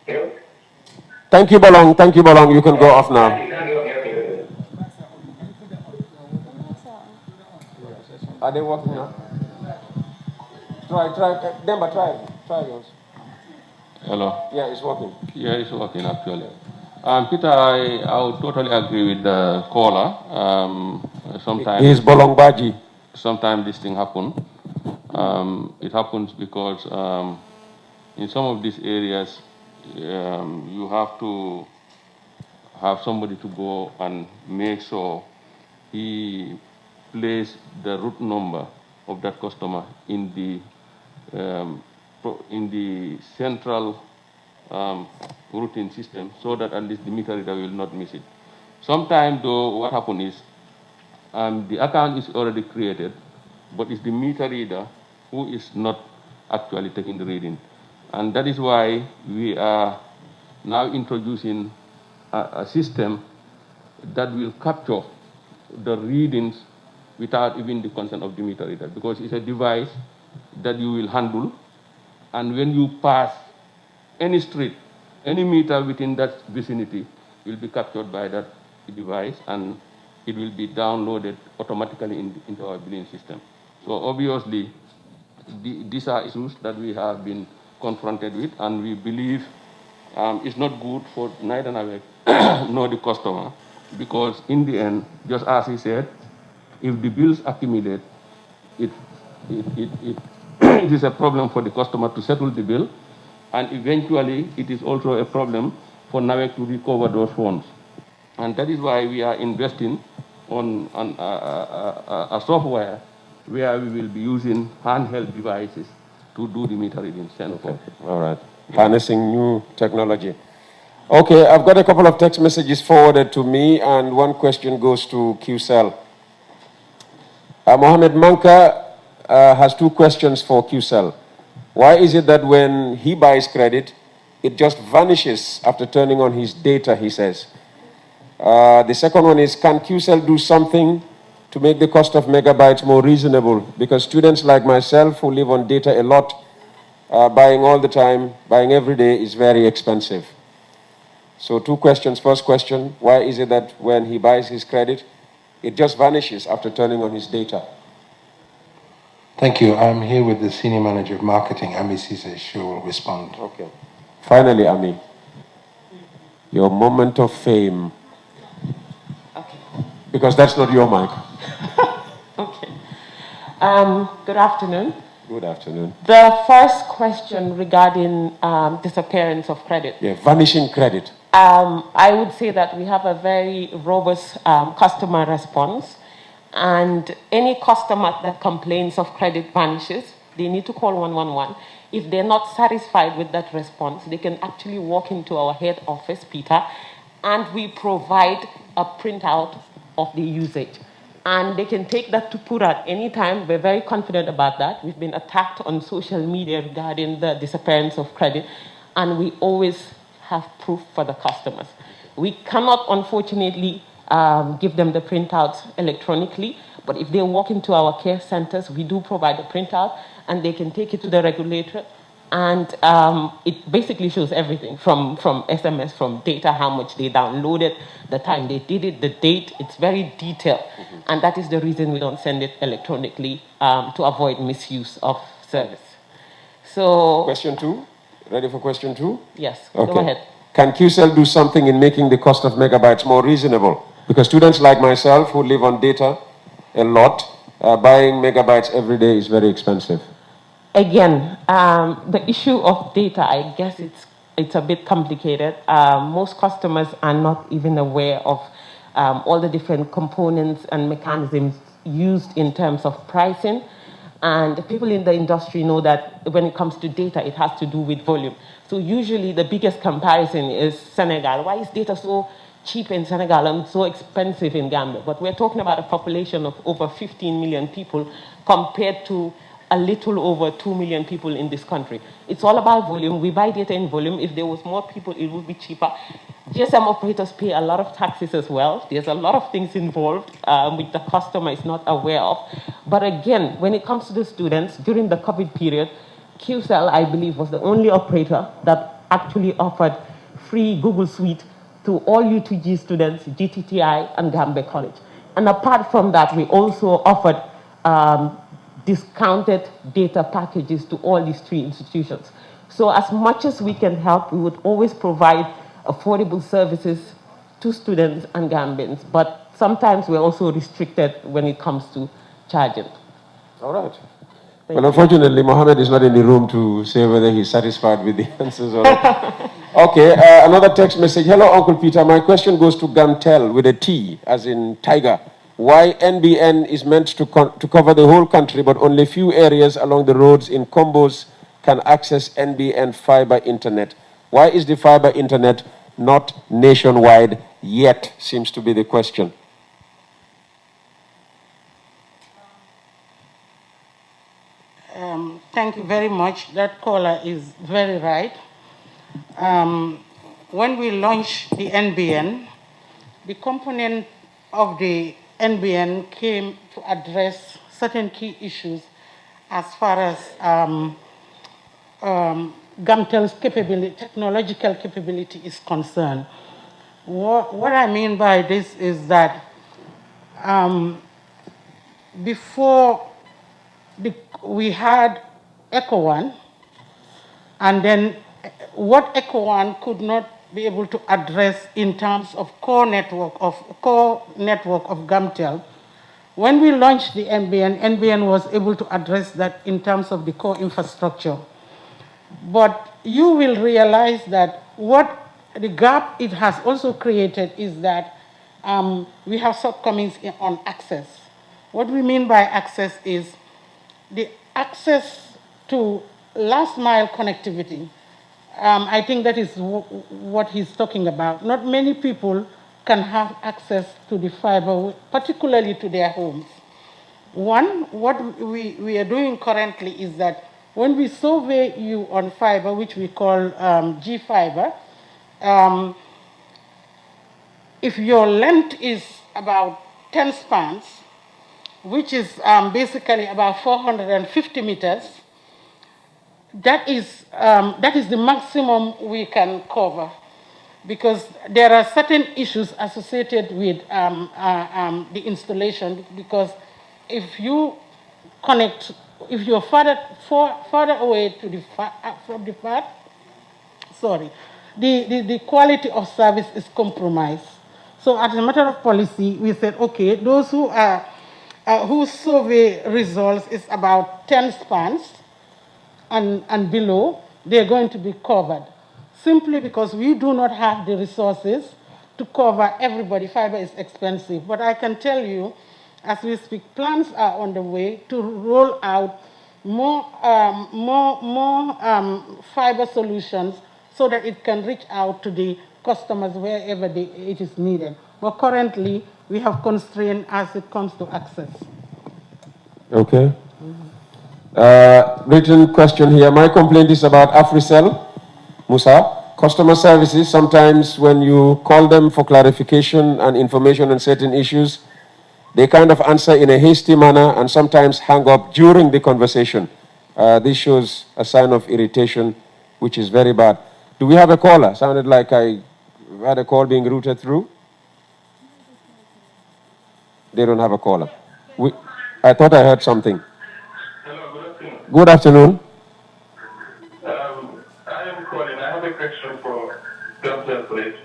Hello? Thank you, Bolong. Thank you, Bolong. You can go off now. Are they working now? Try. Demba, try yours. Hello. Yeah, it's working. Yeah, it's working actually. Peter, I would totally agree with the caller. Sometimes He's Bolongbaji. Sometimes this thing happens. It happens because in some of these areas, you have to have somebody to go and make sure he places the root number of that customer in the central routing system, so that at least the meter reader will not miss it. Sometimes, though, what happens is the account is already created, but it's the meter reader who is not actually taking the reading. And that is why we are now introducing a system that will capture the readings without even the consent of the meter reader, because it's a device that you will handle, and when you pass any street, any meter within that vicinity will be captured by that device, and it will be downloaded automatically into our billing system. So obviously, these are issues that we have been confronted with, and we believe it's not good for neither NAVEC nor the customer, because in the end, just as he said, if the bills accumulate, it is a problem for the customer to settle the bill, and eventually it is also a problem for NAVEC to recover those funds. And that is why we are investing on a software where we will be using handheld devices to do the meter reading. Okay. All right. Harnessing new technology. Okay, I've got a couple of text messages forwarded to me, and one question goes to QCell. Mohammed Manka has two questions for QCell. Why is it that when he buys credit, it just vanishes after turning on his data, he says? The second one is, can QCell do something to make the cost of megabytes more reasonable? Because students like myself who live on data a lot, buying all the time, buying every day is very expensive. So two questions. First question, why is it that when he buys his credit, it just vanishes after turning on his data? Thank you. I'm here with the Senior Manager of Marketing, Ami Cisse. She will respond. Okay. Finally, Ami, your moment of fame. Okay. Because that's not your mic. Okay. Good afternoon. Good afternoon. The first question regarding disappearance of credit. Yeah, vanishing credit. I would say that we have a very robust customer response, and any customer that complains of credit vanishes, they need to call 111. If they're not satisfied with that response, they can actually walk into our head office, Peter, and we provide a printout of the usage. And they can take that to Pura at any time. We're very confident about that. We've been attacked on social media regarding the disappearance of credit, and we always have proof for the customers. We cannot, unfortunately, give them the printouts electronically, but if they walk into our care centers, we do provide the printout, and they can take it to the regulator, and it basically shows everything from SMS, from data, how much they downloaded, the time they did it, the date. It's very detailed, and that is the reason we don't send it electronically, to avoid misuse of service. So, question two. Ready for question two? Yes, okay. Go ahead. Can QCell do something in making the cost of megabytes more reasonable? Because students like myself who live on data a lot, buying megabytes every day is very expensive. Again, the issue of data, I guess it's a bit complicated. Most customers are not even aware of all the different components and mechanisms used in terms of pricing. And people in the industry know that when it comes to data, it has to do with volume. So usually the biggest comparison is Senegal. Why is data so cheap in Senegal and so expensive in Gambia? But we're talking about a population of over 15 million people compared to a little over 2 million people in this country. It's all about volume. We buy data in volume. If there was more people, it would be cheaper. GSM operators pay a lot of taxes as well. There's a lot of things involved which the customer is not aware of. But again, when it comes to the students, during the COVID period, QCell, I believe, was the only operator that actually offered free Google Suite to all UTG students, GTTI, and Gambia College. And apart from that, we also offered discounted data packages to all these three institutions. So as much as we can help, we would always provide affordable services to students and Gambians. But sometimes we're also restricted when it comes to charging. All right. Well, unfortunately, Mohammed is not in the room to say whether he's satisfied with the answers or not. Okay, another text message. Hello, Uncle Peter. My question goes to Gantel with a T, as in tiger. Why NBN is meant to cover the whole country, but only few areas along the roads in combos can access NBN fiber internet? Why is the fiber internet not nationwide yet, seems to be the question. Thank you very much. That caller is very right. When we launched the NBN, the component of the NBN came to address certain key issues as far as Gamtel's capability, technological capability is concerned. What I mean by this is that before we had Echo One, and then what Echo One could not be able to address in terms of core network of Gamtel. When we launched the NBN was able to address that in terms of the core infrastructure. But you will realize that what the gap it has also created is that we have shortcomings on access. What we mean by access is the access to last mile connectivity. I think that is what he's talking about. Not many people can have access to the fiber, particularly to their homes. One, what we are doing currently is that when we survey you on fiber, which we call G-fiber, if your length is about 10 spans, which is basically about 450 meters, that is the maximum we can cover, because there are certain issues associated with the installation, because if you connect, if you're further away to from the part, the quality of service is compromised. So as a matter of policy, we said, okay, those who are whose survey results is about 10 spans and below, they're going to be covered. Simply because we do not have the resources to cover everybody. Fiber is expensive. But I can tell you, as we speak, plans are on the way to roll out more fiber solutions so that it can reach out to the customers wherever it is needed. But currently, we have constraints as it comes to access. Okay. Written question here. My complaint is about AfriCell, Musa. Customer services, sometimes when you call them for clarification and information on certain issues, they kind of answer in a hasty manner and sometimes hang up during the conversation. This shows a sign of irritation, which is very bad. Do we have a caller? Sounded like I had a call being routed through. They don't have a caller. I thought I heard something. Good afternoon. I am calling. I have a question for Gamcel, please.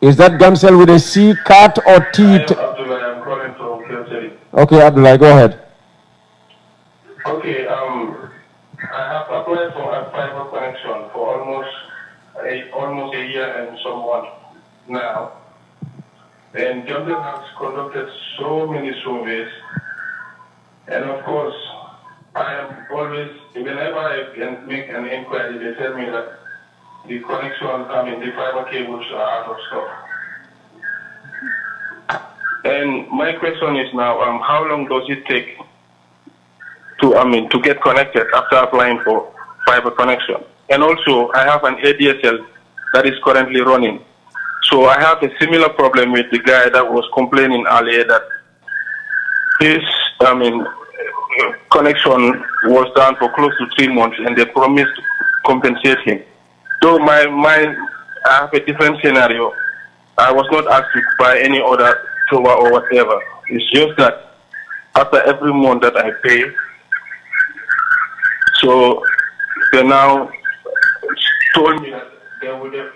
Is that Gamcel with a C, cat, or T? I am Abdullah. I am calling from Gamcel. Okay, Abdullah, go ahead. Okay, I have applied for a fiber connection for almost a year and some months now. And Gamcel has conducted so many surveys. And of course, I am always, whenever I can make an inquiry, they tell me that the connection, the fiber cables are out of stock. And my question is now, how long does it take to get connected after applying for fiber connection? And also, I have an ADSL that is currently running. So I have a similar problem with the guy that was complaining earlier that his, connection was down for close to 3 months, and they promised to compensate him. So I have a different scenario. I was not asked to buy any other tower or whatever. It's just that after every month that I pay, so they now told me that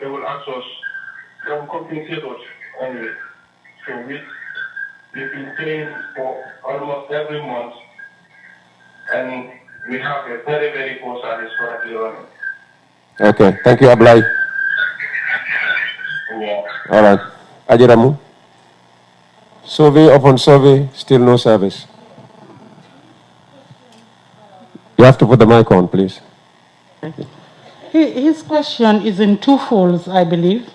they will ask us, they will compensate us anyway. So we've been paying for almost every month, and we have a very, very poor service currently running. Okay, thank you, Ablai. Yeah. All right. Ajiramu. Survey upon survey, still no service. You have to put the mic on, please. His question is in two folds, I believe.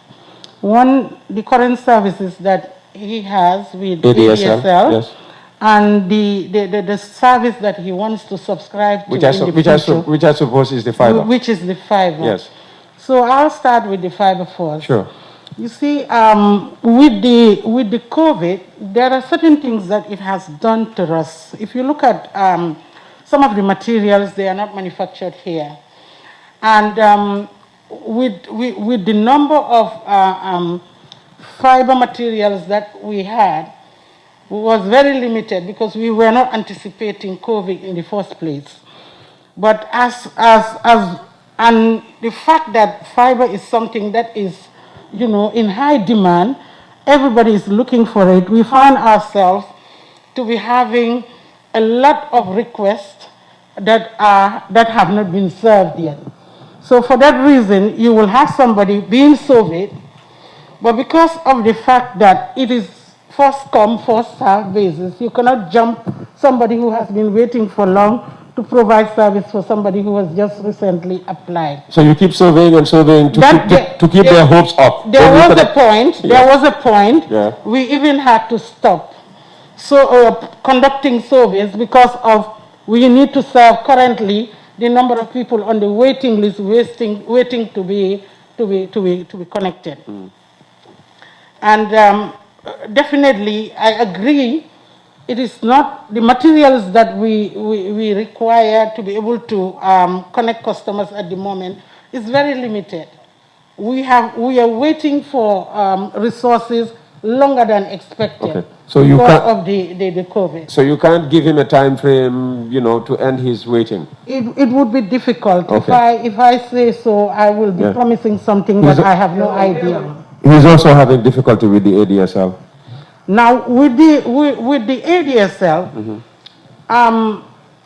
One, the current services that he has with ADSL, yes. and the service that he wants to subscribe to Which I suppose is the fiber. which is the fiber. Yes. So I'll start with the fiber first. Sure. You see, with the COVID, there are certain things that it has done to us. If you look at some of the materials, they are not manufactured here. And with the number of fiber materials that we had was very limited because we were not anticipating COVID in the first place. But and the fact that fiber is something that is, in high demand, everybody is looking for it. We found ourselves to be having a lot of requests that have not been served yet. So for that reason, you will have somebody being surveyed, but because of the fact that it is first come, first served basis, you cannot jump somebody who has been waiting for long to provide service for somebody who has just recently applied. So you keep surveying and surveying to keep their hopes up. There was a point. There was a point. Yeah. We even had to stop conducting surveys because of we need to serve currently the number of people on the waiting list waiting to be connected. And definitely, I agree. It is not the materials that we require to be able to connect customers at the moment is very limited. We are waiting for resources longer than expected. Okay. So you because can't, of the COVID. So you can't give him a time frame, to end his waiting. It would be difficult. Okay. If I say so, I will be promising something that I have no idea. He's also having difficulty with the ADSL. Now with the ADSL,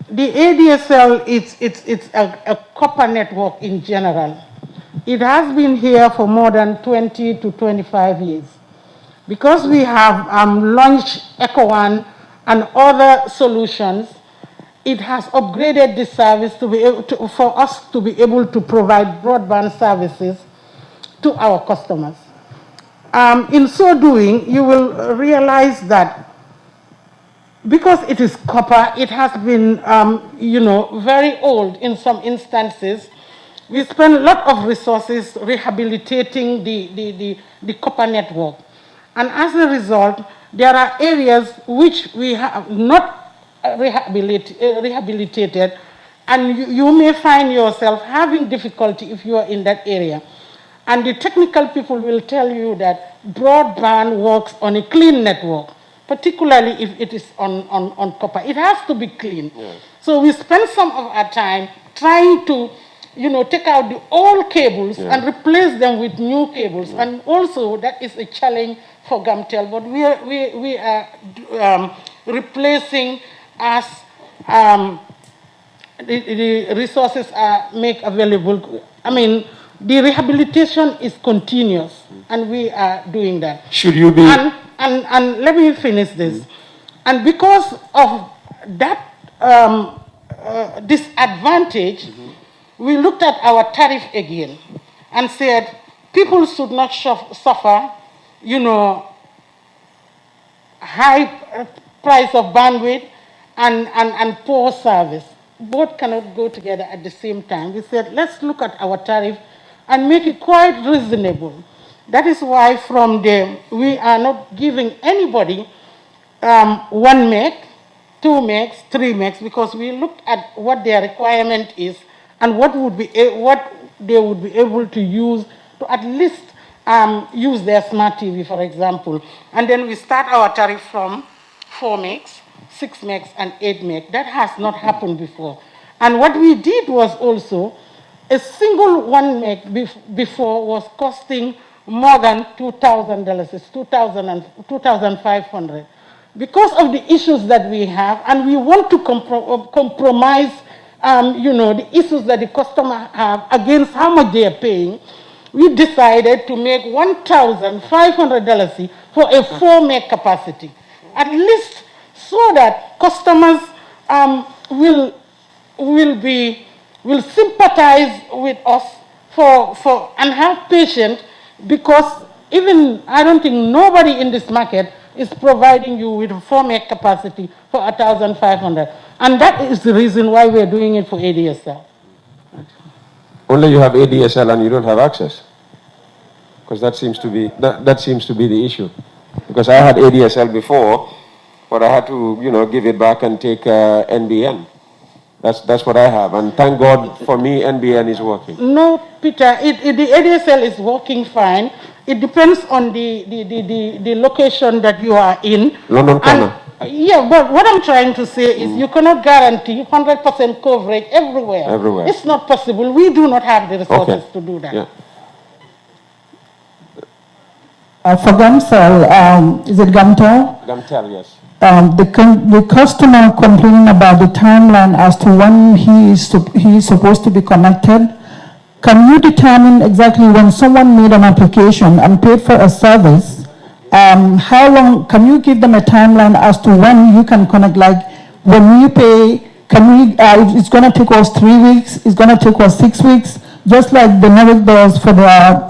the ADSL it's a copper network in general. It has been here for more than 20 to 25 years. Because we have launched EcoOne and other solutions, it has upgraded the service to be able to, for us to be able to provide broadband services to our customers. In so doing, you will realize that because it is copper, it has been, very old in some instances. We spend a lot of resources rehabilitating the copper network. And as a result, there are areas which we have not rehabilitated, and you may find yourself having difficulty if you are in that area. And the technical people will tell you that broadband works on a clean network, particularly if it is on copper. It has to be clean. Yeah. So we spend some of our time trying to take out the old cables and replace them with new cables. And also that is a challenge for Gamtel, but we are replacing as the resources are made available. I mean, the rehabilitation is continuous, and we are doing that. Should you be... And let me finish this. And because of that disadvantage, we looked at our tariff again and said people should not suffer, high price of bandwidth and poor service. Both cannot go together at the same time. We said, let's look at our tariff and make it quite reasonable. That is why from there, we are not giving anybody 1 meg, 2 megs, 3 megs, because we looked at what their requirement is and what they would be able to use to at least use their smart TV, for example. And then we start our tariff from 4 megs, 6 megs, and 8 meg. That has not happened before. And what we did was also A single 1 meg before was costing more than $2,000, it's 2,500. Because of the issues that we have, and we want to compromise, the issues that the customer have against how much they are paying, we decided to make $1,500 for a 4 meg capacity, at least so that customers will sympathize with us and have patience, because even I don't think nobody in this market is providing you with a 4 meg capacity for 1,500, and that is the reason why we're doing it for ADSL. Only you have ADSL and you don't have access, because that seems to be the issue. Because I had ADSL before, but I had to give it back and take NBN. That's what I have, and thank God for me, NBN is working. No, Peter, the ADSL is working fine. It depends on the location that you are in. London corner. Yeah, but what I'm trying to say is you cannot guarantee 100% coverage everywhere. Everywhere. It's not possible. We do not have the resources to do that. Yeah. For Gamtel, is it Gamtel? Gamtel, yes. The customer complaining about the timeline as to when he is supposed to be connected. Can you determine exactly when someone made an application and paid for a service? How long can you give them a timeline as to when you can connect? Like when you pay, it's going to take us 3 weeks. It's going to take us 6 weeks, just like the network does for their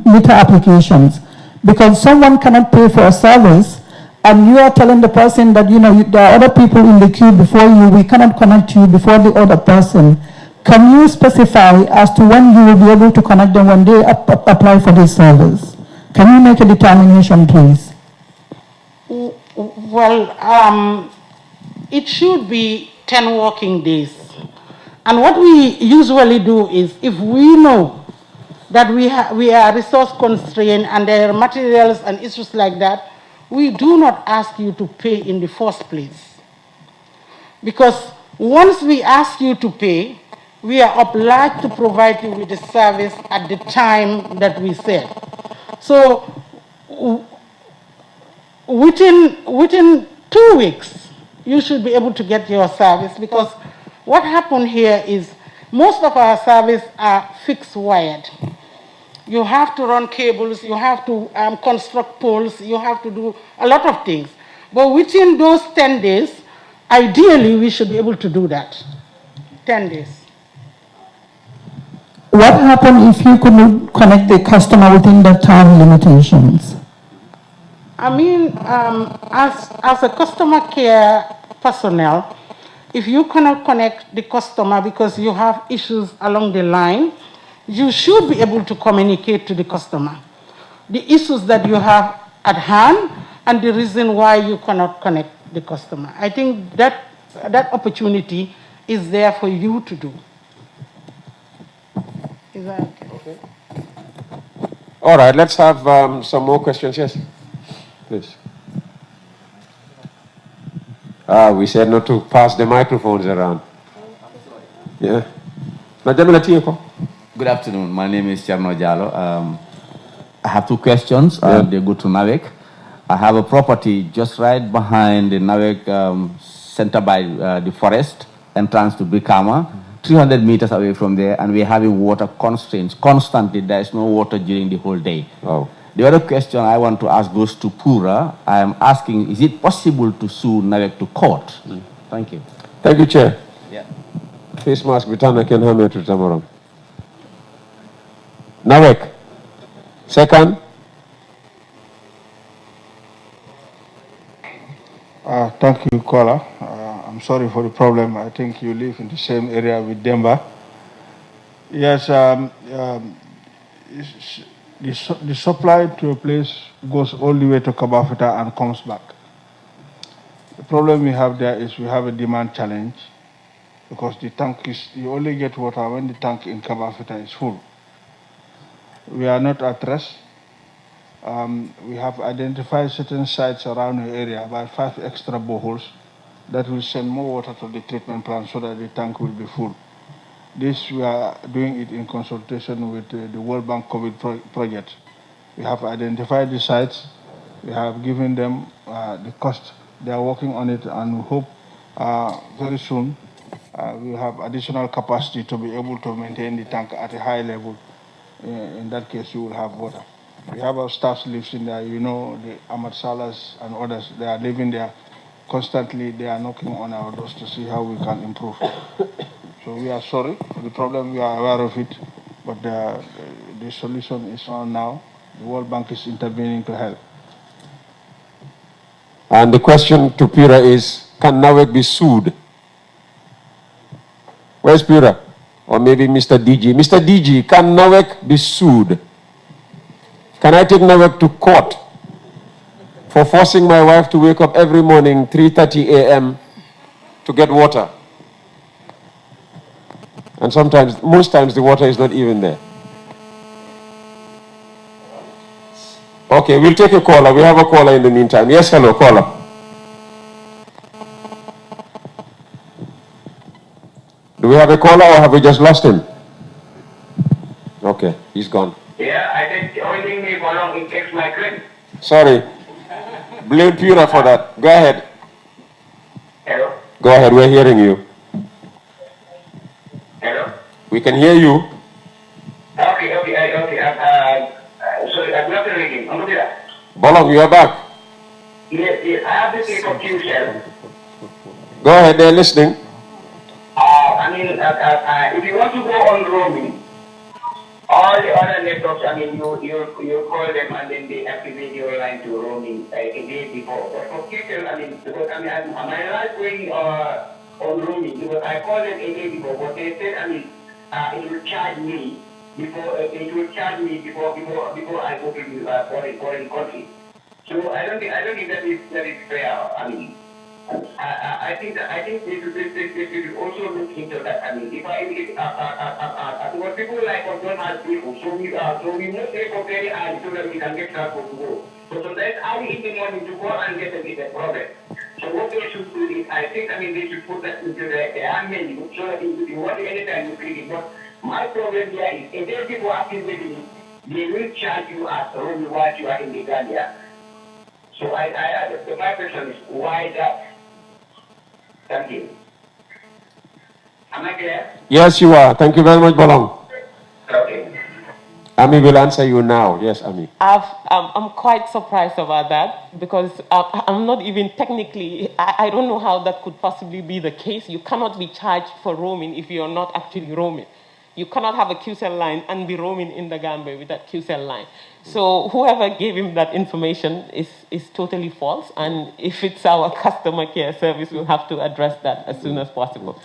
meter applications. Because someone cannot pay for a service, and you are telling the person that, there are other people in the queue before you, we cannot connect you before the other person. Can you specify as to when you will be able to connect them when they apply for this service? Can you make a determination, please? Well, it should be 10 working days. And what we usually do is, if we know that we are resource constrained and there are materials and issues like that, we do not ask you to pay in the first place. Because once we ask you to pay, we are obliged to provide you with the service at the time that we said. So within 2 weeks, you should be able to get your service, because what happened here is most of our service are fixed wired. You have to run cables, you have to construct poles, you have to do a lot of things. But within those 10 days, ideally, we should be able to do that. 10 days. What happens if you couldn't connect the customer within the time limitations? I mean, as a customer care personnel, if you cannot connect the customer because you have issues along the line, you should be able to communicate to the customer the issues that you have at hand and the reason why you cannot connect the customer. I think that opportunity is there for you to do. Is that okay? All right, let's have some more questions. Yes, please. We said not to pass the microphones around. Yeah. Good afternoon. My name is Cherno Jallo. I have 2 questions. They go to Navek. I have a property just right behind the Navek center by the forest entrance to Brikama, 300 meters away from there, and we're having water constraints. Constantly, there is no water during the whole day. Oh. The other question I want to ask goes to Pura. I am asking, is it possible to sue Navek to court? Thank you. Thank you, Chair. Yeah. Face mask, Bitana can have me to tomorrow. Navek. Second. Thank you, caller. I'm sorry for the problem. I think you live in the same area with Demba. Yes, the supply to a place goes all the way to Kabafita and comes back. The problem we have there is we have a demand challenge, because the tank is, you only get water when the tank in Kabafita is full. We are not at rest. We have identified certain sites around the area, about 5 extra boreholes, that will send more water to the treatment plant so that the tank will be full. This we are doing it in consultation with the World Bank COVID project. We have identified the sites. We have given them the cost. They are working on it, and we hope very soon we will have additional capacity to be able to maintain the tank at a high level. In that case, you will have water. We have our staff lives in there. You know, the Ahmad Salas and others, they are living there constantly. They are knocking on our doors to see how we can improve. So we are sorry for the problem. We are aware of it, but the solution is on now. The World Bank is intervening to help. And the question to Pura is, can NAWEC be sued? Where's Pura? Or maybe Mr. DG. Mr. DG, can NAWEC be sued? Can I take NAWEC to court for forcing my wife to wake up every morning 3:30 a.m. to get water? And sometimes, most times, the water is not even there. Okay, we'll take a caller. We have a caller in the meantime. Yes, hello, caller. Do we have a caller or have we just lost him? Okay, he's gone. Yeah, I think the only thing we belong it takes my credit. Sorry. Blame Pura for that. Go ahead. Hello? Go ahead, we're hearing you. Hello? We can hear you. Okay. Sorry, I'm not reading. I'm looking at. Bolong, you are back. Yes, I have this for QCell. Go ahead, they're listening. If you want to go on roaming, all the other networks, you call them and then they activate your line to roaming a day before. But for QCell, because my line going on roaming, because I call them a day before, but they said, it will charge me before I go to the foreign country. So I don't think that is fair. I think they should also look into that. What people like us don't have people, so we must pay for very high so that we can get transport to go. So sometimes early in the morning to go and get a problem. So what they should do is, I think they should put that into their menu so that if you want it anytime you click it. But my problem here is, if there are people activating it, they will charge you as only what you are in the Gambia. So my question is, why that? Thank you. Am I clear? Yes, you are. Thank you very much, Bolong. Okay. Ami will answer you now. Yes, Ami. I'm quite surprised about that because I'm not even technically, I don't know how that could possibly be the case. You cannot be charged for roaming if you're not actually roaming. You cannot have a QCell line and be roaming in the Gambia with that QCell line. So whoever gave him that information is totally false. And if it's our customer care service, we'll have to address that as soon as possible.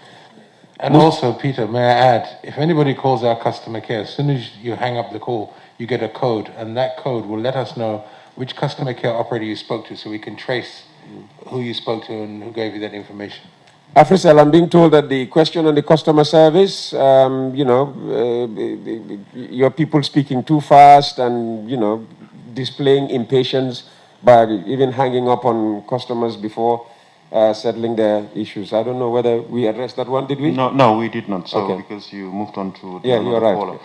And also, Peter, may I add, if anybody calls our customer care, as soon as you hang up the call, you get a code, and that code will let us know which customer care operator you spoke to, so we can trace who you spoke to and who gave you that information. Afrisel, I'm being told that the question on the customer service, your people speaking too fast and, displaying impatience by even hanging up on customers before settling their issues. I don't know whether we addressed that one, did we? No, we did not. So Okay. because you moved on to the you're right. caller.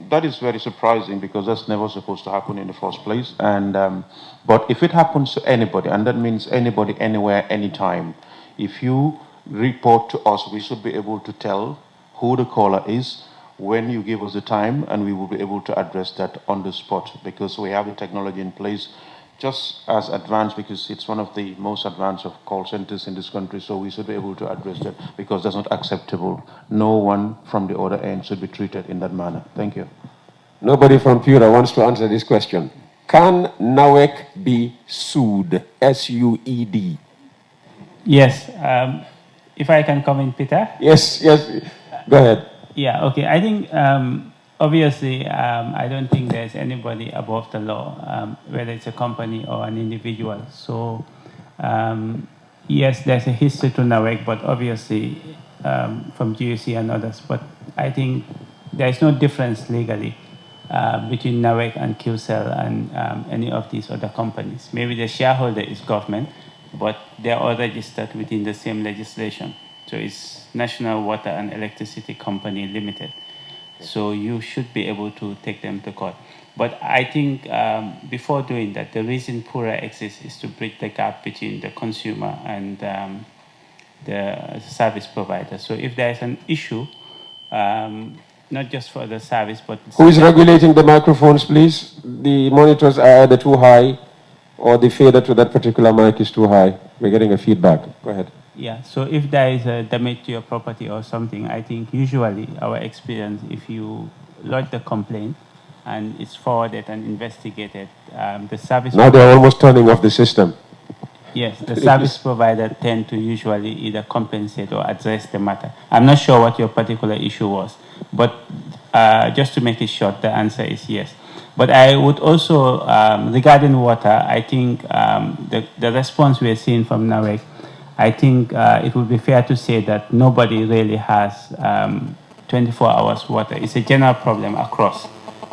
That is very surprising because that's never supposed to happen in the first place. And but if it happens to anybody, and that means anybody, anywhere, anytime, if you report to us, we should be able to tell who the caller is when you give us the time, and we will be able to address that on the spot because we have the technology in place just as advanced, because it's one of the most advanced of call centers in this country, so we should be able to address that because that's not acceptable. No one from the other end should be treated in that manner. Thank you. Nobody from Pura wants to answer this question. Can NAWEC be sued? S-U-E-D. Yes. If I can come in, Peter? Yes. Go ahead. Yeah, okay. I think, obviously, I don't think there's anybody above the law, whether it's a company or an individual. So, yes, there's a history to NAWEC, but obviously from GUC and others. But I think there's no difference legally between NAWEC and QCell and any of these other companies. Maybe the shareholder is government, but they're all registered within the same legislation. So it's National Water and Electricity Company Limited. So you should be able to take them to court. But I think before doing that, the reason Pura exists is to bridge the gap between the consumer and the service provider. So if there is an issue, not just for the service, but... Who is regulating the microphones, please? The monitors are either too high or the fader to that particular mic is too high. We're getting a feedback. Go ahead. Yeah, so if there is a damage to your property or something, I think usually our experience, if you lodge the complaint and it's forwarded and investigated, the service... Now they're almost turning off the system. Yes, the service provider tend to usually either compensate or address the matter. I'm not sure what your particular issue was, but just to make it short, the answer is yes. But I would also, regarding water, I think the response we're seeing from NAWEC, I think it would be fair to say that nobody really has 24 hours water. It's a general problem across,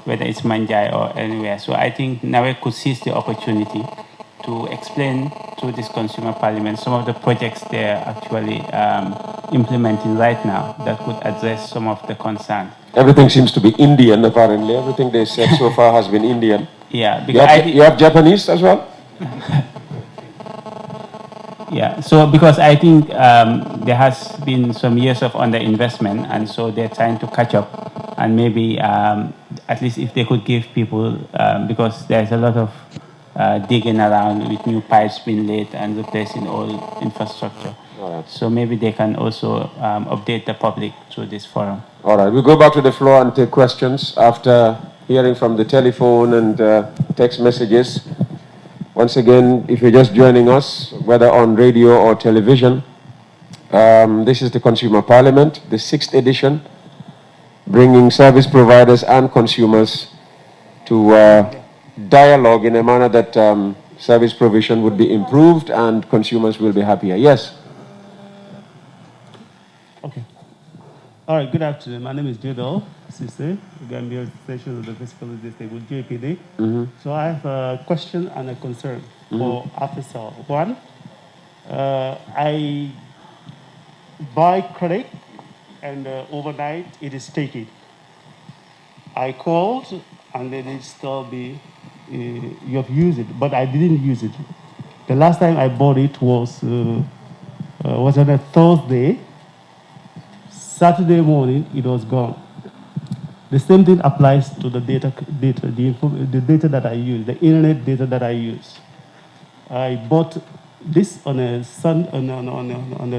whether it's Manjai or anywhere. So I think NAWEC could seize the opportunity to explain to this consumer parliament some of the projects they're actually implementing right now that could address some of the concerns. Everything seems to be Indian, apparently. Everything they said so far has been Indian. Yeah. You have Japanese as well? Yeah, so because I think there has been some years of underinvestment, and so they're trying to catch up, and maybe at least if they could give people, because there's a lot of digging around with new pipes being laid and replacing all infrastructure. Right. So maybe they can also update the public through this forum. All right, we'll go back to the floor and take questions after hearing from the telephone and text messages. Once again, if you're just joining us, whether on radio or television, this is the Consumer Parliament, the 6th edition, bringing service providers and consumers to dialogue in a manner that service provision would be improved and consumers will be happier. Yes? Okay. All right, good afternoon. My name is Jodol Sise, Gambia Station of the Physically Disabled, JPD. So I have a question and a concern for Officer. One, I buy credit and overnight it is taken. I called and then it still be, you have used it, but I didn't use it. The last time I bought it was on a Thursday. Saturday morning, it was gone. The same thing applies to the the data that I use, the internet data that I use. I bought this on a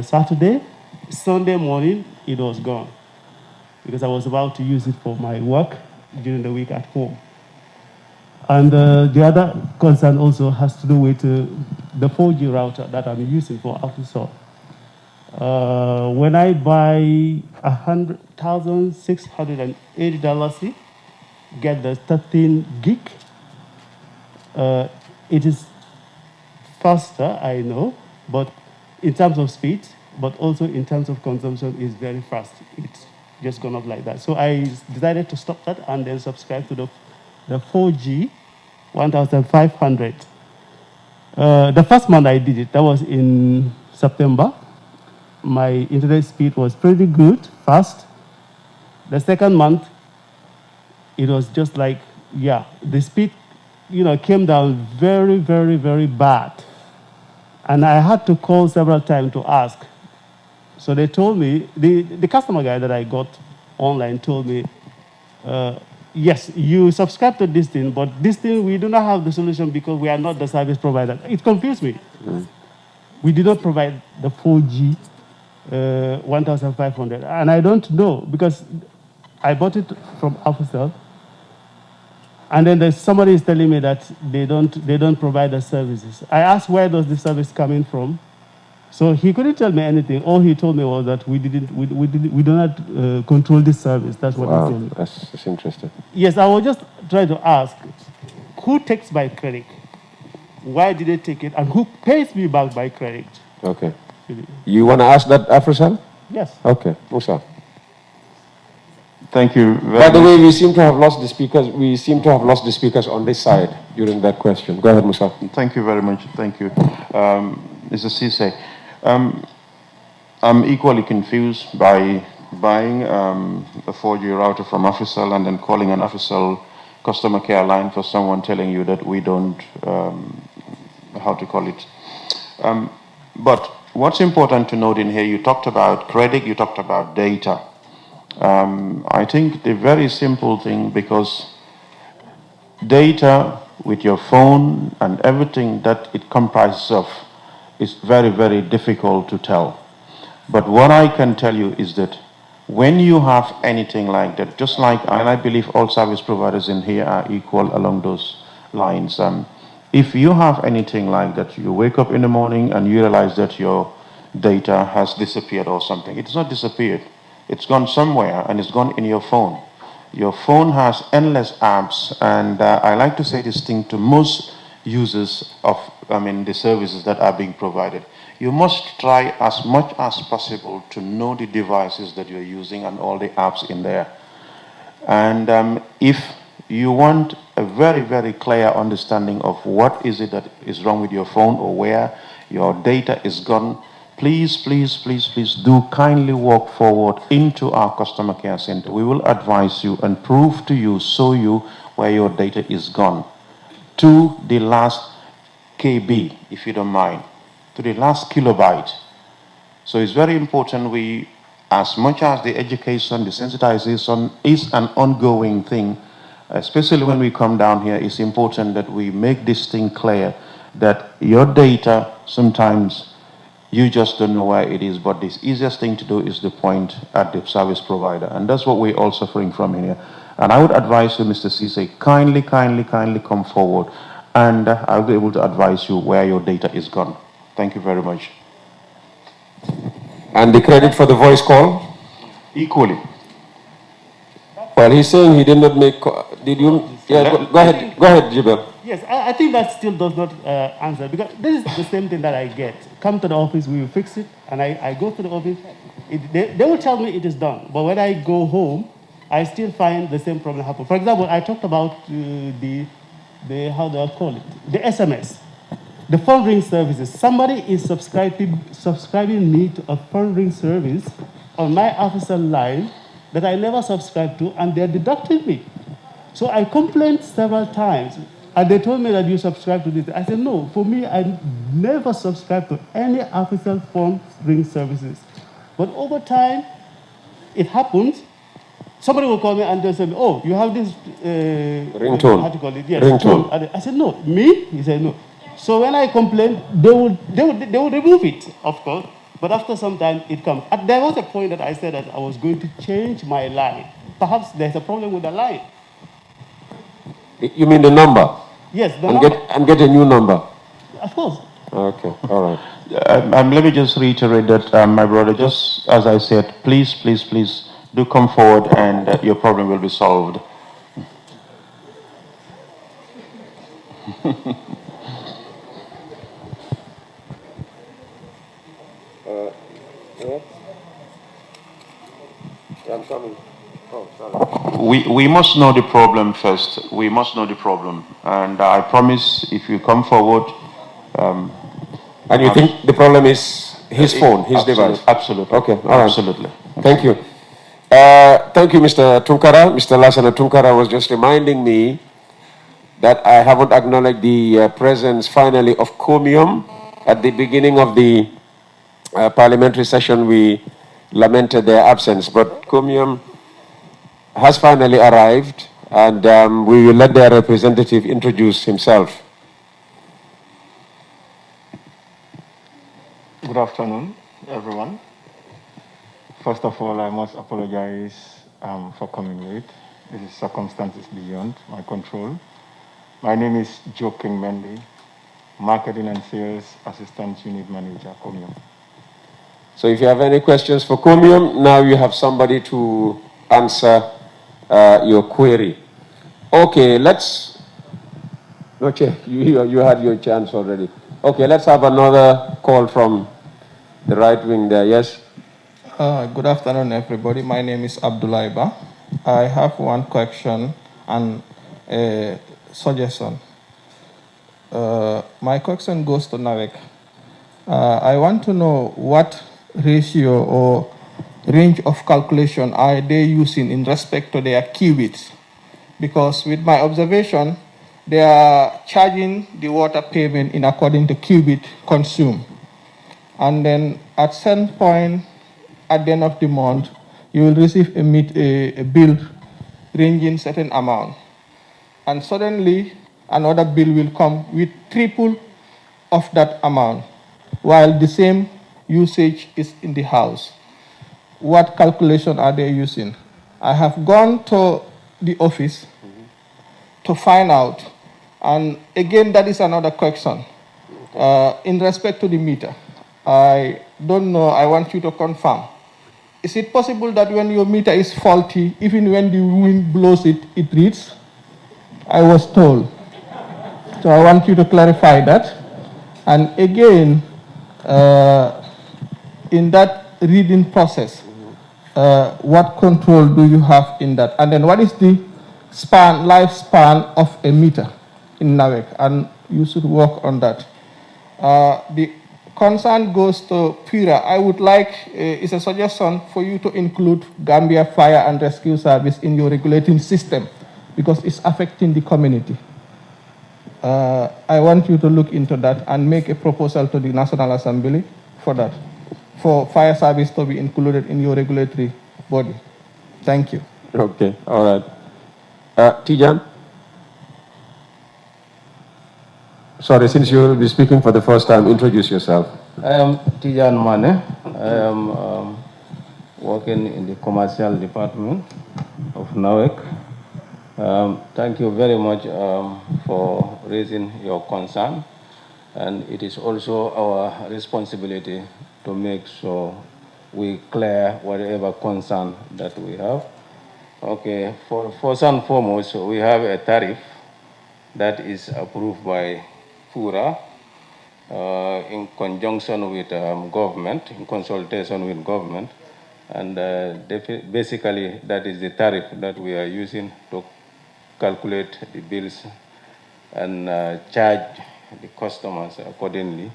Saturday. Sunday morning, it was gone because I was about to use it for my work during the week at home. And the other concern also has to do with the 4G router that I'm using for Officer. When I buy $100,680, get the 13 gig, it is faster, I know, but in terms of speed, but also in terms of consumption, is very fast. It's just gone up like that. So I decided to stop that and then subscribe to the 4G 1,500. The first month I did it, that was in September. My internet speed was pretty good, fast. The second month, it was just like, yeah, the speed, came down very, very, very bad. And I had to call several times to ask. So they told me, the customer guy that I got online told me, yes, you subscribe to this thing, but this thing, we do not have the solution because we are not the service provider. It confused me. We did not provide the 4G 1,500. And I don't know because I bought it from Alphacell. And then somebody is telling me that they don't provide the services. I asked where does the service coming from. So he couldn't tell me anything. All he told me was that we do not control this service. That's what he told me. That's interesting. Yes, I was just trying to ask, who takes my credit? Why did they take it? And who pays me back by credit? Okay. You want to ask that, Afrisal? Yes. Okay, Musa. Thank you. By the way, we seem to have lost the speakers. We seem to have lost the speakers on this side during that question. Go ahead, Musa. Thank you very much. Thank you, Mr. Sise. I'm equally confused by buying a 4G router from Africell and then calling an Africell customer care line for someone telling you that we don't, how to call it. But what's important to note in here, you talked about credit, you talked about data. I think the very simple thing, because data with your phone and everything that it comprises of is very, very difficult to tell. But what I can tell you is that when you have anything like that, just like, and I believe all service providers in here are equal along those lines. If you have anything like that, you wake up in the morning and you realize that your data has disappeared or something. It's not disappeared. It's gone somewhere and it's gone in your phone. Your phone has endless apps, and I like to say this thing to most users of, the services that are being provided. You must try as much as possible to know the devices that you're using and all the apps in there. And if you want a very, very clear understanding of what is it that is wrong with your phone or where your data is gone, please, please, please, please do kindly walk forward into our customer care center. We will advise you and prove to you, show you where your data is gone, to the last KB, if you don't mind, to the last kilobyte. So it's very important we, as much as the education, the sensitization is an ongoing thing, especially when we come down here, it's important that we make this thing clear that your data, sometimes you just don't know where it is, but the easiest thing to do is to point at the service provider. And that's what we're all suffering from here. And I would advise you, Mr. Cisse, kindly come forward, and I'll be able to advise you where your data is gone. Thank you very much. And the credit for the voice call? Equally. Well, he's saying he did not make, did you? Yeah, go ahead, Jibel. Yes, I think that still does not answer, because this is the same thing that I get. Come to the office, we will fix it, and I go to the office, they will tell me it is done, but when I go home, I still find the same problem happen. For example, I talked about the how do I call it? The SMS, the phone ring services. Somebody is subscribing me to a phone ring service on my officer line that I never subscribed to, and they're deducting me. So I complained several times, and they told me that you subscribe to this. I said, no, for me, I never subscribe to any official phone ring services. But over time, it happens. Somebody will call me and they'll say, oh, you have this ringtone. How to call it? Yes, ringtone. And I said, no, me? He said, no. So when I complained, they will remove it, of course. But after some time, it comes. And there was a point that I said that I was going to change my line. Perhaps there's a problem with the line. You mean the number? Yes, the number. And get a new number? Of course. Okay, all right. Let me just reiterate that, my brother, just as I said, please, please, please do come forward and your problem will be solved. I'm coming. Oh, sorry. We must know the problem first. We must know the problem. And I promise if you come forward... and you think the problem is his phone, his device? Absolutely. Okay, all right. Absolutely. Thank you. Thank you, Mr. Tunkara. Mr. Lasana Tunkara was just reminding me that I haven't acknowledged the presence finally of Comium. At the beginning of the parliamentary session, we lamented their absence, but Comium has finally arrived, and we will let their representative introduce himself. Good afternoon, everyone. First of all, I must apologize for coming late. This is circumstances beyond my control. My name is Joe King Mendy, Marketing and Sales Assistant Unit Manager, Comium. So if you have any questions for Comium, now you have somebody to answer your query. Okay, let's... Okay, you had your chance already. Okay, let's have another call from the right wing there. Yes? Good afternoon, everybody. My name is Abdullah Iba. I have one question and a suggestion. My question goes to Narek. I want to know what ratio or range of calculation are they using in respect to their qubits? Because with my observation, they are charging the water payment in according to qubit consumed. And then at some point, at the end of the month, you will receive a bill ranging certain amount. And suddenly, another bill will come with triple of that amount, while the same usage is in the house. What calculation are they using? I have gone to the office to find out, and again, that is another question. In respect to the meter, I don't know, I want you to confirm. Is it possible that when your meter is faulty, even when the wind blows it, it reads? I was told. So I want you to clarify that. And again, in that reading process, what control do you have in that? And then what is the lifespan of a meter in NAWEC? And you should work on that. The concern goes to Pura. I would like, it's a suggestion for you to include Gambia Fire and Rescue Service in your regulating system because it's affecting the community. I want you to look into that and make a proposal to the National Assembly for that, for fire service to be included in your regulatory body. Thank you. Okay, all right. Tijan? Sorry, since you will be speaking for the first time, introduce yourself. I am Tijan Mane. I am working in the commercial department of NAWEC. Thank you very much for raising your concern. And it is also our responsibility to make sure we clear whatever concern that we have. Okay, first and foremost, we have a tariff that is approved by Pura in conjunction with government, in consultation with government. And basically, that is the tariff that we are using to calculate the bills and charge the customers accordingly.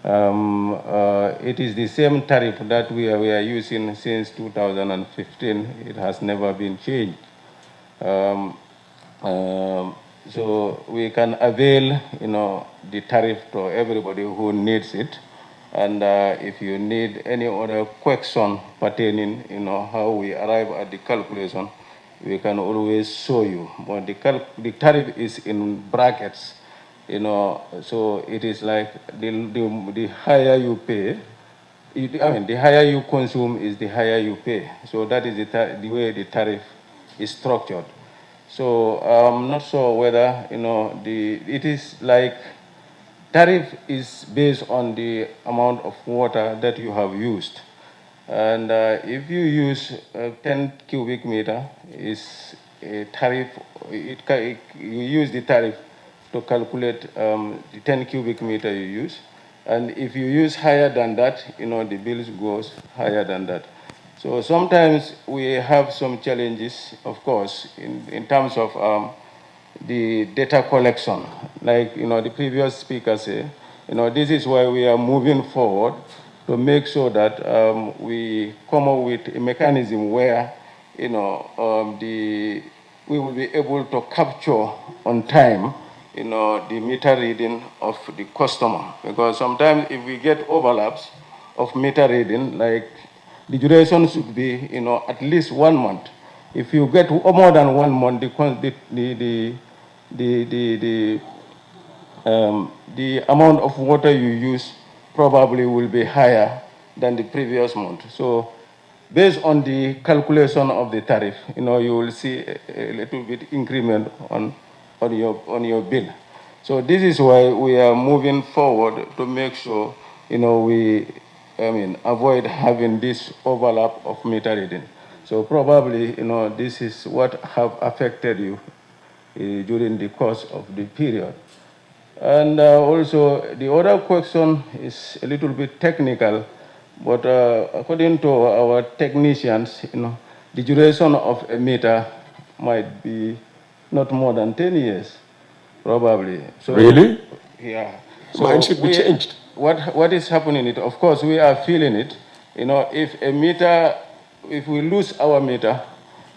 It is the same tariff that we are using since 2015. It has never been changed. So we can avail, the tariff to everybody who needs it. And if you need any other question pertaining, how we arrive at the calculation, we can always show you. But the tariff is in brackets, so it is like the higher you pay, the higher you consume is the higher you pay. So that is the way the tariff is structured. So I'm not sure whether, it is like tariff is based on the amount of water that you have used. And if you use 10 cubic meter, is a tariff, you use the tariff to calculate the 10 cubic meter you use. And if you use higher than that, the bills goes higher than that. So sometimes we have some challenges, of course, in terms of the data collection. Like, the previous speaker said, this is why we are moving forward to make sure that we come up with a mechanism where, we will be able to capture on time, the meter reading of the customer. Because sometimes if we get overlaps of meter reading, like the duration should be, at least 1 month. If you get more than 1 month, the amount of water you use probably will be higher than the previous month. So based on the calculation of the tariff, you will see a little bit increment on your bill. So this is why we are moving forward to make sure, we avoid having this overlap of meter reading. So probably, this is what have affected you during the course of the period. And also, the other question is a little bit technical, but according to our technicians, the duration of a meter might be not more than 10 years, probably. So, really? Yeah. So mine should be changed. What is happening? Of course, we are feeling it, if we lose our meter,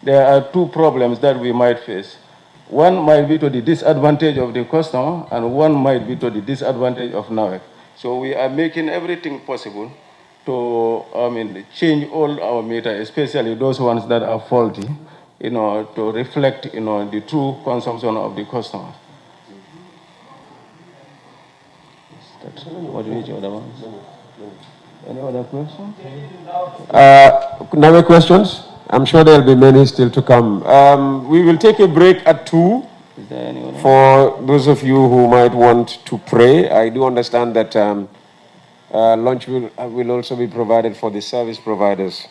there are two problems that we might face. One might be to the disadvantage of the customer, and one might be to the disadvantage of NAWEC. So we are making everything possible to change all our meters, especially those ones that are faulty, to reflect the true consumption of the customer. What do you other ones? Any other questions? No questions? I'm sure there'll be many still to come. We will take a break at 2 for those of you who might want to pray. I do understand that lunch will also be provided for the service providers.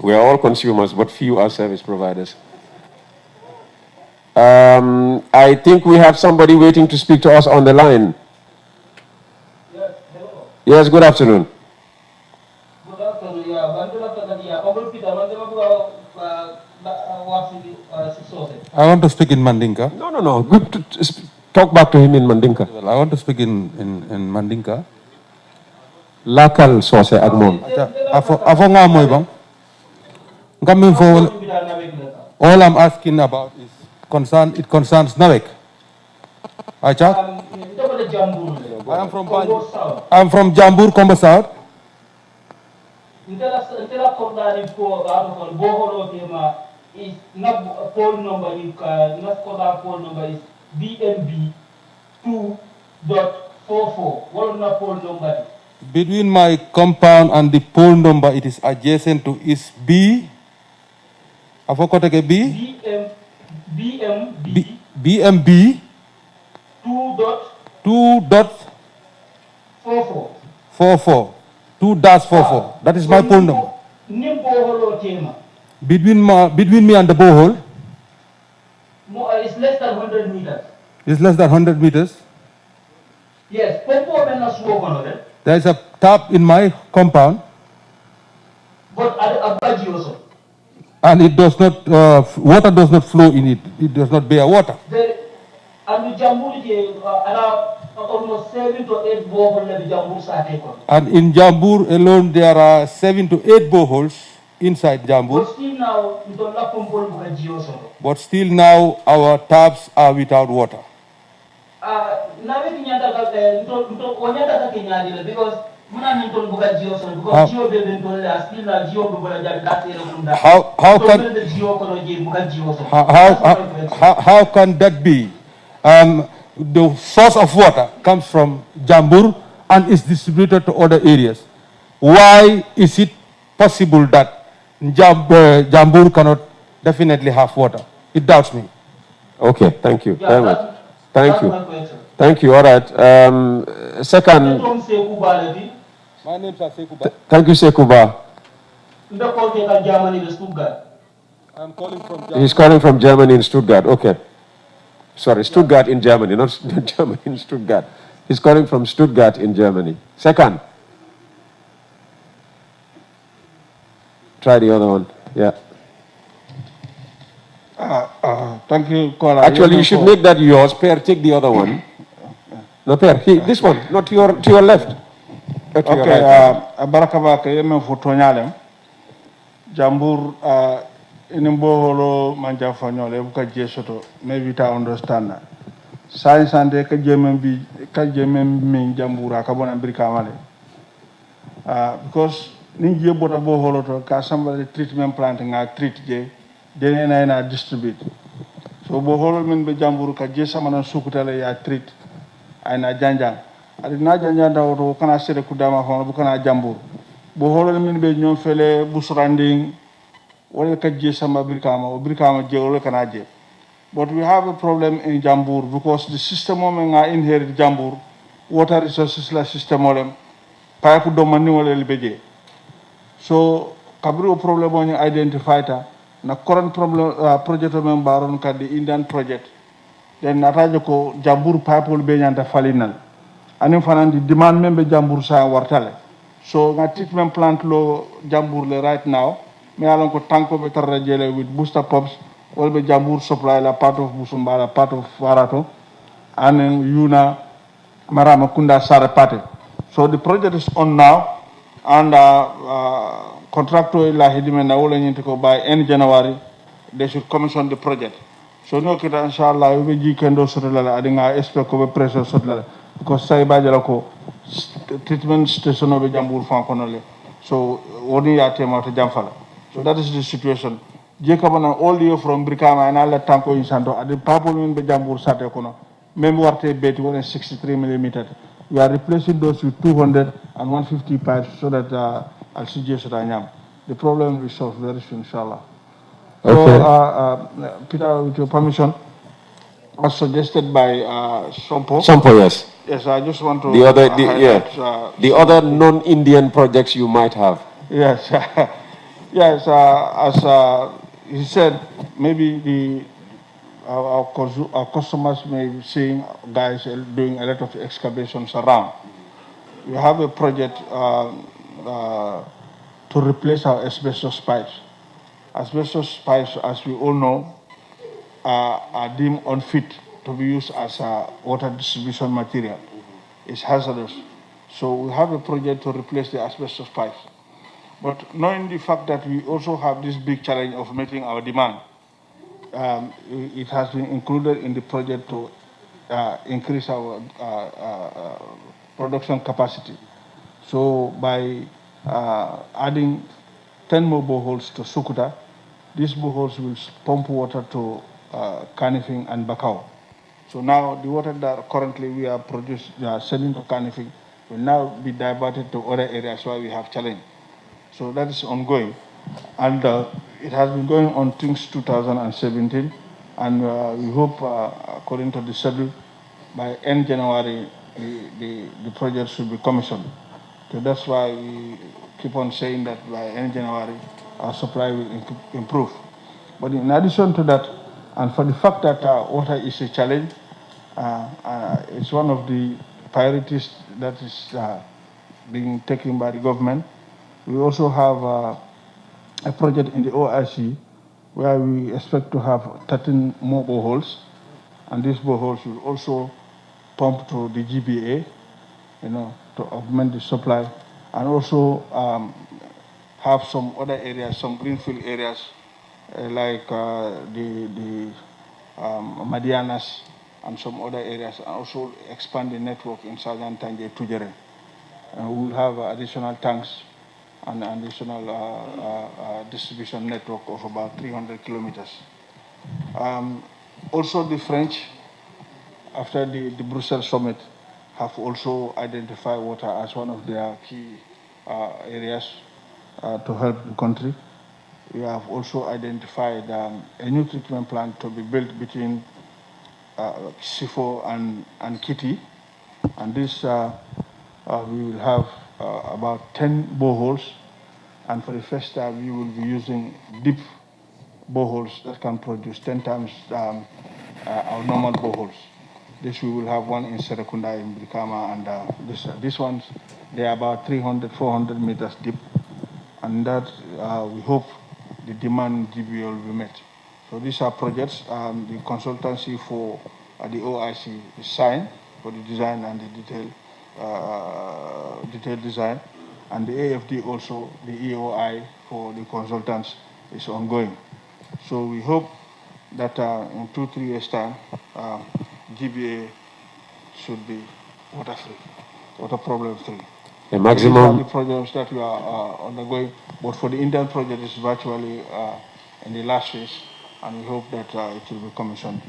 We are all consumers, but few are service providers. I think we have somebody waiting to speak to us on the line. Yes, good afternoon. I want to speak in Mandinka. No. Talk back to him in Mandinka. Well, I want to speak in Mandinka. Lakal sose agmon. Afo nga moy bang. Coming for all I'm asking about is it concerns NAWEC. I'm from Jambur, Kombo South. Is not phone number is BMB 2.44. What is phone number? Between my compound and the pole number, it is adjacent to is B. I forgot again B. BMB 2.44. 2-44. That is my pole number. Between me and the borehole? It's less than 100 meters. It's less than 100 meters? Yes. There is a tap in my compound. But at Baji also. And it does not, water does not flow in it. It does not bear water. And the Jambur, almost 7 to 8 boreholes. And in Jambur alone, there are 7 to 8 boreholes inside Jambur. But still now, our taps are without water. How can that be? The source of water comes from Jambur and is distributed to other areas. Why is it possible that Jambur cannot definitely have water? It doubts me. Okay, thank you very much. Thank you. Thank you. All right. Second. My name is Sekuba. Thank you, Sekuba. I'm calling from Germany. He's calling from Germany in Stuttgart. Okay. Sorry, Stuttgart in Germany, not Germany in Stuttgart. He's calling from Stuttgart in Germany. Second. Try the other one. Yeah. Thank you, caller. Actually, you should make that yours. Per, take the other one. No, Per, this one, not to your left. Okay, Barakabaka, Yemen for Tonyalem. Jambur, Inimboholo, Manjafanyole, Buka Jesoto, maybe to understand that. Science and the Kajemen mean Jambura, Kabon and Brikamale. Because Ninja Bota Boholo to somebody treatment planting, I treat J, then I distribute. So Boholo mean be Jamburu, Kajesaman and Sukutale, I treat, and I janjang. I did not janja or can I say the Kudama Hon, Bukana Jambur. Boholo mean be Nyon Fele, Busranding. But we have a problem in Jambur because the system of inherit Jambur, water resources like system of pipe domani. So, Kabru problem on identified na current problem project of Baron the Indian project. Then Natajako Jambur pipe will be and the falinal. And in the demand member Jambur sa wartale. So, na treatment plant low Jambur right now. Me along ko tanko be tarra with booster pumps all be Jambur supply la part of Busumbala, part of Farato, and then Yuna Marama Kunda Sara Pate. So the project is on now, And contractor ila hidimena wala nyintiko by end January, they should commission the project. So no kita inshallah we ji kendo sotala adinga expect ko be pressure sotala because say bajala ko treatment station be jambur fan konole. So woni ya tema to jamfala. So that is the situation. Je kabana all the way from Brikama and all tanko in Santo adi papol min be jambur sate kono. Même warte beti wona 63 millimeters. We are replacing those with 200 and 150 pipes so that I'll suggest that the problem will be solved very soon, inshallah. Okay. So, Peter, with your permission, as suggested by Sompo. Sompo, yes. Yes, I just want to the other, highlight, the other non-Indian projects you might have. Yes, yes. As he said, maybe our customers may be seeing guys doing a lot of excavations around. We have a project to replace our asbestos pipes. Asbestos pipes, as we all know, are deemed unfit to be used as a water distribution material. It's hazardous. So we have a project to replace the asbestos pipes. But knowing the fact that we also have this big challenge of meeting our demand, it has been included in the project to increase our production capacity. So by adding 10 more boreholes to Sukuta, these boreholes will pump water to Kanifing and Bakau. So now the water that currently we are selling to Kanifing will now be diverted to other areas where we have challenge. So that is ongoing. And it has been going on since 2017. And we hope, according to the schedule, by end January, the project should be commissioned. So that's why we keep on saying that by end January, our supply will improve. But in addition to that, and for the fact that water is a challenge, it's one of the priorities that is being taken by the government. We also have a project in the OIC where we expect to have 13 more boreholes, and these boreholes will also pump to the GBA, to augment the supply, and also have some other areas, some greenfield areas, like the Madianas and some other areas, and also expand the network in Southern Tanje Tujere. And we'll have additional tanks and additional distribution network of about 300 kilometers. Also the French, after the Brussels summit, have also identified water as one of their key areas to help the country. We have also identified a new treatment plant to be built between Sifo and Kitty, and this we will have about 10 boreholes, and for the first time we will be using deep boreholes that can produce 10 times our normal boreholes. This we will have one in Serekunda in Brikama, and these ones, they are about 300, 400 meters deep, and that we hope the demand in GBA will be met. So these are projects. The consultancy for the OIC is signed for the design and the detailed design, and the AFD also, the EOI for the consultants is ongoing. So we hope that in 2-3 years' time, GBA should be water-free, water problem-free. The maximum. These are the projects that we are undergoing, but for the Indian project, it's virtually in the last phase, and we hope that it will be commissioned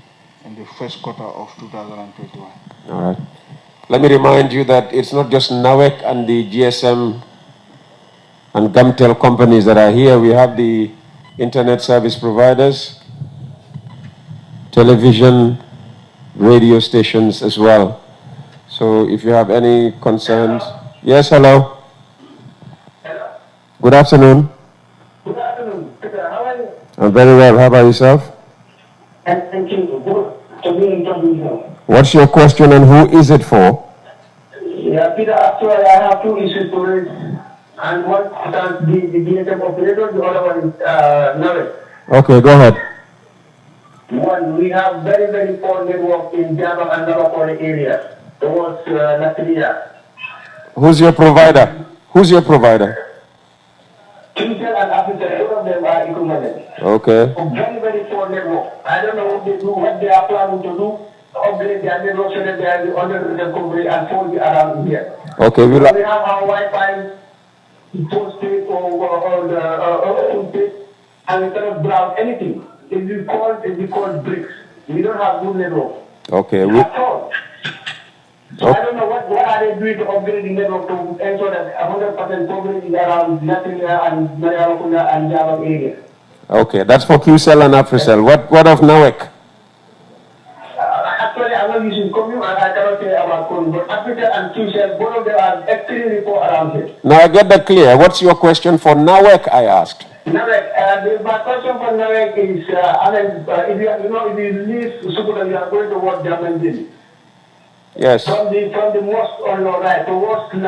in the first quarter of 2021. All right. Let me remind you that it's not just NAWEC and the GSM and Gamtel companies that are here. We have the internet service providers, television, radio stations as well. So if you have any concerns. Yes, hello. Hello. Good afternoon. Good afternoon. Peter, how are you? I'm very well. How about yourself? Thank you. Good to be in touch with you. What's your question and who is it for? Yeah, Peter, actually I have two issues to raise. And one concerns the DSM operator, the other one is Navet. Okay, go ahead. One, we have very, very poor network in Java and Navapore areas towards Nasiria. Who's your provider? Who's your provider? Twitter and Africa, both of them are equivalent. Okay. Very, very poor network. I don't know what they do, what they are planning to do, upgrade their network so that they are under the recovery and 4G around here. Okay, we have our Wi-Fi postpaid or the postpaid, and we cannot browse anything. If you call bricks. We don't have good network. Okay. At all. So I don't know what are they doing to upgrade the network to ensure that 100% coverage is around Latrina and Mariamakunda and Java area. Okay, that's for QCell and AfriCell. What of NAWEC? Actually, I'm not using Commune and I cannot say about Commune, but Africa and QCell, both of them are extremely poor around here. Now I get that clear. What's your question for NAWEC, I asked? NAWEC, my question for NAWEC is, if you leave Sukuta, you are going towards German. Yes. From the mosque on your right towards this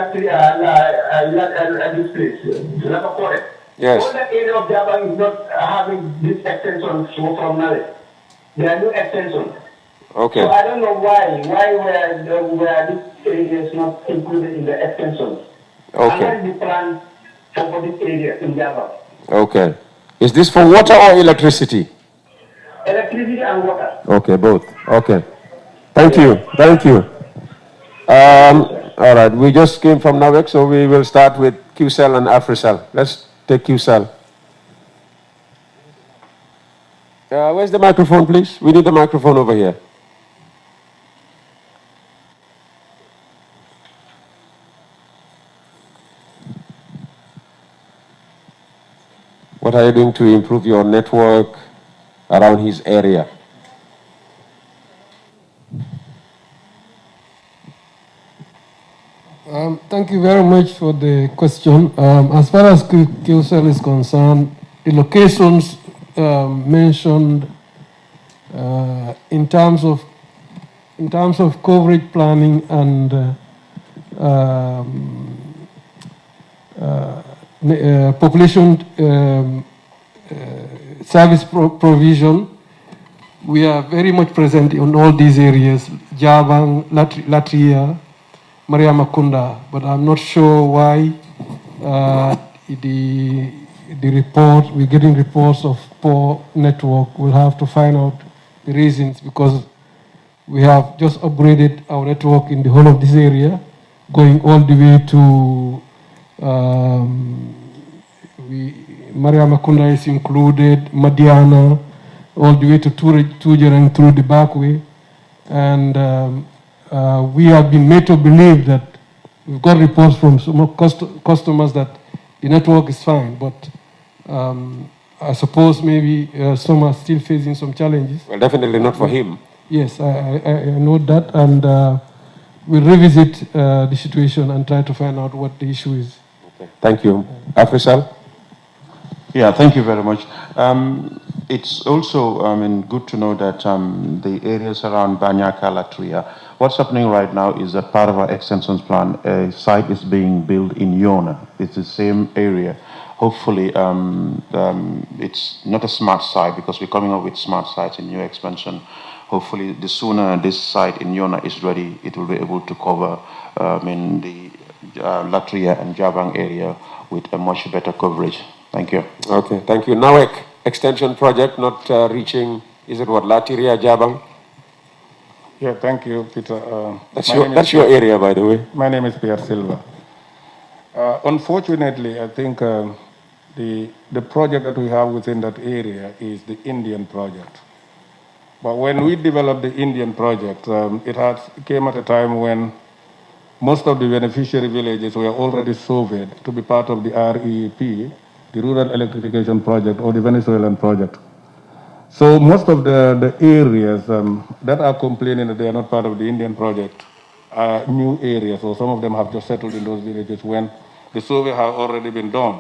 place, Lapakore. Yes. All that area of Java is not having this extension from NAWEC. There are no extensions. Okay. So I don't know why were this area is not included in the extensions. Okay. And what is the plan for this area in Java? Okay. Is this for water or electricity? Electricity and water. Okay, both. Okay. Thank you. Thank you. All right. We just came from NAWEC, so we will start with QCell and AfriCell. Let's take QCell. Where's the microphone, please? We need the microphone over here. What are you doing to improve your network around his area? Thank you very much for the question. As far as QCell is concerned, the locations mentioned in terms of coverage planning and population service provision, we are very much present in all these areas, Jabang, Latria, Maria Makunda, but I'm not sure why the report, we're getting reports of poor network. We'll have to find out the reasons, because we have just upgraded our network in the whole of this area, going all the way to Maria Makunda is included, Madiana, all the way to Tujereng through the back way. And we have been made to believe that we've got reports from some customers that the network is fine, but I suppose maybe some are still facing some challenges. Well, definitely not for him. Yes, I know that, and we'll revisit the situation and try to find out what the issue is. Okay. Thank you. AfriCell? Yeah, thank you very much. It's also good to know that the areas around Banyaka, Latria, what's happening right now is that part of our extensions plan, a site is being built in Yona. It's the same area. Hopefully, it's not a smart site because we're coming up with smart sites in new expansion. Hopefully, the sooner this site in Yona is ready, it will be able to cover the Latria and Jabang area with a much better coverage. Thank you. Okay, thank you. NAWEC extension project not reaching, is it what, Latria, Jabang? Yeah, thank you, Peter. That's your area, by the way. My name is Pierre Silva. Unfortunately, I think the project that we have within that area is the Indian project. But when we developed the Indian project, it came at a time when most of the beneficiary villages were already surveyed to be part of the REP, the Rural Electrification Project, or the Venezuelan project. So most of the areas that are complaining that they are not part of the Indian project are new areas, or some of them have just settled in those villages when the survey has already been done.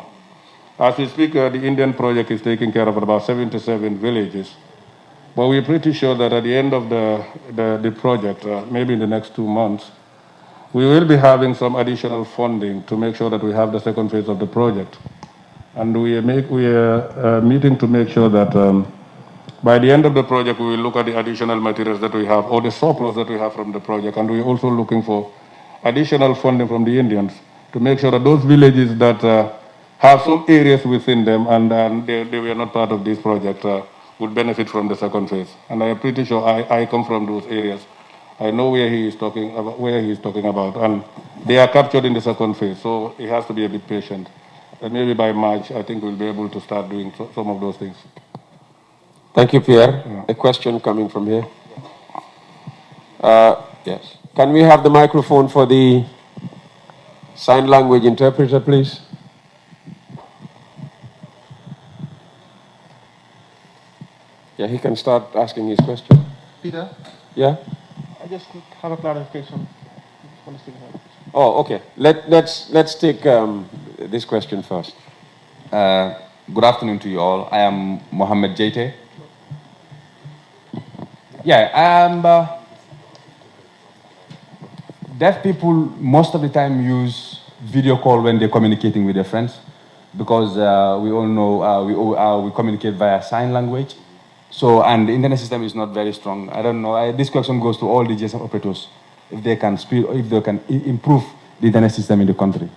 As we speak, the Indian project is taking care of about 77 villages. But we're pretty sure that at the end of the project, maybe in the next 2 months, we will be having some additional funding to make sure that we have the second phase of the project. And we are meeting to make sure that by the end of the project, we will look at the additional materials that we have or the surplus that we have from the project. And we're also looking for additional funding from the Indians to make sure that those villages that have some areas within them and they were not part of this project would benefit from the second phase. And I am pretty sure I come from those areas. I know where he is talking about, and they are captured in the second phase. So he has to be a bit patient. And maybe by March, I think we'll be able to start doing some of those things. Thank you, Pierre. A question coming from here. Yes. Can we have the microphone for the sign language interpreter, please? Yeah, he can start asking his question. Peter? Yeah? I just have a clarification. Oh, okay. Let's take this question first. Good afternoon to you all. I am Mohammed Jaite. Yeah, deaf people most of the time use video call when they're communicating with their friends, because we all know we communicate via sign language. So, and the internet system is not very strong. I don't know. This question goes to all the GSM operators, if they can speed, if they can improve the internet system in the country.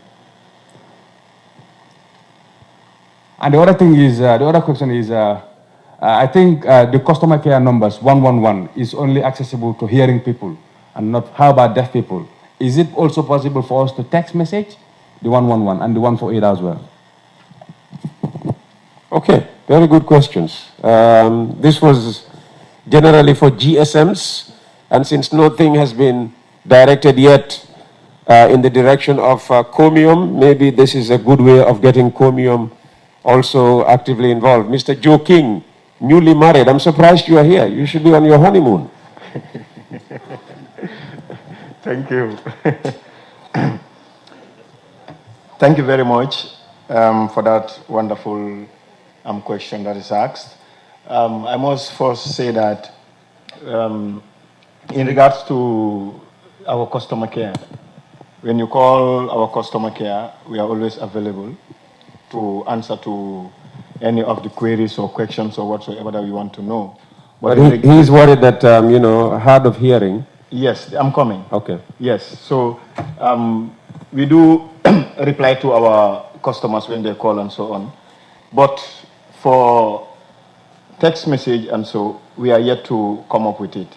And the other thing is, the other question is, I think the customer care numbers 111 is only accessible to hearing people, and not. How about deaf people? Is it also possible for us to text message the 111 and the 148 as well? Okay, very good questions. This was generally for GSMs, and since nothing has been directed yet in the direction of Comium, maybe this is a good way of getting Comium also actively involved. Mr. Joe King, newly married, I'm surprised you are here. You should be on your honeymoon. Thank you. Thank you very much for that wonderful question that is asked. I must first say that in regards to our customer care, when you call our customer care, we are always available to answer to any of the queries or questions or whatsoever that we want to know. But he is worried that, hard of hearing. Yes, I'm coming. Okay. Yes, so we do reply to our customers when they call and so on. But for text message and so, we are yet to come up with it.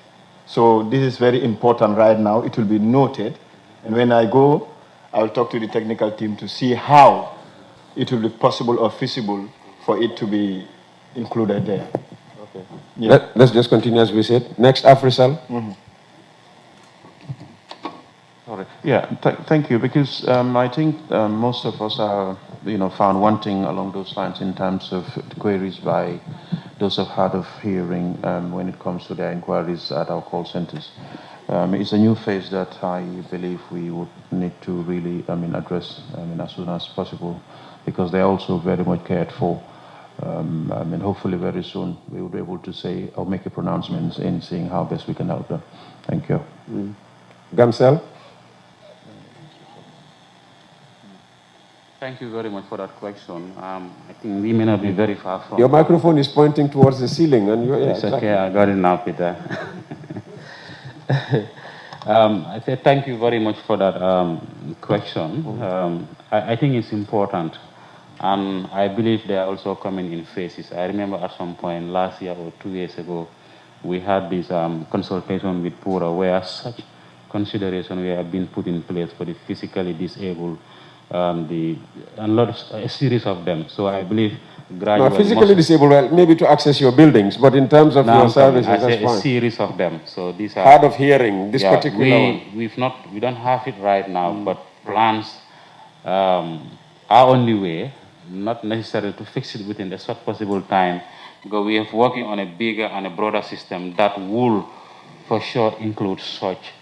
So this is very important right now. It will be noted. And when I go, I will talk to the technical team to see how it will be possible or feasible for it to be included there. Okay. Yeah. Let's just continue as we said. Next, Afrisal. Sorry. Yeah, thank you, because I think most of us are, found wanting along those lines in terms of queries by those of hard of hearing when it comes to their inquiries at our call centers. It's a new phase that I believe we would need to really, address, as soon as possible, because they're also very much cared for. Hopefully very soon we will be able to say or make a pronouncement in seeing how best we can help them. Thank you. Gamsel. Thank you very much for that question. I think we may not be very far from... Your microphone is pointing towards the ceiling. And you're, it's okay, I got it now, Peter. I say thank you very much for that question. I think it's important. And I believe they are also coming in phases. I remember at some point last year or 2 years ago, we had this consultation with Pura where such consideration were being put in place for the physically disabled, a series of them. So I believe gradually... No, physically disabled, well, maybe to access your buildings, but in terms of your services, that's fine. A series of them. So these are... Hard of hearing, this particular one. We don't have it right now, but plans are on the way, not necessary to fix it within the short possible time, because we are working on a bigger and a broader system that will, for sure, include such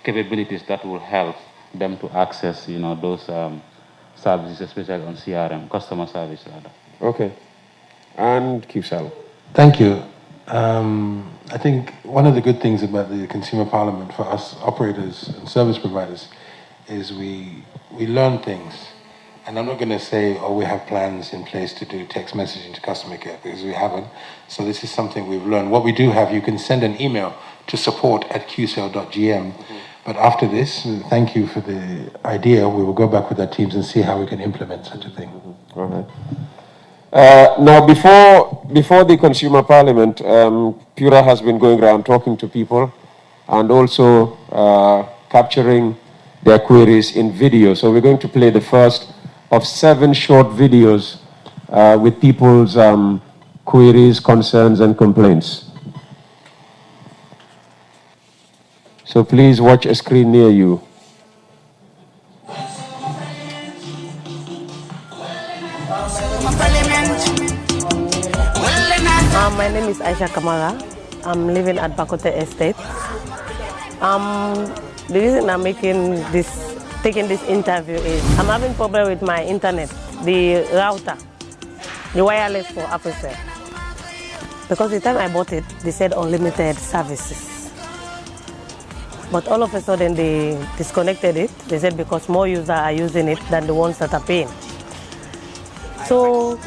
capabilities that will help them to access, those services, especially on CRM, customer service rather. Okay. And Kisal. Thank you. I think one of the good things about the Consumer Parliament for us operators and service providers is we learn things. And I'm not going to say, oh, we have plans in place to do text messaging to customer care, because we haven't. So this is something we've learned. What we do have, you can send an email to support@qcell.gm But after this, thank you for the idea. We will go back with our teams and see how we can implement such a thing. All right. Now, before the Consumer Parliament, Pura has been going around talking to people and also capturing their queries in video. So we're going to play the first of 7 short videos with people's queries, concerns, and complaints. So please watch a screen near you. My name is Aisha Kamara. I'm living at Bakote Estate. The reason I'm taking this interview is I'm having problem with my internet, the router, the wireless for Africell. Because the time I bought it, they said unlimited services. But all of a sudden they disconnected it. They said because more users are using it than the ones that are paying. So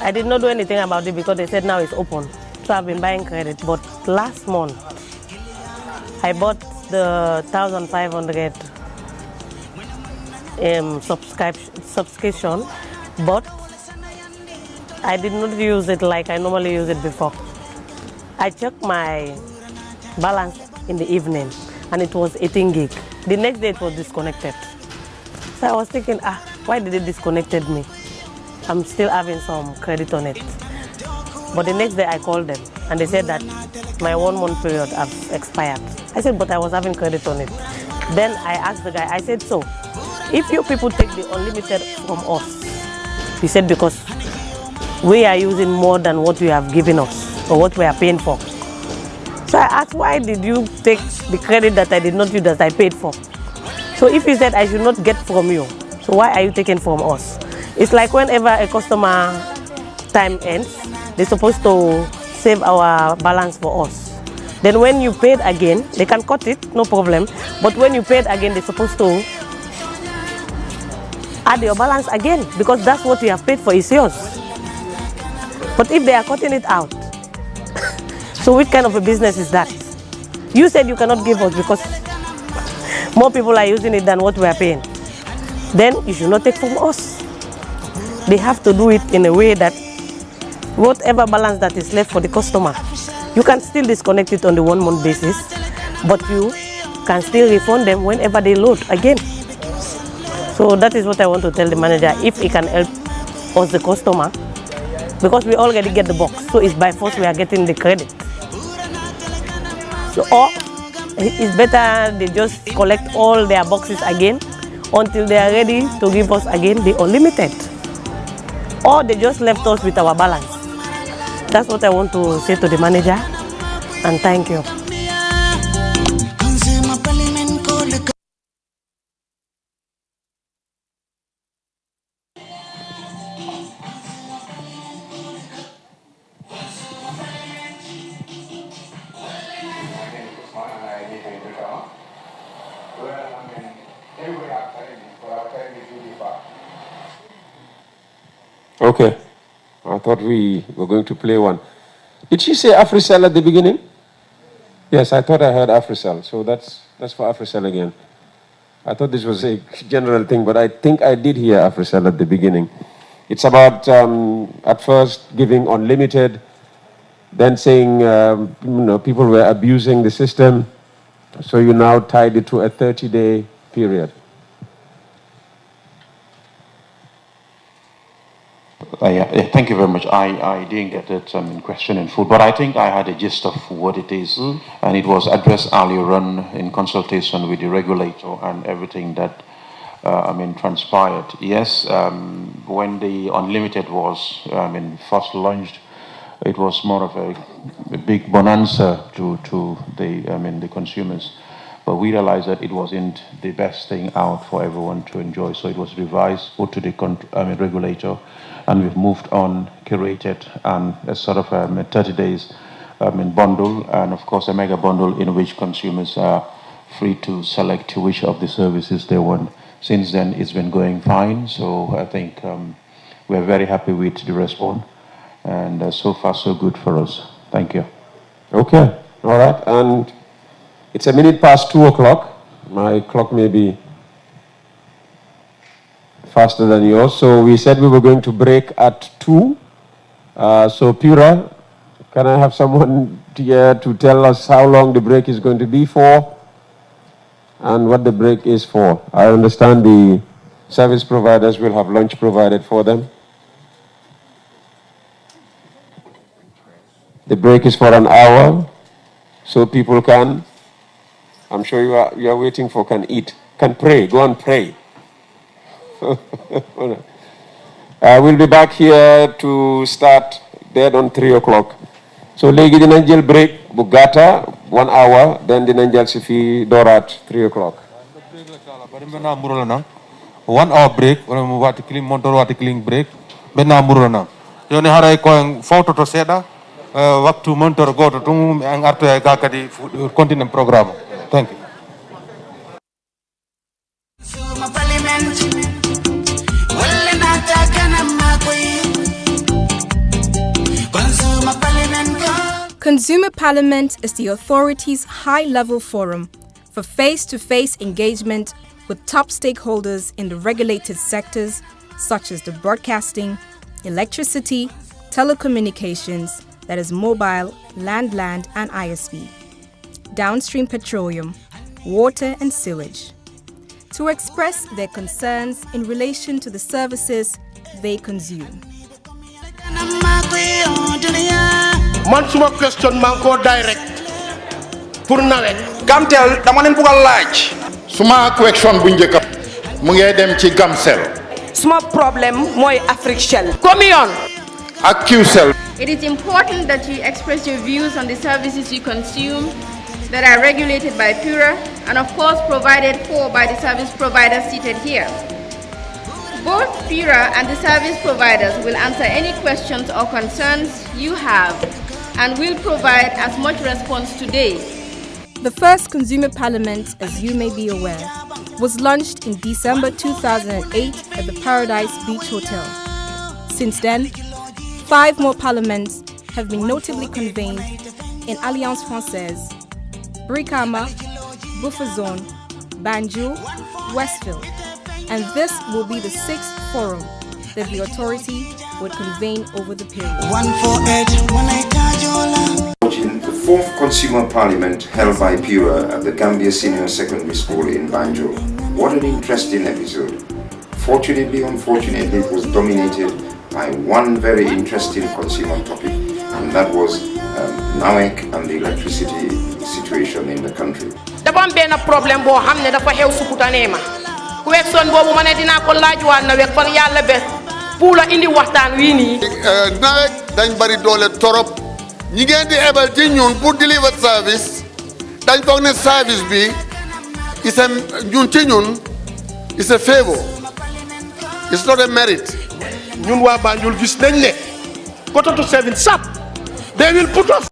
I did not do anything about it because they said now it's open. So I've been buying credit. But last month, I bought the 1,500 subscription, but I did not use it like I normally use it before. I checked my balance in the evening and it was 18 gig. The next day it was disconnected. So I was thinking, why did it disconnected me? I'm still having some credit on it. But the next day I called them and they said that my 1 month period has expired. I said, but I was having credit on it. Then I asked the guy, I said, so if you people take the unlimited from us, he said, because we are using more than what you have given us or what we are paying for. So I asked, why did you take the credit that I did not use that I paid for? So if you said I should not get from you, so why are you taking from us? It's like whenever a customer time ends, they're supposed to save our balance for us. Then when you paid again, they can cut it, no problem. But when you paid again, they're supposed to add your balance again because that's what you have paid for, is yours. But if they are cutting it out, so which kind of a business is that? You said you cannot give us because more people are using it than what we are paying. Then you should not take from us. They have to do it in a way that whatever balance that is left for the customer, you can still disconnect it on the 1 month basis, but you can still refund them whenever they load again. So that is what I want to tell the manager, if he can help us, the customer, because we already get the box, so it's by force we are getting the credit. So, or it's better they just collect all their boxes again until they are ready to give us again the unlimited. Or they just left us with our balance. That's what I want to say to the manager, and thank you. Okay. I thought we were going to play one. Did she say Africell at the beginning? Yes, I thought I heard Africell. So that's for Africell again. I thought this was a general thing, but I think I did hear Africell at the beginning. It's about, at first, giving unlimited, then saying, people were abusing the system. So you now tied it to a 30-day period. Yeah, thank you very much. I didn't get it in question in full, but I think I had a gist of what it is, and it was addressed earlier on in consultation with the regulator and everything that transpired. Yes, when the unlimited was first launched, it was more of a big bonanza to the consumers. But we realized that it wasn't the best thing out for everyone to enjoy. So it was revised, put to the regulator, and we've moved on, curated, and a sort of a 30 days bundle, and of course a mega bundle in which consumers are free to select which of the services they want. Since then, it's been going fine. So I think we're very happy with the response, and so far so good for us. Thank you. Okay, all right, and it's 2:02. My clock may be faster than yours. So we said we were going to break at 2. So Pura, can I have someone here to tell us how long the break is going to be for and what the break is for? I understand the service providers will have lunch provided for them. The break is for an hour, so people can, I'm sure you are waiting for, can eat, can pray, go and pray. We'll be back here to start dead on 3 o'clock. So legi dinañ jël break bu gata 1 hour, then dinañ jël si fi dooraat 3 o'clock. 1 hour break, wala mu wati clean motor wati clean break, benna murona. Yoni haray ko photo to seda, waktu montor goto tum ang arto ay kakadi continue program. Thank you. Consumer Parliament is the authority's high-level forum for face-to-face engagement with top stakeholders in the regulated sectors such as the broadcasting, electricity, telecommunications, that is mobile, land, and ISP, downstream petroleum, water and sewage, to express their concerns in relation to the services they consume. Man suma question man ko direct pour nawet gamtel dama len bugal laaj suma question bu ñëk mu ngi dem ci gamsel suma problem moy africell commune ak qcell. It is important that you express your views on the services you consume that are regulated by Pura and of course provided for by the service providers seated here. Both Pura and the service providers will answer any questions or concerns you have and will provide as much response today. The first Consumer Parliament, as you may be aware, was launched in December 2008 at the Paradise Beach Hotel. Since then, 5 more parliaments have been notably convened in Alliance Française, Brikama, Buffer Zone, Banjul, Westfield, and this will be the 6th forum that the authority would convene over the period. Watching the 4th Consumer Parliament held by Pura at the Gambia Senior Secondary School in Banjul. What an interesting episode. Fortunately, unfortunately, it was dominated by one very interesting consumer topic, and that was NAWEC and the electricity situation in the country. Dafa am benn problème boo xam ne dafa xew Sukutanema ku weksoon boobu ma ne dinaa ko laajwaat NAWEC fan yàlla bés pour la indi waxtaan wii nii. NAWEC dañ bari doole torop ñi ngeen di ebal ci ñun pour deliver service dañ foog ne service bi is a ñun ci ñun is a favor, it's not a merit. ñun waa Banjul gis nañ ne quarter to 7 sap they will put us.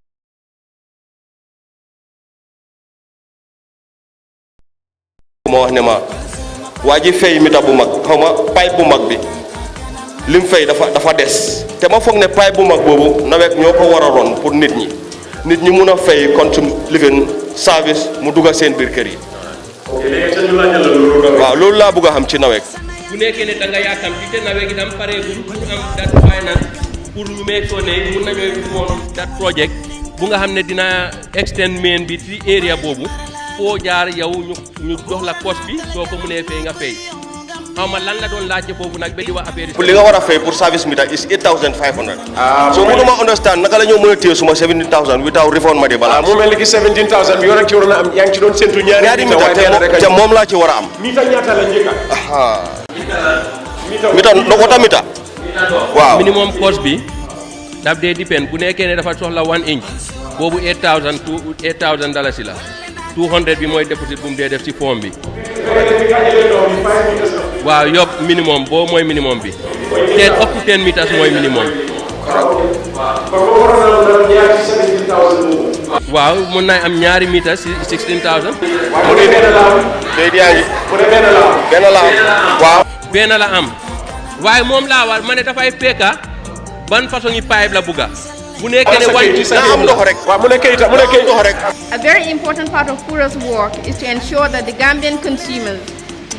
ma wax ne ma waa ji fay mita bu mag xaw ma pipe bu mag bi lim fay dafa des te ma foog ne pipe bu mag boobu NAWEC ñoo ko war a ron pour nit ñi mun a fay consume living service mu dugg seen biir kër yi. waaw loolu laa bëgg a xam ci NAWEC. bu nekkee ne da nga yaakaar te NAWEC itam pareegul pour am date finance pour ñu make sure ne mun nañoo moom date project bu nga xam ne dina extend main bi ci area boobu foo jaar yow ñu jox la cost bi soo ko mënee fay nga fay xaw ma lan la doon laajte foofu nag ba di wax affaire yi. pour li nga war a fay pour service meter is 8,500. so mënuma understand naka la ñoo mën a téye suma 17,000 without refund ma di balaa. mu mel ni ki 17,000 bi yow ci waroon a am yaa ngi ci doon séntu ñaari meter te moom laa ci war a am. mita ñaata la njëkk mita wata mita. waaw minimum cost bi daf dee depend bu nekkee ne dafa soxla 1 inch boobu 8,000 to 8,000 dalasi la 200 bi mooy deposit bu mu dee def ci form bi. waaw yokk minimum boo mooy minimum bi 10 up to 10 meters mooy minimum. waaw mën naa am ñaari meters ci 16,000. mu ngi nii yaa ngi benn la am waaw. benn la am waaye moom laa war ma ne dafay fekka ban façon yi pipe la bugga A very important part of Pura's work is to ensure that the Gambian consumers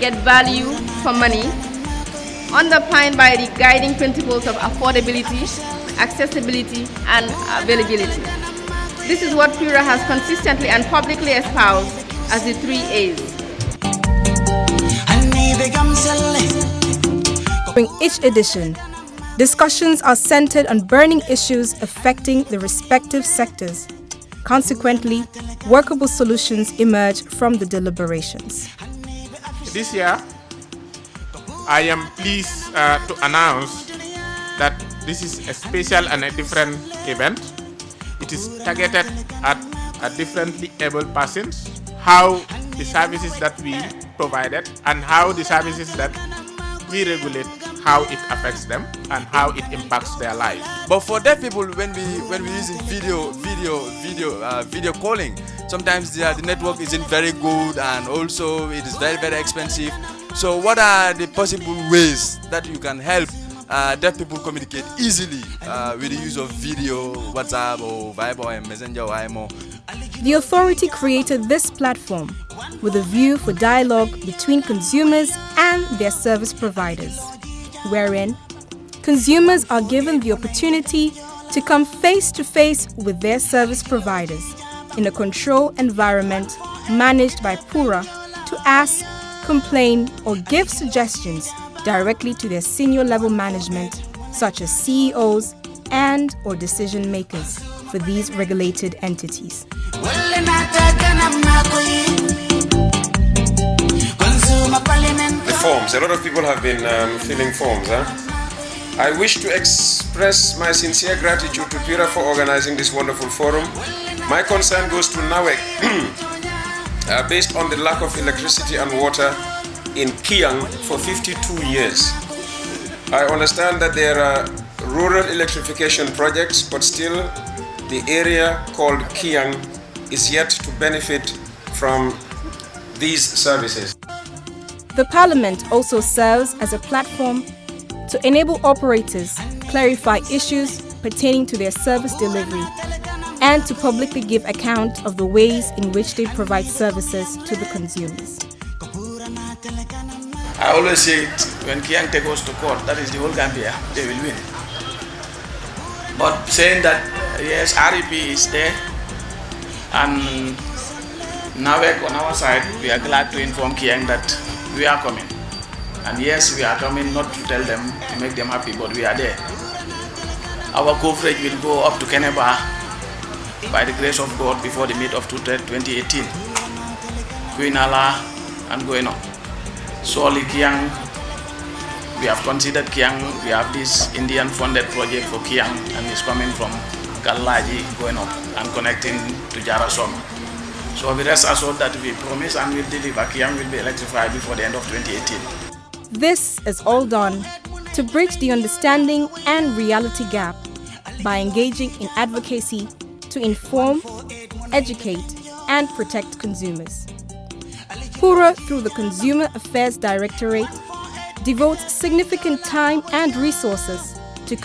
get value for money, underpinned by the guiding principles of affordability, accessibility, and availability. This is what Pura has consistently and publicly espoused as the 3 A's. During each edition, discussions are centered on burning issues affecting the respective sectors. Consequently, workable solutions emerge from the deliberations. This year, I am pleased to announce that this is a special and a different event. It is targeted at differently able persons, how the services that we provided and how the services that we regulate, how it affects them and how it impacts their life. But for deaf people, when we using video calling, sometimes the network isn't very good and also it is very, very expensive. So what are the possible ways that you can help deaf people communicate easily with the use of video, WhatsApp or Viber or Messenger or IMO? The authority created this platform with a view for dialogue between consumers and their service providers, wherein consumers are given the opportunity to come face to face with their service providers in a controlled environment managed by Pura to ask, complain, or give suggestions directly to their senior level management, such as CEOs and or decision makers for these regulated entities. The forms. A lot of people have been filling forms. I wish to express my sincere gratitude to Pura for organizing this wonderful forum. My concern goes to NAWEC based on the lack of electricity and water in Kiang for 52 years. I understand that there are rural electrification projects, but still the area called Kiang is yet to benefit from these services. The Parliament also serves as a platform to enable operators clarify issues pertaining to their service delivery and to publicly give account of the ways in which they provide services to the consumers. I always say it, when Kiang goes to court, that is the whole Gambia, they will win. But saying that, yes, REP is there, and NAWEC on our side, we are glad to inform Kiang that we are coming. And yes, we are coming not to tell them, to make them happy, but we are there. Our coverage will go up to Keneba by the grace of God before the mid of 2018. Queen Allah and going on. Solely Kiang, we have considered Kiang, we have this Indian funded project for Kiang and it's coming from Kalaji going up and connecting to Jarasom. So we rest assured that we promise and will deliver. Kiang will be electrified before the end of 2018. This is all done to bridge the understanding and reality gap by engaging in advocacy to inform, educate, and protect consumers. Pura, through the Consumer Affairs Directorate, devotes significant time and resources to